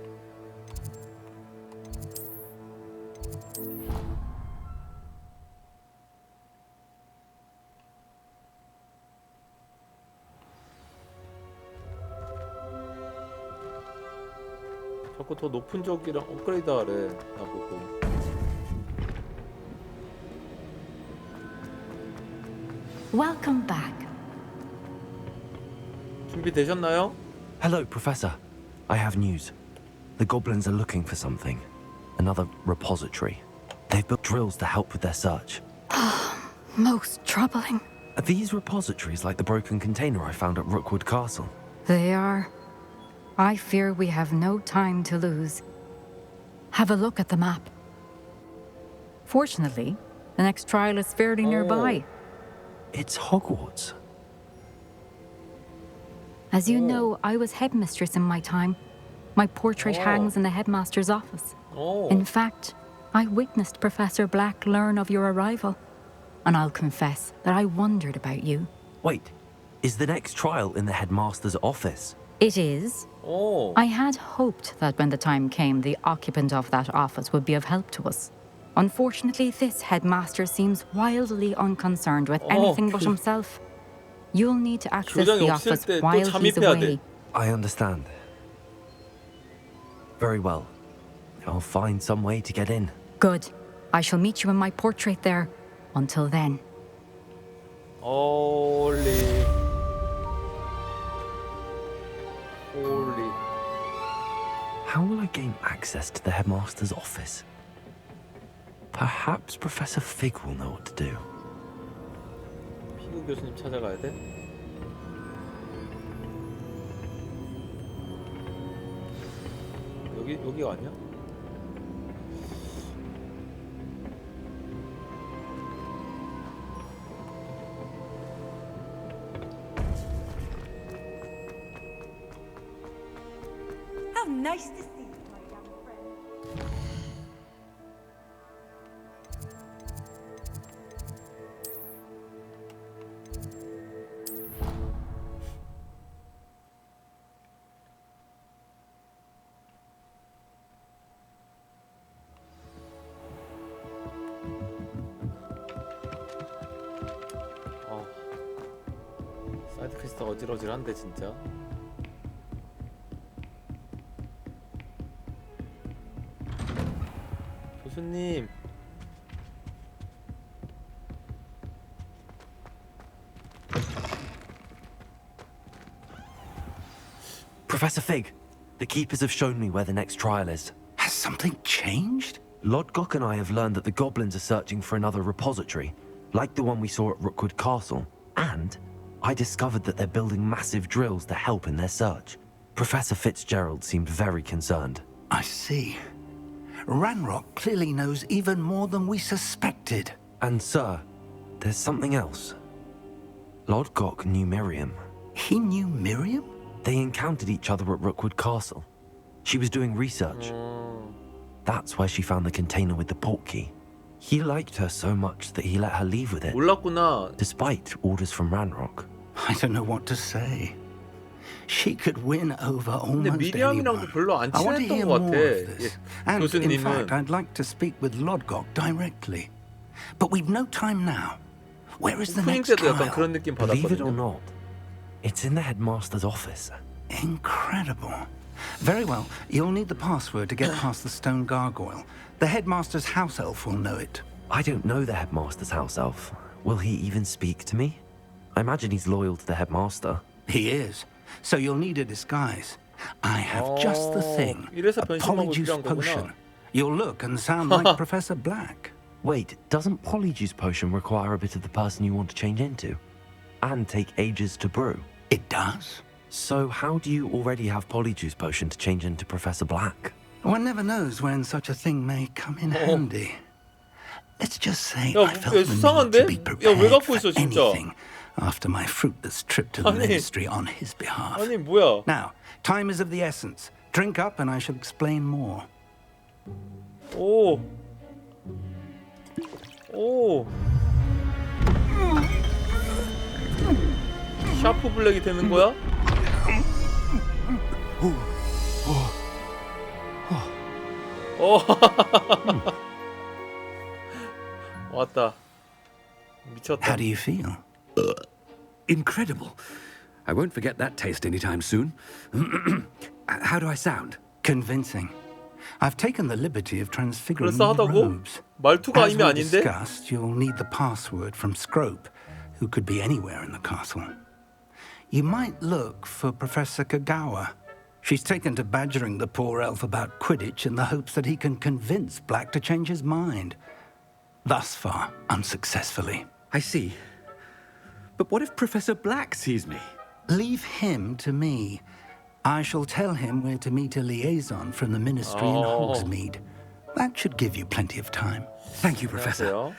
자꾸 더 높은 적이랑 업그레이드 하래 나보고. Welcome back. 준비되셨나요? Hello, Professor. I have news. The goblins are looking for something. Another repository. They've built drills to help with their search. Most troubling. Are these repositories like the broken container I found at Rookwood Castle? They are. I fear we have no time to lose. Have a look at the map. Fortunately, the next trial is fairly nearby. It's Hogwarts. As you know, I was headmistress in my time. My portrait hangs in the headmaster's office. In fact, I witnessed Professor Black learn of your arrival. And I'll confess that I wondered about you. Wait, is the next trial in the headmaster's office? It is. I had hoped that when the time came, the occupant of that office would be of help to us. Unfortunately, this headmaster seems wildly unconcerned with anything but himself. You'll need to access the office while he's away. I understand. Very well. I'll find some way to get in. Good. I shall meet you in my portrait there. Until then. Holy. How will I gain access to the headmaster's office? Perhaps Professor Fig will know what to do. 피구 교수님 찾아가야 돼? 여기가 아니야? How nice to see you, my young friend. 사이드 퀘스트 어질어질한데 진짜. 교수님. Professor Fig, the keepers have shown me where the next trial is. Has something changed? Lodgok and I have learned that the goblins are searching for another repository, like the one we saw at Rookwood Castle, and I discovered that they're building massive drills to help in their search. Professor Fitzgerald seemed very concerned. I see. Ranrock clearly knows even more than we suspected. And sir, there's something else. Lodgok knew Miriam. He knew Miriam? They encountered each other at Rookwood Castle. She was doing research. That's where she found the container with the portkey. He liked her so much that he let her leave with it. 몰랐구나. Despite orders from Ranrock. I don't know what to say. She could win over 근데 almost 미리암이랑도 anyone. 별로 안 I want to 친했던 hear 것 more 같아. of this. 예, And in 교수님은. fact, I'd like to speak with Lodgok directly. But we've no time now. Where is the 오프닝 next 때도 약간 trial? 그런 느낌 Believe it or 받았거든요. not, it's in the headmaster's office. Incredible. Very well, you'll need the password to get past the stone gargoyle. The headmaster's house elf will know it. I don't know the headmaster's house elf. Will he even speak to me? I imagine he's loyal to the headmaster. He is. So you'll need a disguise. I have just the thing. 이래서 A 변신하고 polyjuice 필요한 potion. 거구나. You'll look and sound like Professor Black. Wait, doesn't Polyjuice Potion require a bit of the person you want to change into? And take ages to brew? It does. So how do you already have Polyjuice Potion to change into Professor Black? One never knows when such a thing may come in handy. Let's just say 야, I felt the need 수상한데? to be 야, 왜 prepared 갖고 for 있어, 진짜? anything after my fruitless trip to the ministry on his behalf. 아니, 뭐야? Now, time is of the essence. Drink up and I shall explain more. 오. 오. 샤프 블랙이 되는 거야? 왔다. 미쳤다. How do you feel? Incredible. I won't forget that taste anytime soon. How do I sound? Convincing. I've taken the liberty of transfiguring 그럴싸하다고? your robes. 말투가 As 이미 we 아닌데? discussed, you'll need the password from Scrope, who could be anywhere in the castle. You might look for Professor Kagawa. She's taken to badgering the poor elf about Quidditch in the hopes that he can convince Black to change his mind. Thus far, unsuccessfully. I see. But what if Professor Black sees me? Leave him to me. I shall tell him where to meet a liaison from the Ministry in Hogsmeade. That should give you plenty of time. Thank you, Professor.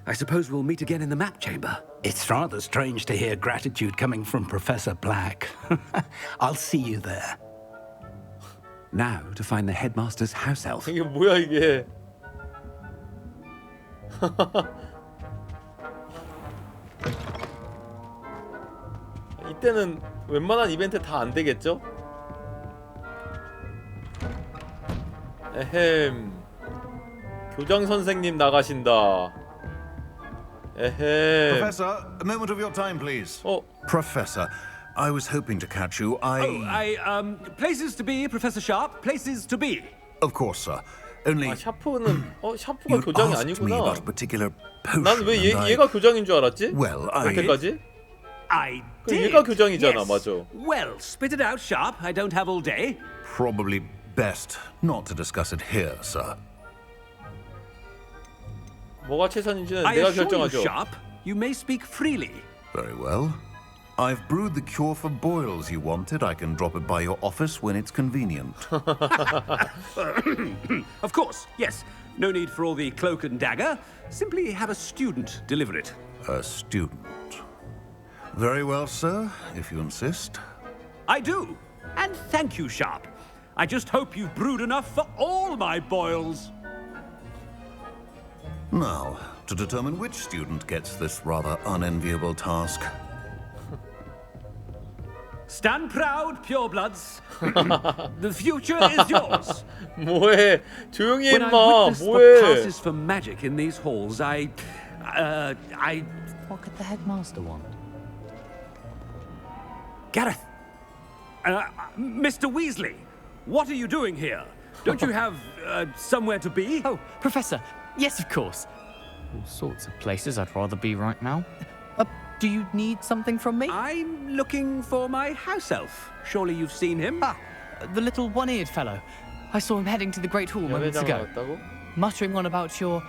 I suppose we'll meet again in the map chamber. It's rather strange to hear gratitude coming from Professor Black. I'll see you there. Now to find the headmaster's house elf. 이게 뭐야 이게? 이때는 웬만한 이벤트 다 안 되겠죠? 에헴. 교장 선생님 나가신다. 에헴. Professor, a moment of your time, please. Oh. Professor, I was hoping to catch you. Places to be, Professor Sharp. Places to be. Of course, sir. Only. 샤프는 샤프가 교장이 아니구나. about a particular potion. 난 왜 얘가 교장인 줄 알았지? Well, 그때까지? I did. 얘가 교장이잖아, yes. 맞아. Well, spit it out, Sharp. I don't have all day. Probably best not to discuss it here, sir. 뭐가 최선인지는 I 내가 assure you, 결정하죠. Sharp, you may speak freely. Very well. I've brewed the cure for boils you wanted. I can drop it by your office when it's convenient. Of course, yes. No need for all the cloak and dagger. Simply have a student deliver it. A student. Very well, sir, if you insist. I do. And thank you, Sharp. I just hope you've brewed enough for all my boils. Now, to determine which student gets this rather unenviable task. Stand proud, purebloods. The future is yours. 뭐해? 조용히 해, When I 임마. witnessed the 뭐해? classes for magic in these halls, I... What could the headmaster want? Gareth! Mr. Weasley, what are you doing here? Don't you have somewhere to be? Oh, Professor, yes, of course. All sorts of places I'd rather be right now. Do you need something from me? I'm looking for my house elf. Surely you've seen him? Ah, the little one-eared fellow. I saw him heading to the Great Hall moments ago, muttering on about your,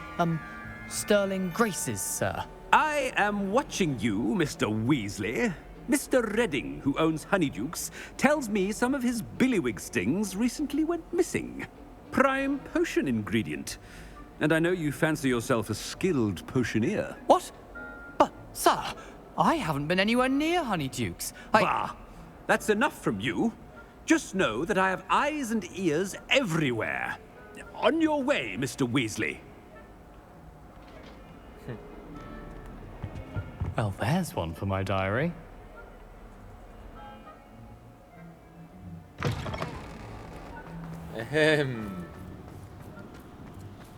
sterling graces, sir. I am watching you, Mr. Weasley. Mr. Redding, who owns Honeydukes, tells me some of his billywig stings recently went missing. Prime potion ingredient. And I know you fancy yourself a skilled potioneer. What? But, sir, I haven't been anywhere near Honeydukes. Bah! That's enough from you. Just know that I have eyes and ears everywhere. On your way, Mr. Weasley. Well, there's one for my diary. 에헴.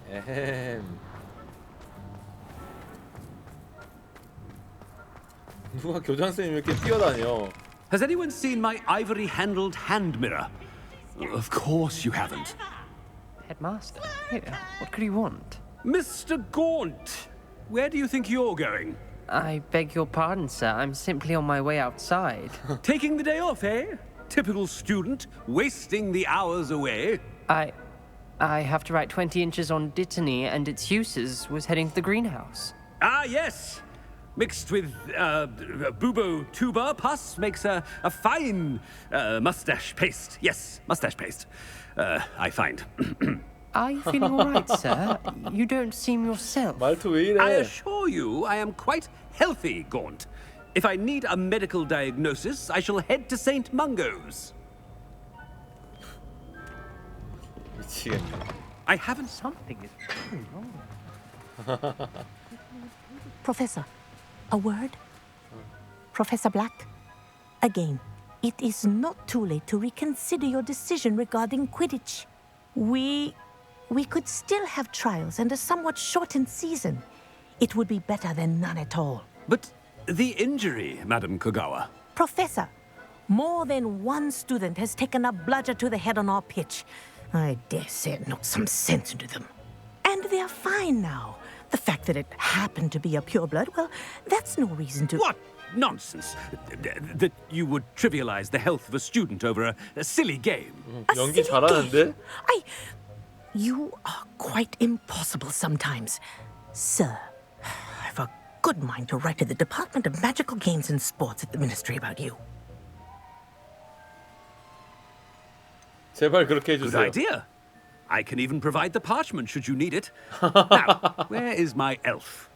에헴. 누가 교장선생님 이렇게 뛰어다녀? Has anyone seen my ivory-handled hand mirror? Of course you haven't. Headmaster? Here, what could he want? Mr. Gaunt, where do you think you're going? I beg your pardon, sir. I'm simply on my way outside. Taking the day off, eh? Typical student, wasting the hours away. I have to write 20 inches on Dittany and its uses. Was heading to the greenhouse. Ah, yes. Mixed with bubo tuber pus makes a fine mustache paste. Yes, mustache paste. I find. Are you feeling all right, sir? You don't seem yourself. 말투 왜 이래? I assure you, I am quite healthy, Gaunt. If I need a medical diagnosis, I shall head to St. Mungo's. 미치겠네. I haven't. Something is wrong. Professor, a word? Professor Black? Again, it is not too late to reconsider your decision regarding Quidditch. We could still have trials and a somewhat shortened season. It would be better than none at all. But the injury, Madam Kogawa. Professor, more than one student has taken a bludger to the head on our pitch. I dare say it knocked some sense into them. And they're fine now. The fact that it happened to be a pureblood, well, that's no reason to... What? nonsense. That you would trivialize the health of a student over a silly game. 연기 잘하는데? You are quite impossible sometimes. Sir, I've a good mind to write to the Department of Magical Games and Sports at the Ministry about you. 제발 그렇게 Good 해주세요. idea. I can even provide the parchment should you need it. Now, where is my elf?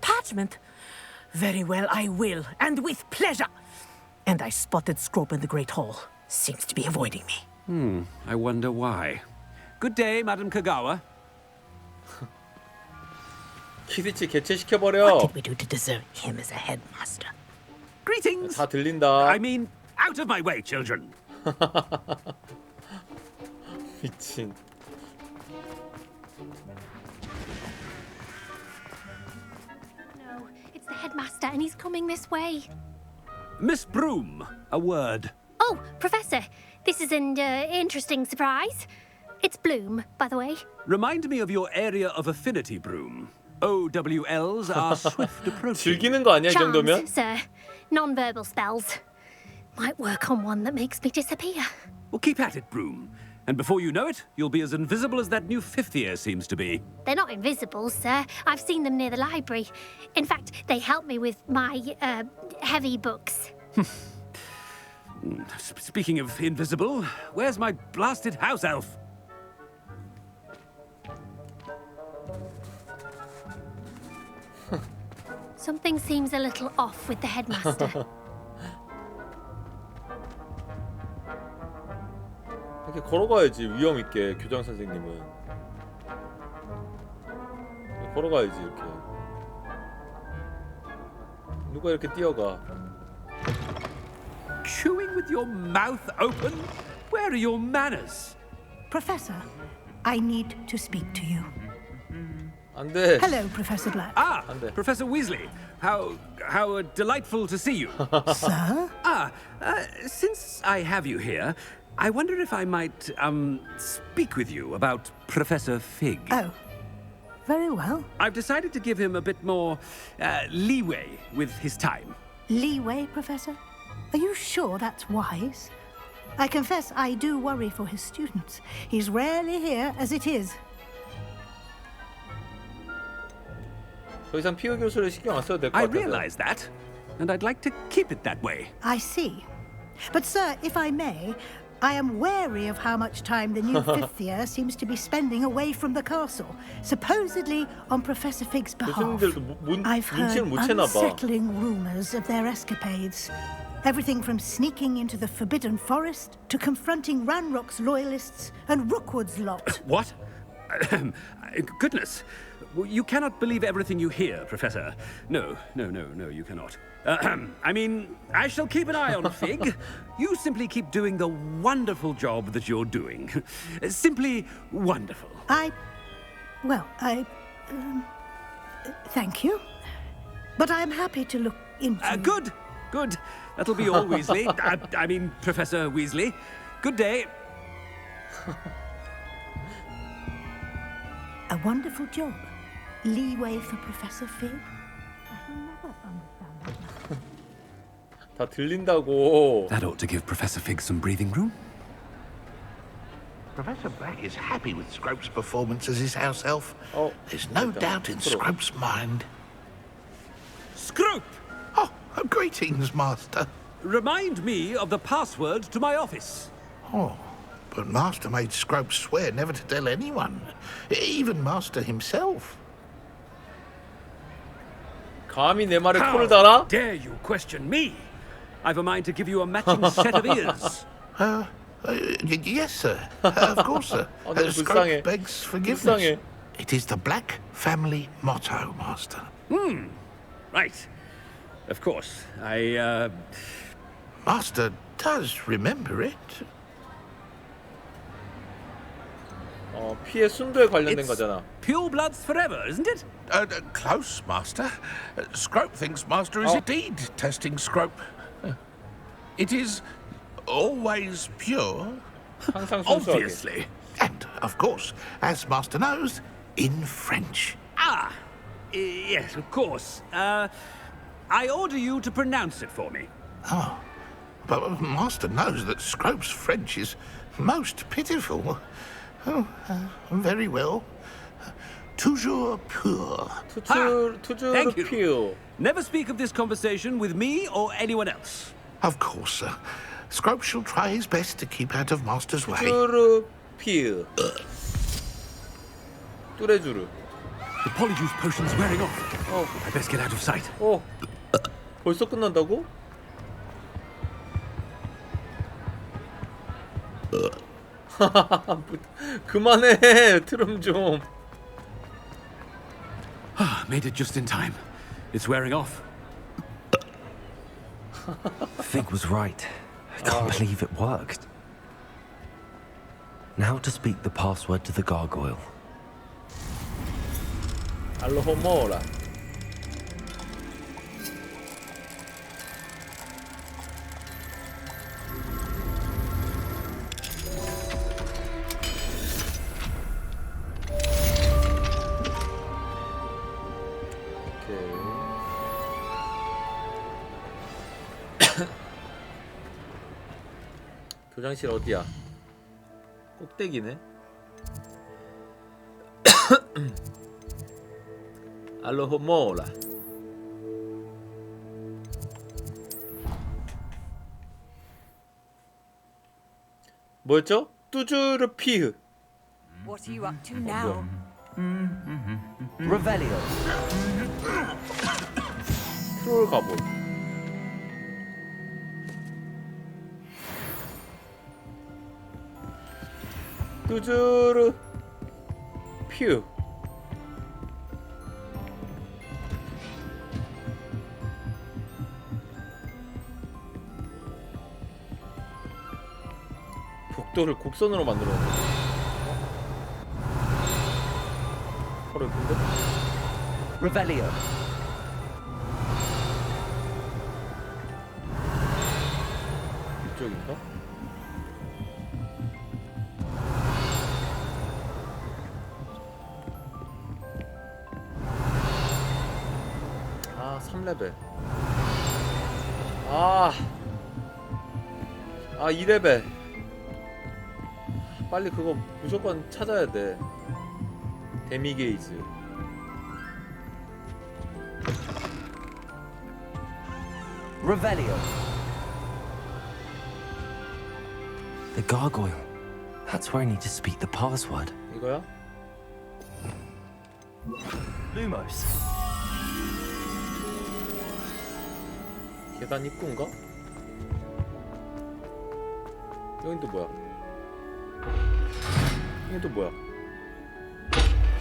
Parchment? Very well, I will, and with pleasure. And I spotted Scrope in the Great Hall. Seems to be avoiding me. I wonder why. Good day, Madam Kagawa. 키디치 개최시켜버려. What did we do to deserve him as a headmaster? Greetings. 다 들린다. I mean, out of my way, children. 미친. No, it's the headmaster and he's coming this way. Miss Broom, a word. Oh, Professor, this is an interesting surprise. It's Bloom, by the way. Remind me of your area of affinity, Broom. OWLs are swift approaching. 즐기는 거 아니야, 이 정도면? Charms, sir. Non-verbal spells. Might work on one that makes me disappear. Well, keep at it, Broom. And before you know it, you'll be as invisible as that new fifth year seems to be. They're not invisible, sir. I've seen them near the library. In fact, they help me with my, heavy books. Speaking of invisible, where's my blasted house elf? Something seems a little off with the headmaster. 이렇게 걸어가야지, 위험 있게, 교장 선생님은. 걸어가야지, 이렇게. 누가 이렇게 뛰어가? Chewing with your mouth open? Where are your manners? Professor, I need to speak to you. 안 돼. Hello, Professor Black. Ah, Professor Weasley. How delightful to see you. Sir? Since I have you here, I wonder if I might, speak with you about Professor Fig. Oh, very well. I've decided to give him a bit more, leeway with his time. Leeway, Professor? Are you sure that's wise? I confess I do worry for his students. He's rarely here as it is. 더 이상 피우 교수를 신경 안 써도 될 것 I 같아서. realize that, and I'd like to keep it that way. I see. But, sir, if I may, I am wary of how much time the new fifth year seems to be spending away from the castle, supposedly on Professor Fig's behalf. I've heard unsettling rumors of their escapades. Everything from sneaking into the Forbidden Forest to confronting Ranrock's loyalists and Rookwood's lot. What? Goodness. You cannot believe everything you hear, Professor. No, you cannot. I mean, I shall keep an eye on Fig. You simply keep doing the wonderful job that you're doing. Simply wonderful. Thank you. But I'm happy to look into... Good. That'll be all, Weasley. I mean, Professor Weasley. Good day. A wonderful job. Leeway for Professor Fig. 다 들린다고. That ought to give Professor Fig some breathing room. Professor Black is happy with Scrope's performance as his house elf. There's no doubt in Scrope's mind. Scrope! Oh, greetings, Master. Remind me of the password to my office. Oh, but Master made Scrope swear never to tell anyone, even Master himself. 감히 내 말에 코를 달아? How dare you question me? I've a mind to give you a matching set of ears. Yes, sir. Of course, sir. Scrope begs forgiveness. It is the Black family motto, Master. Right. Of course. Master does remember it. 피해 순도에 관련된 거잖아. Pure bloods forever, isn't it? Close, Master. Scrope thinks Master is indeed testing Scrope. It is always pure. 항상 순수하게. Obviously. And, of course, as Master knows, in French. Yes, of course. I order you to pronounce it for me. Oh, but Master knows that Scrope's French is most pitiful. Oh, very well. Toujours pur. Thank you. pure. Never speak of this conversation with me or anyone else. Of course, sir. Scrope shall try his best to keep out of Master's way. toujours pure. 뚜레쥬르. The polyjuice potion's wearing off. I best get out of sight. 벌써 끝난다고? 그만해, 트름 좀. Made it just in time. It's wearing off. Fig was right. I can't believe it worked. Now to speak the password to the gargoyle. 알로호모라. 교장실 어디야? 꼭대기네. 알로호모라. 뭐였죠? 뚜주르피흐. What are you up to now? Revelio. 트롤 가볼. 뚜주르 퓨. 복도를 곡선으로 만들었는데. 바로 예쁜데? Revelio. 이쪽인가? 아, 3레벨. 아, 2레벨. 빨리 그거 무조건 찾아야 돼. 데미 게이지. Revelio. The gargoyle. That's where I need to speak the password. 이거야? Lumos. 계단 입구인가? 여긴 또 뭐야? 이게 또 뭐야?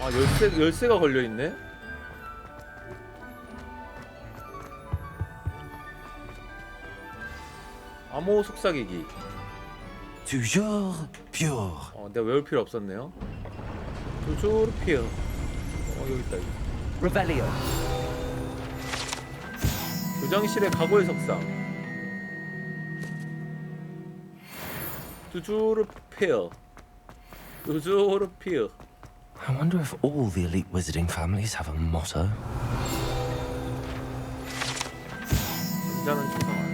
아, 열쇠가 걸려있네? 암호 속삭이기. Toujours pure. 내가 외울 필요 없었네요. toujours pure. 여기 있다. 여기. Revelio. 교장실의 각오의 석상. toujours pure. toujours pure. I wonder if all the elite wizarding families have a motto. 남자는 초상화.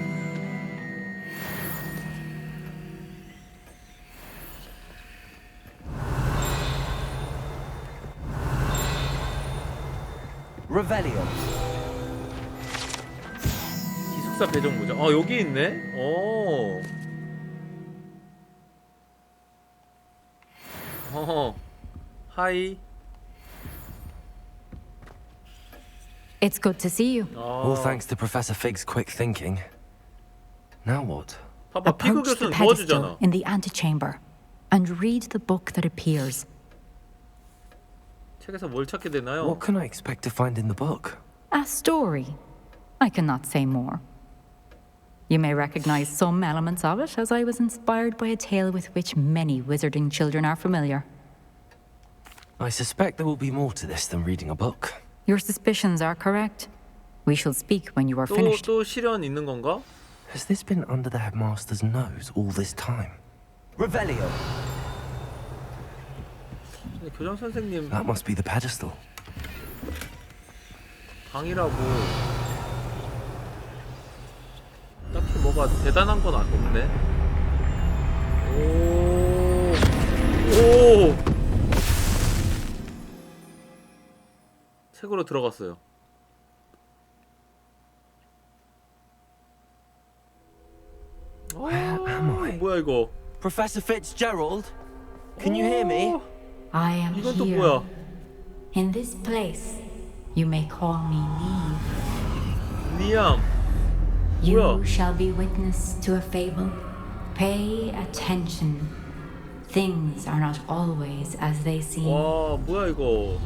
Revelio. 기숙사 배정 모자. 여기 있네. 하이. It's good to see you. All thanks to Professor Fig's quick thinking. Now what? 봐봐, 피그 Approach the 교수는 pedestal 도와주잖아. in the antechamber and read the book that appears. 책에서 뭘 찾게 되나요? What can I expect to find in the book? A story. I cannot say more. You may recognize some elements of it, as I was inspired by a tale with which many wizarding children are familiar. I suspect there will be more to this than reading a book. Your suspicions are correct. We shall speak when you are finished. 또 시련 있는 건가? Has this been under the headmaster's nose all this time? Revelio. 교장 선생님 That must be the pedestal. 방이라고. 뭐가 대단한 건 없네. 오. 책으로 들어갔어요. Where am I? 뭐야 이거? Professor Fitzgerald? Can you hear me? I am 이건 또 here. 뭐야? In this place, you may call me Neve. 리암. You 뭐야? shall be witness to a fable. Pay attention. Things are not always as they seem. 와, 뭐야 이거?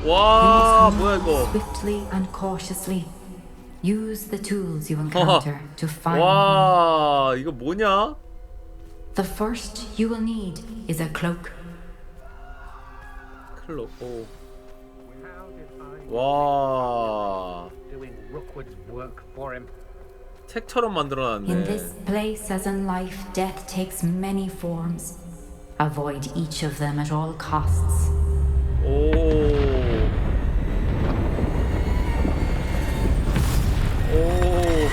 You 와, must 뭐야 move 이거? swiftly and cautiously. Use the tools you encounter to find me. 와, 이거 뭐냐? The first you will need is a cloak. 클럽. 오. 와. Doing Rookwood's work for him. 책처럼 In 만들어놨네. this place, as in life, death takes many forms. Avoid each of them at all costs. 오. 오.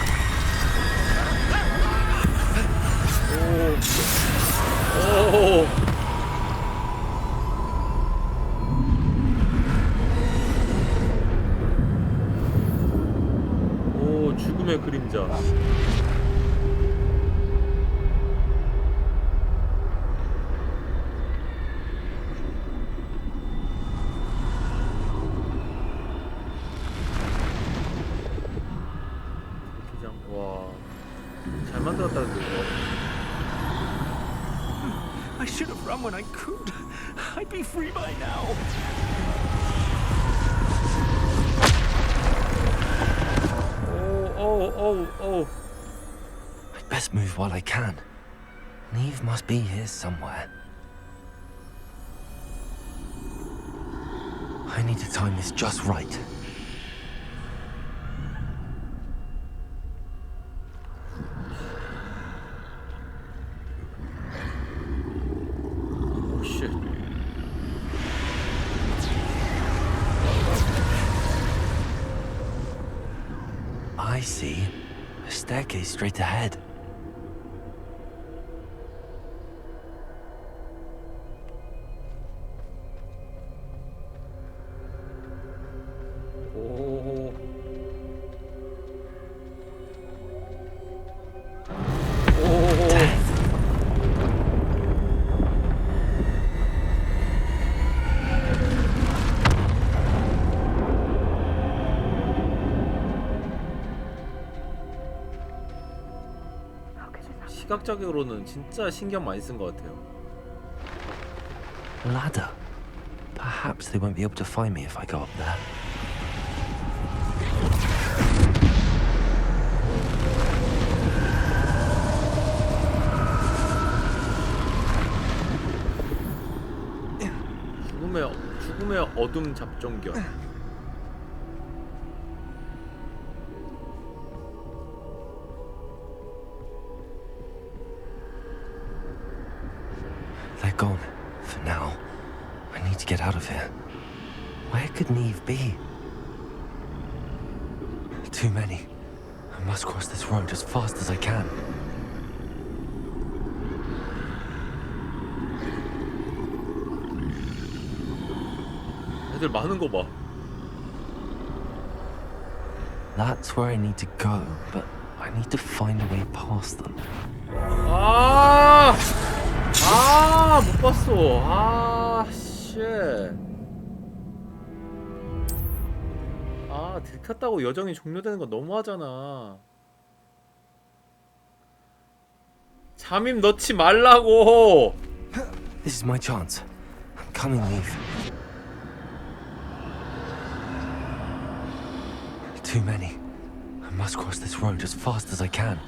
오, 죽음의 그림자. 기장, 와, 잘 만들었다는데 이거. I should have run when I could. I'd be free by now. Oh. I'd best move while I can. Neve must be here somewhere. I need to time this just right. Oh shit. I see. A staircase straight ahead. 오. 시각적으로는 진짜 신경 많이 쓴 것 같아요. Ladder. Perhaps they won't be able to find me if I go up there. 죽음의 어둠 잡종견. They're gone. For now. I need to get out of here. Where could Neve be? Too many. I must cross this road as fast as I can. 애들 많은 거 봐. That's where I need to go, but I need to find a way past them. 못 봤어. 쉣. 들켰다고 여정이 종료되는 건 너무하잖아. 잠입 넣지 말라고. This is my chance. I'm coming, Neve. Too many. I must cross this road as fast as I can.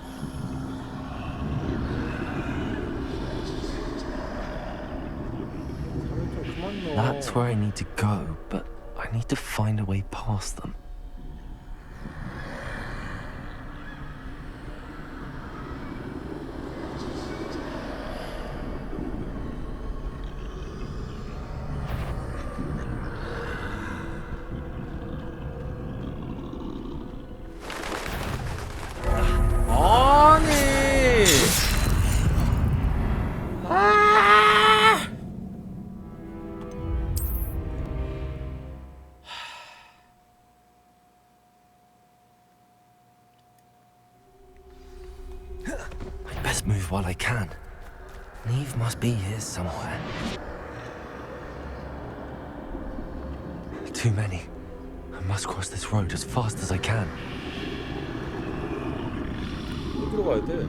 That's where I need to go, but I need to find a way past them. best move while I can. Neve must be here somewhere. Too many. I must cross this road as fast as I can. 어디로 가야 돼?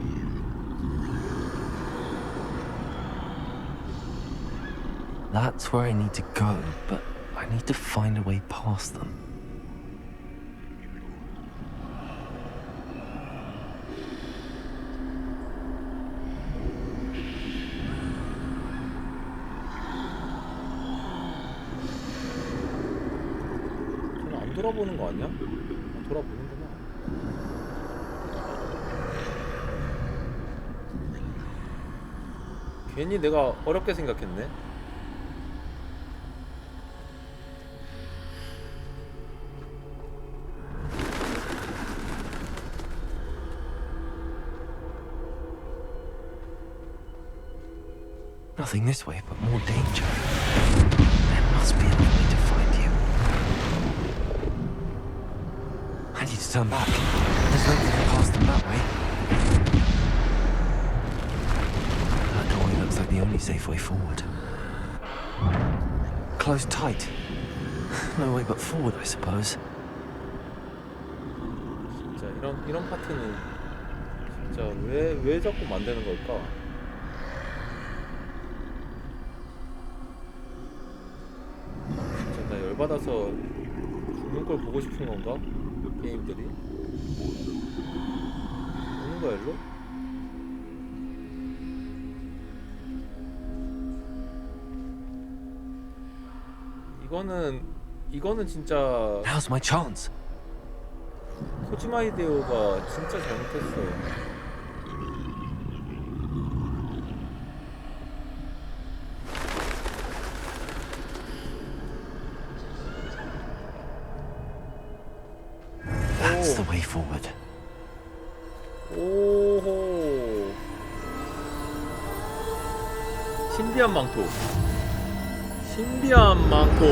That's where I need to go, but I need to find a way past them. 저는 안 돌아보는 거 아니야? 돌아보는구나. 괜히 내가 어렵게 생각했네. Nothing this way, but more danger. There must be a way to find you. I need to turn back. There's no getting past them that way. That doorway looks like the only safe way forward. Closed tight. No way but forward, I suppose. 진짜 이런 파트는 진짜 왜 자꾸 만드는 걸까? 진짜 나 열받아서 죽는 걸 보고 싶은 건가? 게임들이 오는 거야 일로? 이거는 진짜 Now's my chance. 코지마 히데오가 진짜 잘못했어. That's the way forward. 오호. 신비한 망토. 신비한 망토.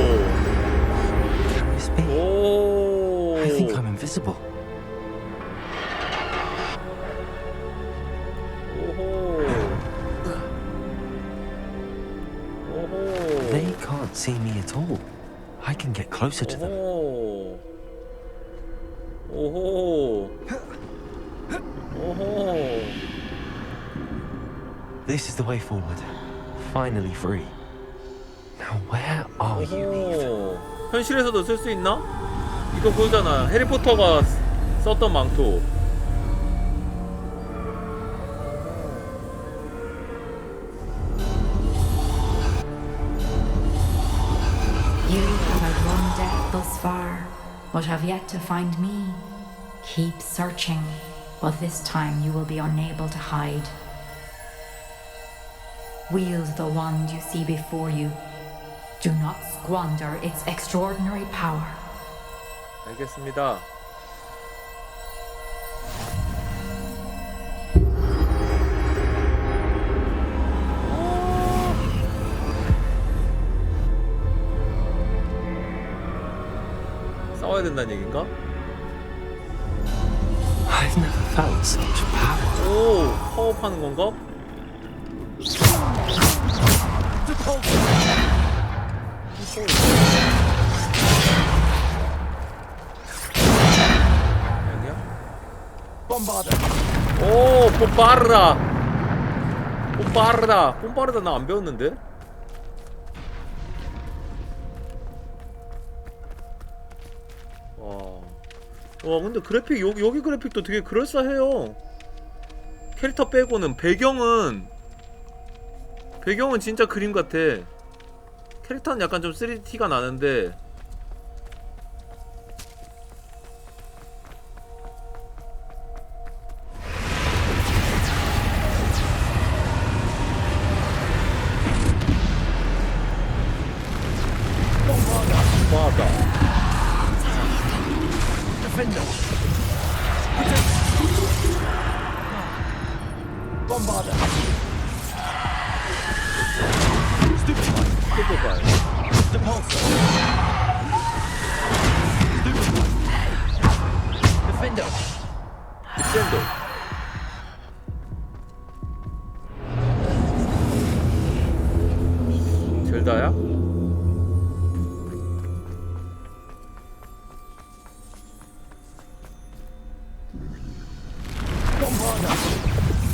오. I think I'm invisible. They can't see me at all. I can get closer to them. 오호. 오호. This is the way forward. Finally free. Now where are you, Eve? 현실에서도 쓸 수 있나? 이거 그거잖아. 해리포터가 썼던 망토. You have outrun death thus far, but have yet to find me. Keep searching, but this time you will be unable to hide. Wield the wand you see before you. Do not squander its extraordinary power. 알겠습니다. 싸워야 된다는 얘긴가? I've never felt such power. 오, 파워업하는 건가? 오, 뽐바르다. 뽐바르다 나 안 배웠는데? 와 근데 그래픽 여기 그래픽도 되게 그럴싸해요. 캐릭터 빼고는 배경은 진짜 그림 같아. 캐릭터는 약간 좀 3D가 나는데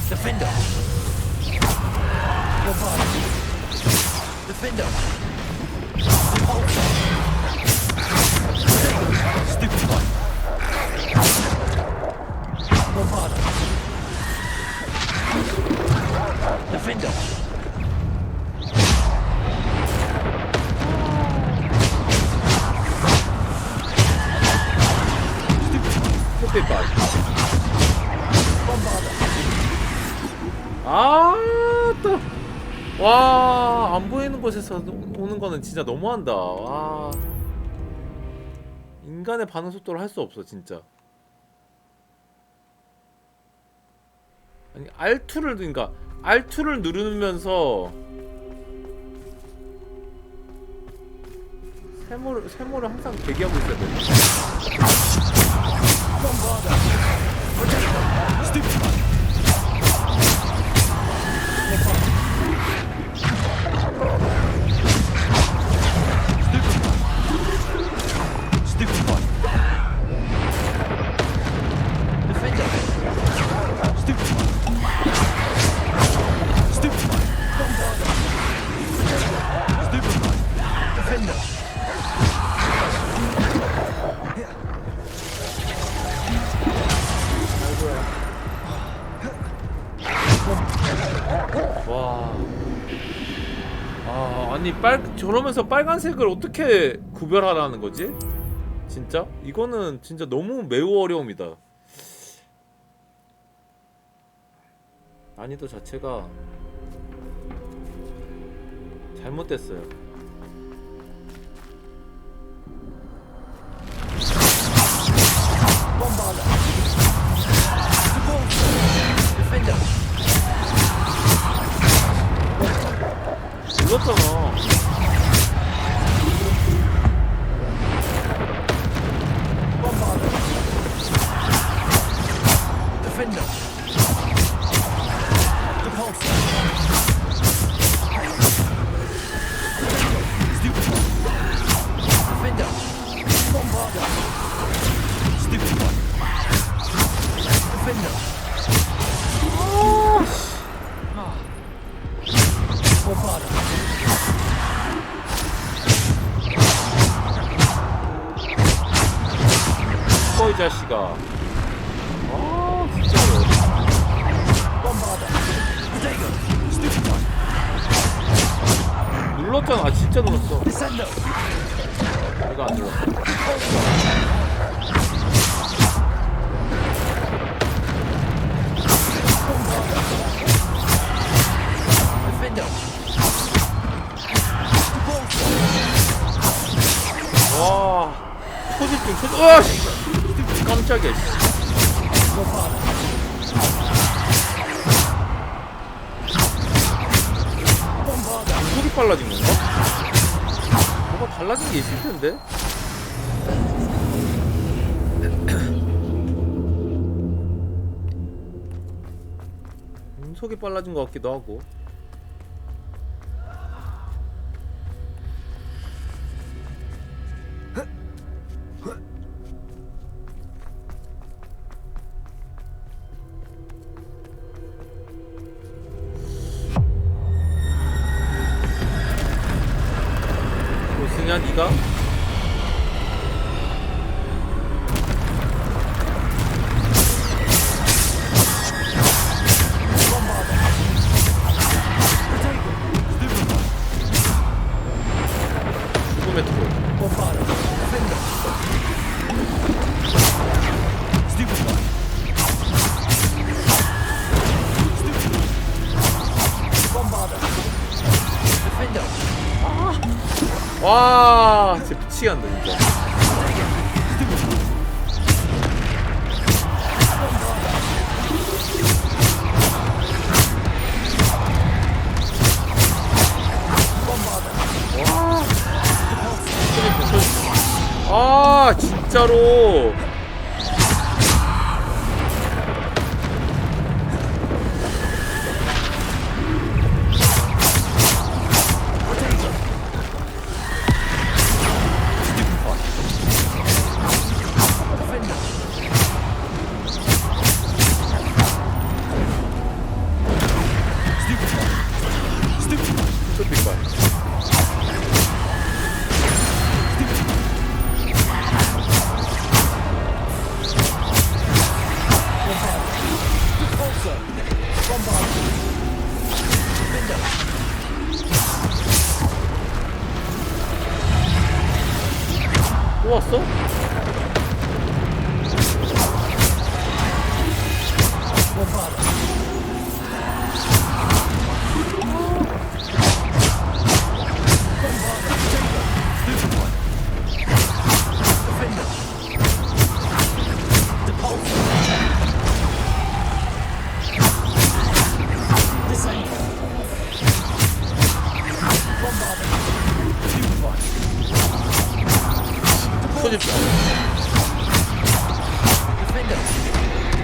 Defender. Defender. Stupid one. Bombarder. Defender. Stupid one. 아, 또. 와, 안 보이는 곳에서 오는 거는 진짜 너무한다. 와. 인간의 반응 속도를 할 수 없어, 진짜. 아니, R2를, 그러니까 R2를 누르면서 세모를 항상 대기하고 있어야 돼. 와. 아, 아니 저러면서 빨간색을 어떻게 구별하라는 거지? 진짜? 이거는 진짜 너무 매우 어려움이다. 난이도 자체가 잘못됐어요. 눌렀잖아. Defender. Defender. Bombarder. Stupid one. Defender. Bombarder. 이 자식아. 아, 진짜로. 눌렀잖아. 아, 진짜 눌렀어. 내가 안 눌렀어. 와, 초집중, 와, 씨. 깜짝이야. 속이 빨라진 건가? 뭐가 달라진 게 있을 텐데? 속이 빨라진 것 같기도 하고. 보스냐 니가? 죽음의 트롤. 와, 진짜 미치게 한다 진짜. 아, 진짜로. 또 왔어?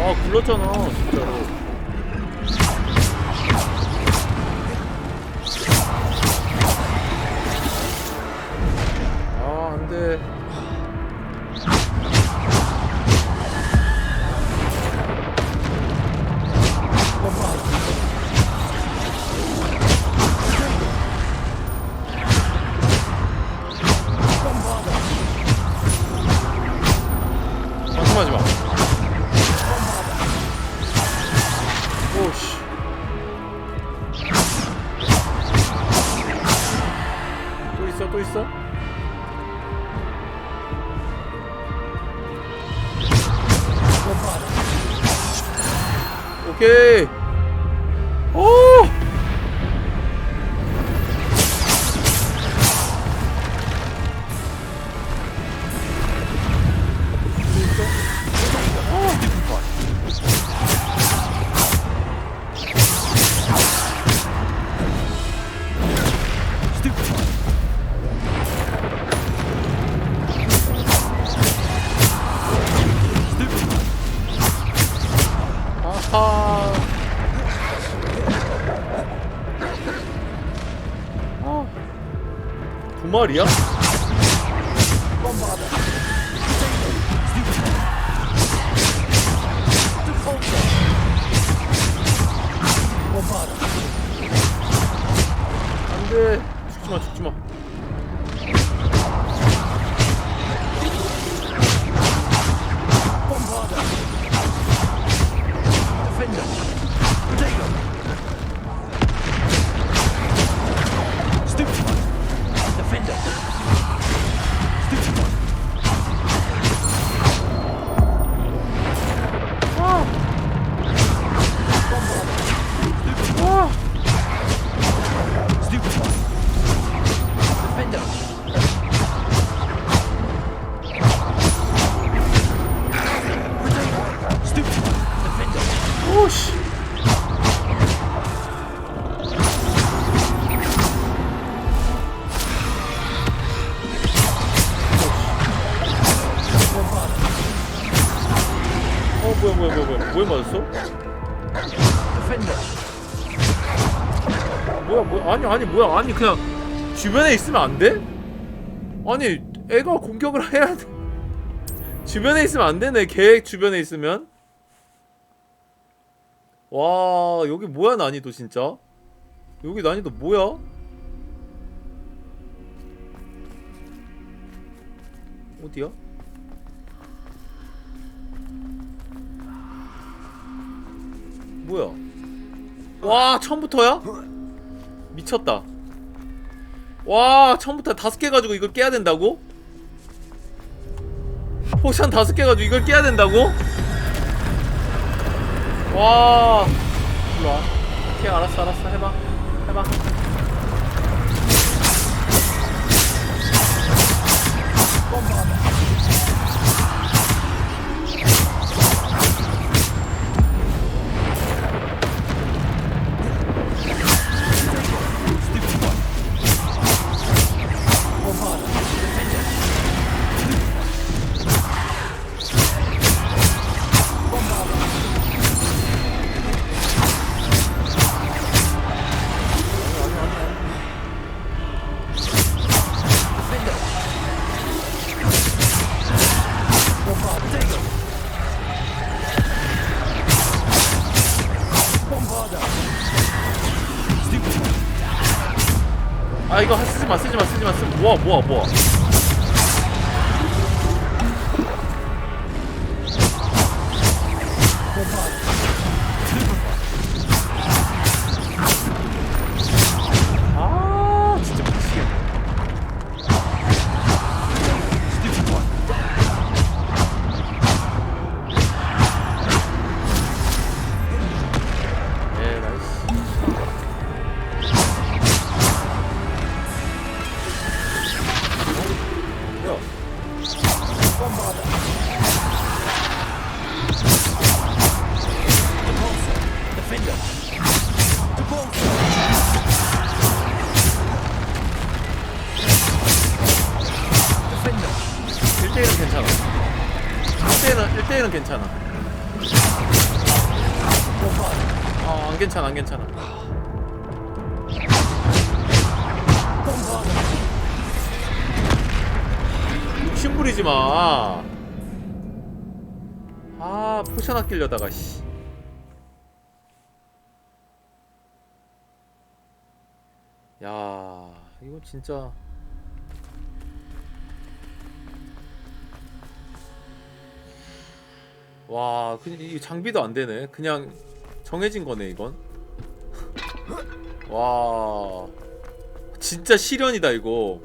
아, 굴렀잖아, 진짜로. 아, 안 돼. 방심하지 마. 오씨. 또 있어, 또 있어? 오케이. 오! 두 마리야? 안돼. 죽지마, 죽지마. 오씨. 뭐에 맞았어? 뭐야, 아니, 뭐야, 아니, 그냥 주변에 있으면 안 돼? 아니, 애가 공격을 해야 돼. 주변에 있으면 안 되네, 계획 주변에 있으면. 와, 여기 뭐야, 난이도 진짜? 여기 난이도 뭐야? 어디야? 뭐야? 와, 처음부터야? 미쳤다. 와, 처음부터 5개 가지고 이걸 깨야 된다고? 포션 5개 가지고 이걸 깨야 된다고? 와. 일로와. 오케이, 알았어, 해봐. 아, 이거 쓰지마. 모아. 일대일은 괜찮아. 1대1은 괜찮아. 안 괜찮아, 안 괜찮아. 욕심부리지 마. 포션 아끼려다가, 씨. 야, 이거 진짜. 와, 그냥 이 장비도 안 되네. 그냥 정해진 거네, 이건. 와, 진짜 시련이다, 이거.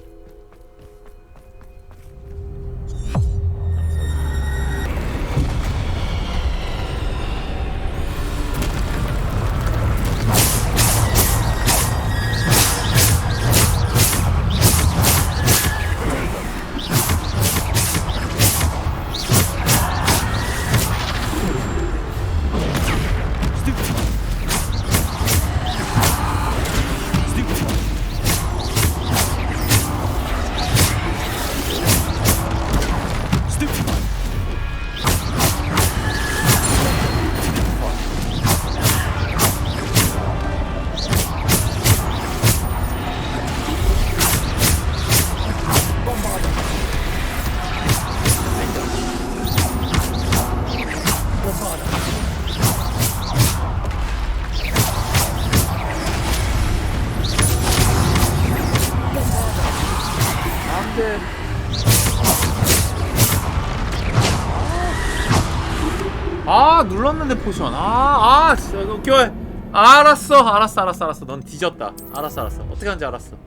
눌렀는데 포션. 진짜 이거 웃겨. 알았어. 넌 뒤졌다. 알았어. 어떻게 하는지 알았어.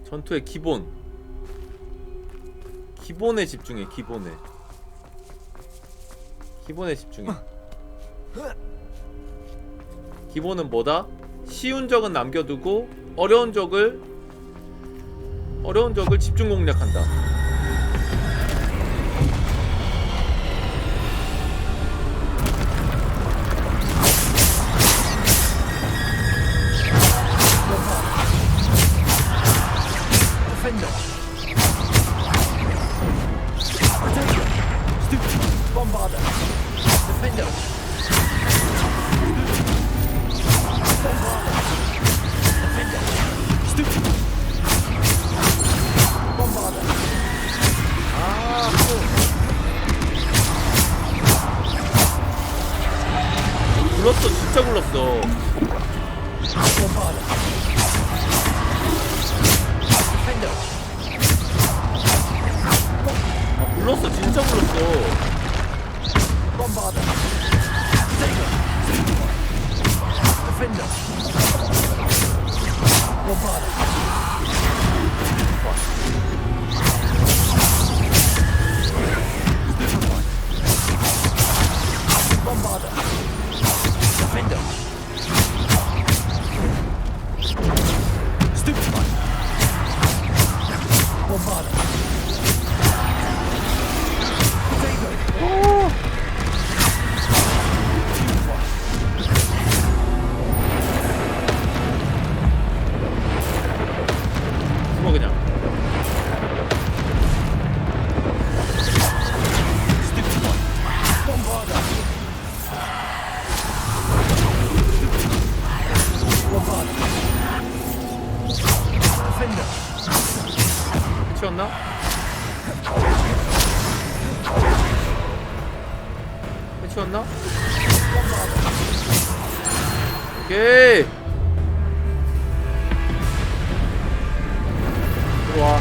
전투의 기본에 집중해. 기본에 집중해. 기본은 뭐다? 쉬운 적은 남겨두고 어려운 적을 집중 공략한다. 굴렀어, 진짜 굴렀어. 굴렀어, 진짜 굴렀어. 치웠나? 치웠나? 오케이. 들어와.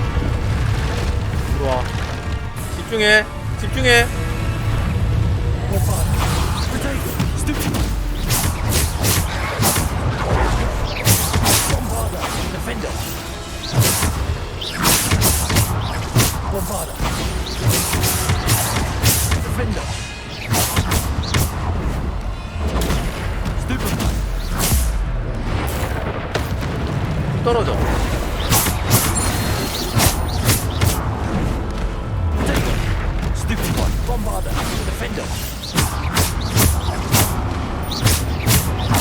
집중해. 떨어져. Bombarder. Defender.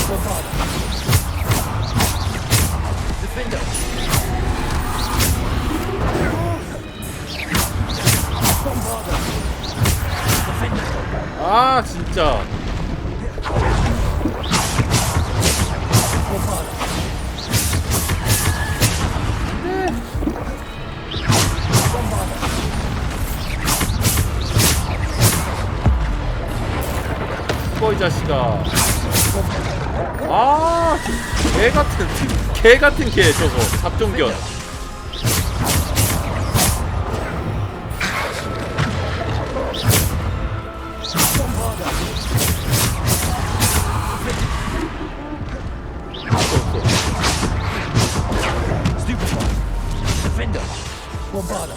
Bombarder. Defender. Bombarder. Defender. 아 진짜. Bombarder. 이 자식아. 아, 개 같은 개 저거 잡종견. Defender. Bombarder.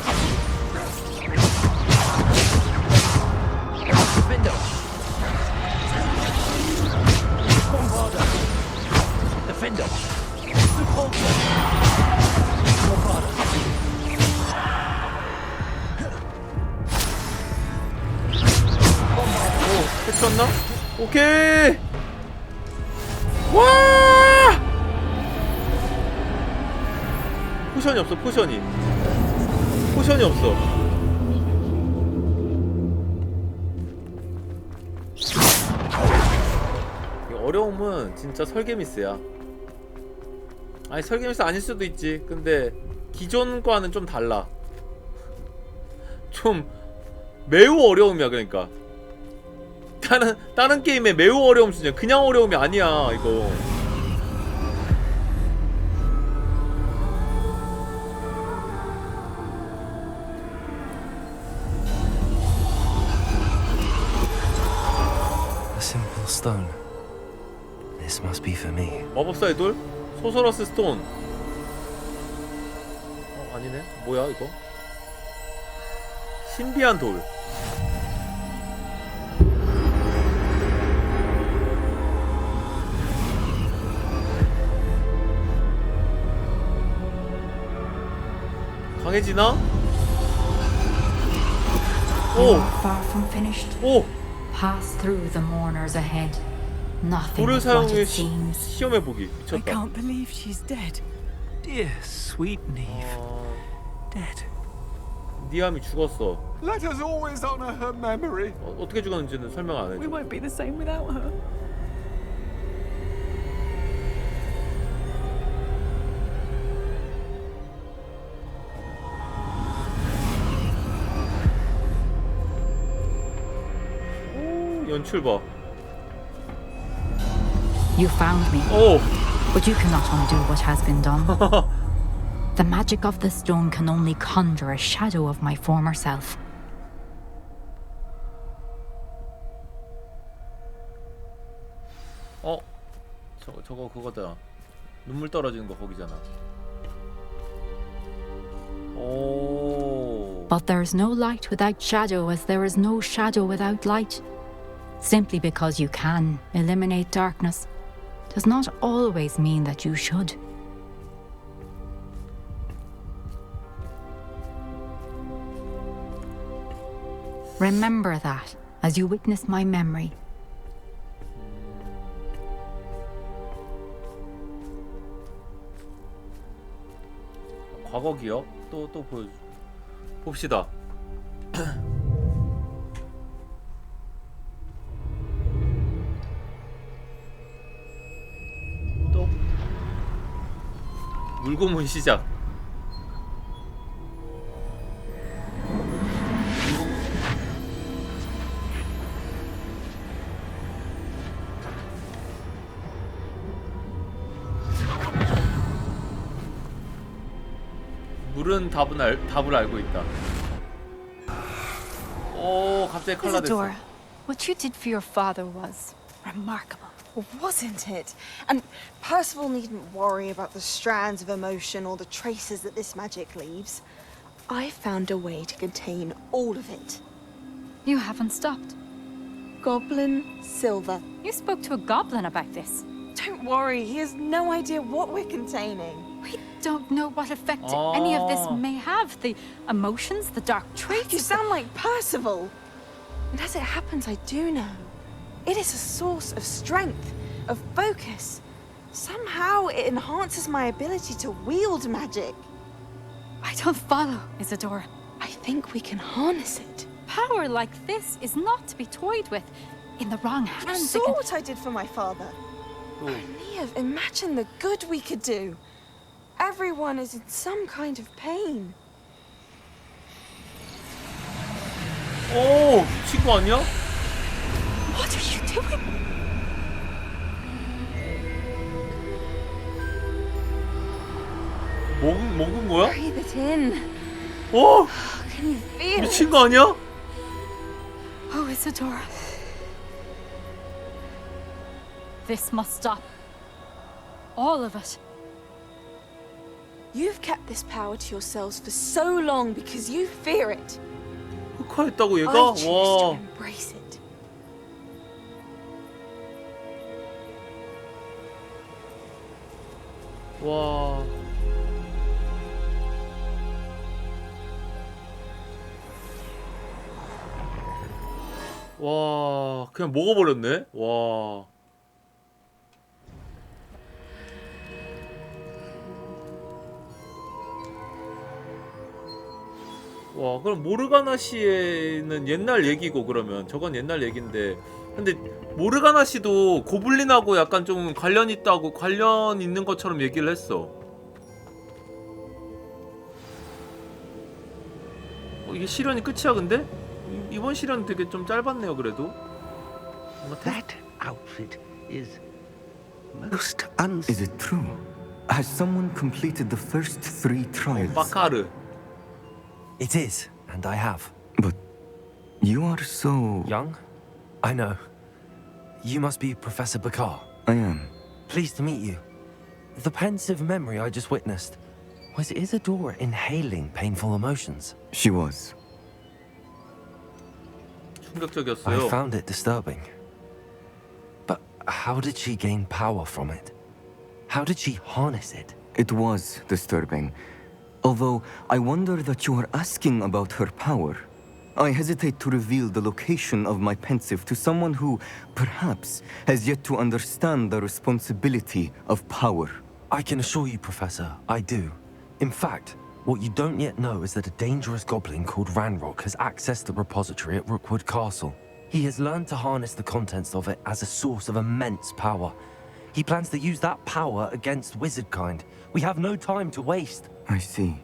Defender. Bombarder. Defender. Repulsor. Bombarder. 오, 해쳤나? 오케이. 와! 포션이 없어, 포션이 없어. 이 어려움은 진짜 설계미스야. 아니 설계미스 아닐 수도 있지. 근데 기존과는 좀 달라. 좀 매우 어려움이야. 그러니까 다른 게임의 매우 어려움 수준, 그냥 어려움이 아니야 이거. A simple stone. This must be for me. 마법사의 돌? 소서러스 스톤. 아니네. 뭐야 이거? 신비한 돌. 강해지나? 오! Far from finished. 오! Pass through the mourners ahead. Nothing 돌을 is what 사용해 it seems. 시험해보기. I 미쳤다. can't believe she's dead. Dear sweet Neve. Dead. 니암이 죽었어. Let us always honor her memory. 어떻게 죽었는지는 설명 안 We 해줘. won't be the same without her. 오, 연출 봐. You found me. 오! But you cannot undo what has been done. The magic of the stone can only conjure a shadow of my former self. 저거 그거다. 눈물 떨어지는 거 거기잖아. 오. But there's no light without shadow, as there is no shadow without light. Simply because you can eliminate darkness does not always mean that you should. Remember that as you witness my memory. 과거 기억? 또 봅시다. 또 물고문 시작. 물은 답을 알고 있다. 오, 갑자기 칼라 됐어. Isadora, what you did for your father was remarkable. Wasn't it? And Percival needn't worry about the strands of emotion or the traces that this magic leaves. I found a way to contain all of it. You haven't stopped. Goblin Silver. You spoke to a goblin about this. Don't worry, he has no idea what we're containing. We don't know what effect any of this may have. The emotions, the dark traits. You sound like Percival. And as it happens, I do know. It is a source of strength, of focus. Somehow it enhances my ability to wield magic. I don't follow, Isadora. I think we can harness it. Power like this is not to be toyed with. In the wrong You hands, saw what I did for my father. Niev, imagine the good we could do. Everyone is in some kind of pain. 오, 미친 거 아니야? What are you doing? 먹은 거야? Breathe it in. 오! Can you feel 미친 it? 거 아니야? Oh, Isadora. This must stop. All of it. You've kept this power to yourselves for so long because you fear it. 흑화했다고 얘가? I choose to 와. embrace it. 와. 와, 그냥 먹어버렸네. 와. 와, 그럼 모르가나 씨는 옛날 얘기고 그러면 저건 옛날 얘긴데 근데 모르가나 씨도 고블린하고 약간 좀 관련 있다고 관련 있는 것처럼 얘기를 했어. 이게 시련이 끝이야 근데? 이번 시련 되게 좀 짧았네요 그래도. That outfit is most Is it true? Has someone completed the first 3 trials? 바카르. It is, and I have. But you are so young. I know. You must be Professor Bakar. I am. Pleased to meet you. The pensive memory I just witnessed. Was Isadora inhaling painful emotions? She was. 충격적이었어요. I found it disturbing. But how did she gain power from it? How did she harness it? It was disturbing. Although I wonder that you are asking about her power. I hesitate to reveal the location of my pensive to someone who, perhaps, has yet to understand the responsibility of power. I can assure you, Professor, I do. In fact, what you don't yet know is that a dangerous goblin called Ranrock has accessed the repository at Rookwood Castle. He has learned to harness the contents of it as a source of immense power. He plans to use that power against wizardkind. We have no time to waste. I see.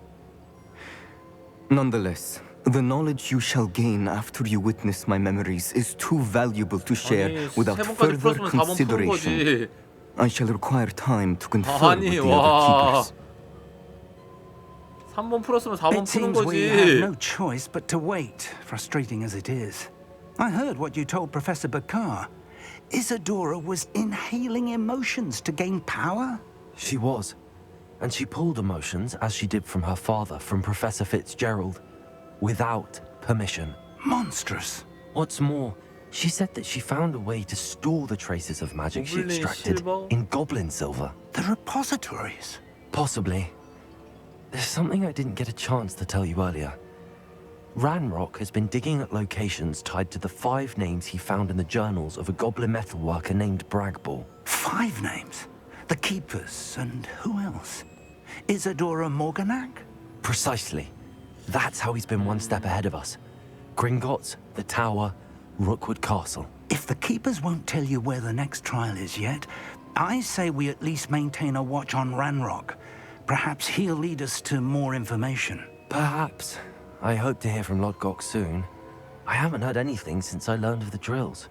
Nonetheless, the knowledge you shall gain after you witness my memories is too valuable to share without further consideration. I shall require time to confer with the other keepers. 3번 풀었으면 4번 It 푸는 seems we have 거지. no choice but to wait, frustrating as it is. I heard what you told Professor Bakar. Isadora was inhaling emotions to gain power? She was. And she pulled emotions, as she did from her father, from Professor Fitzgerald, without permission. Monstrous. What's more, she said that she found a way to store the traces of magic she Goblin extracted silver? in goblin silver. The repositories? Possibly. There's something I didn't get a chance to tell you earlier. Ranrock has been digging at locations tied to the 5 names he found in the journals of a goblin metalworker named Bragball. 5 names? The Keepers, and who else? Isadora Morganac? Precisely. That's how he's been one step ahead of us. Gringotts, the Tower, Rookwood Castle. If the Keepers won't tell you where the next trial is yet, I say we at least maintain a watch on Ranrock. Perhaps he'll lead us to more information. Perhaps. I hope to hear from Lodgok soon. I haven't heard anything since I learned of the drills.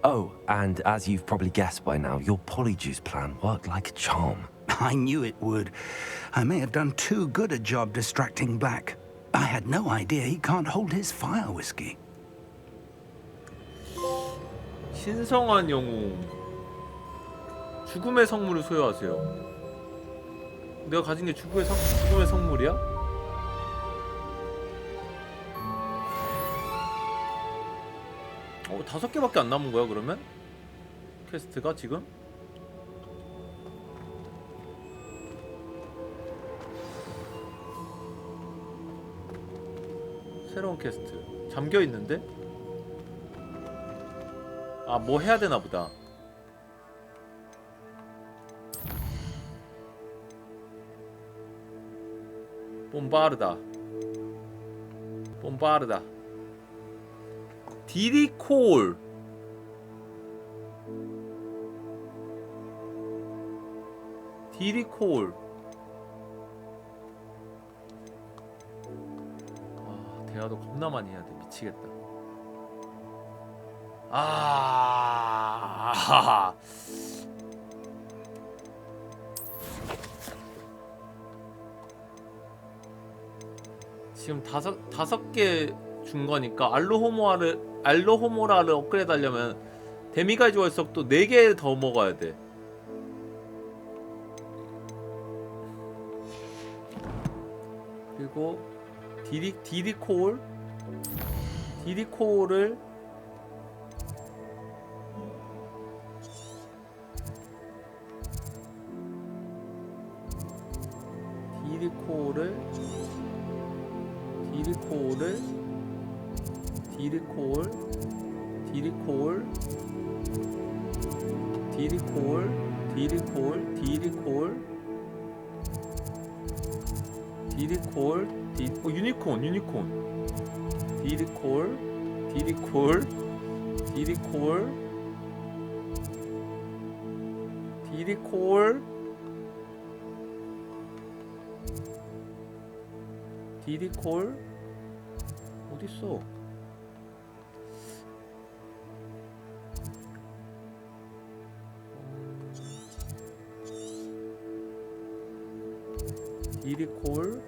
Oh, and as you've probably guessed by now, your polyjuice plan worked like a charm. I knew it would. I may have done too good a job distracting Black. I had no idea he can't hold his fire whiskey. 신성한 영웅. 죽음의 성물을 소유하세요. 내가 가진 게 죽음의 성물이야? 어, 5개밖에 안 남은 거야 그러면? 퀘스트가 지금? 새로운 퀘스트 잠겨 있는데? 아, 뭐 해야 되나 보다. 뽐바르다. 뽐바르다. 디리콜. 디리콜. 아, 대화도 겁나 많이 해야 돼. 미치겠다. 아. 지금 다섯 개 준 거니까 알로호모라를 업그레이드 하려면 데미가이즈 월석도 4개 더 먹어야 돼. 그리고 디리콜을 디리콜 유니콘 디리콜 어딨어? 디리콜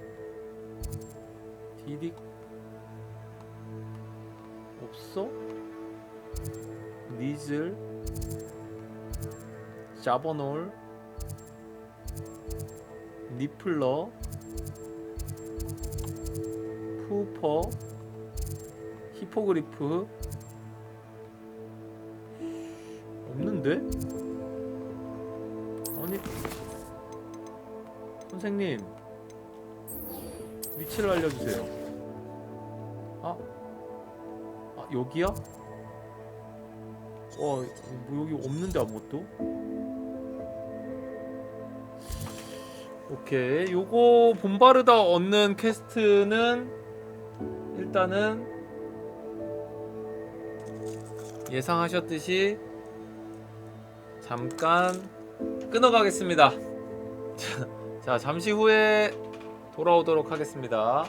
없어? 니즐 자버놀 니플러 푸퍼 히포그리프 없는데? 아니 선생님 위치를 알려주세요. 아 여기야? 뭐 여기 없는데 아무것도? 오케이, 요거 봄바르다 얻는 퀘스트는 일단은 예상하셨듯이 잠깐 끊어가겠습니다. 자, 잠시 후에 돌아오도록 하겠습니다.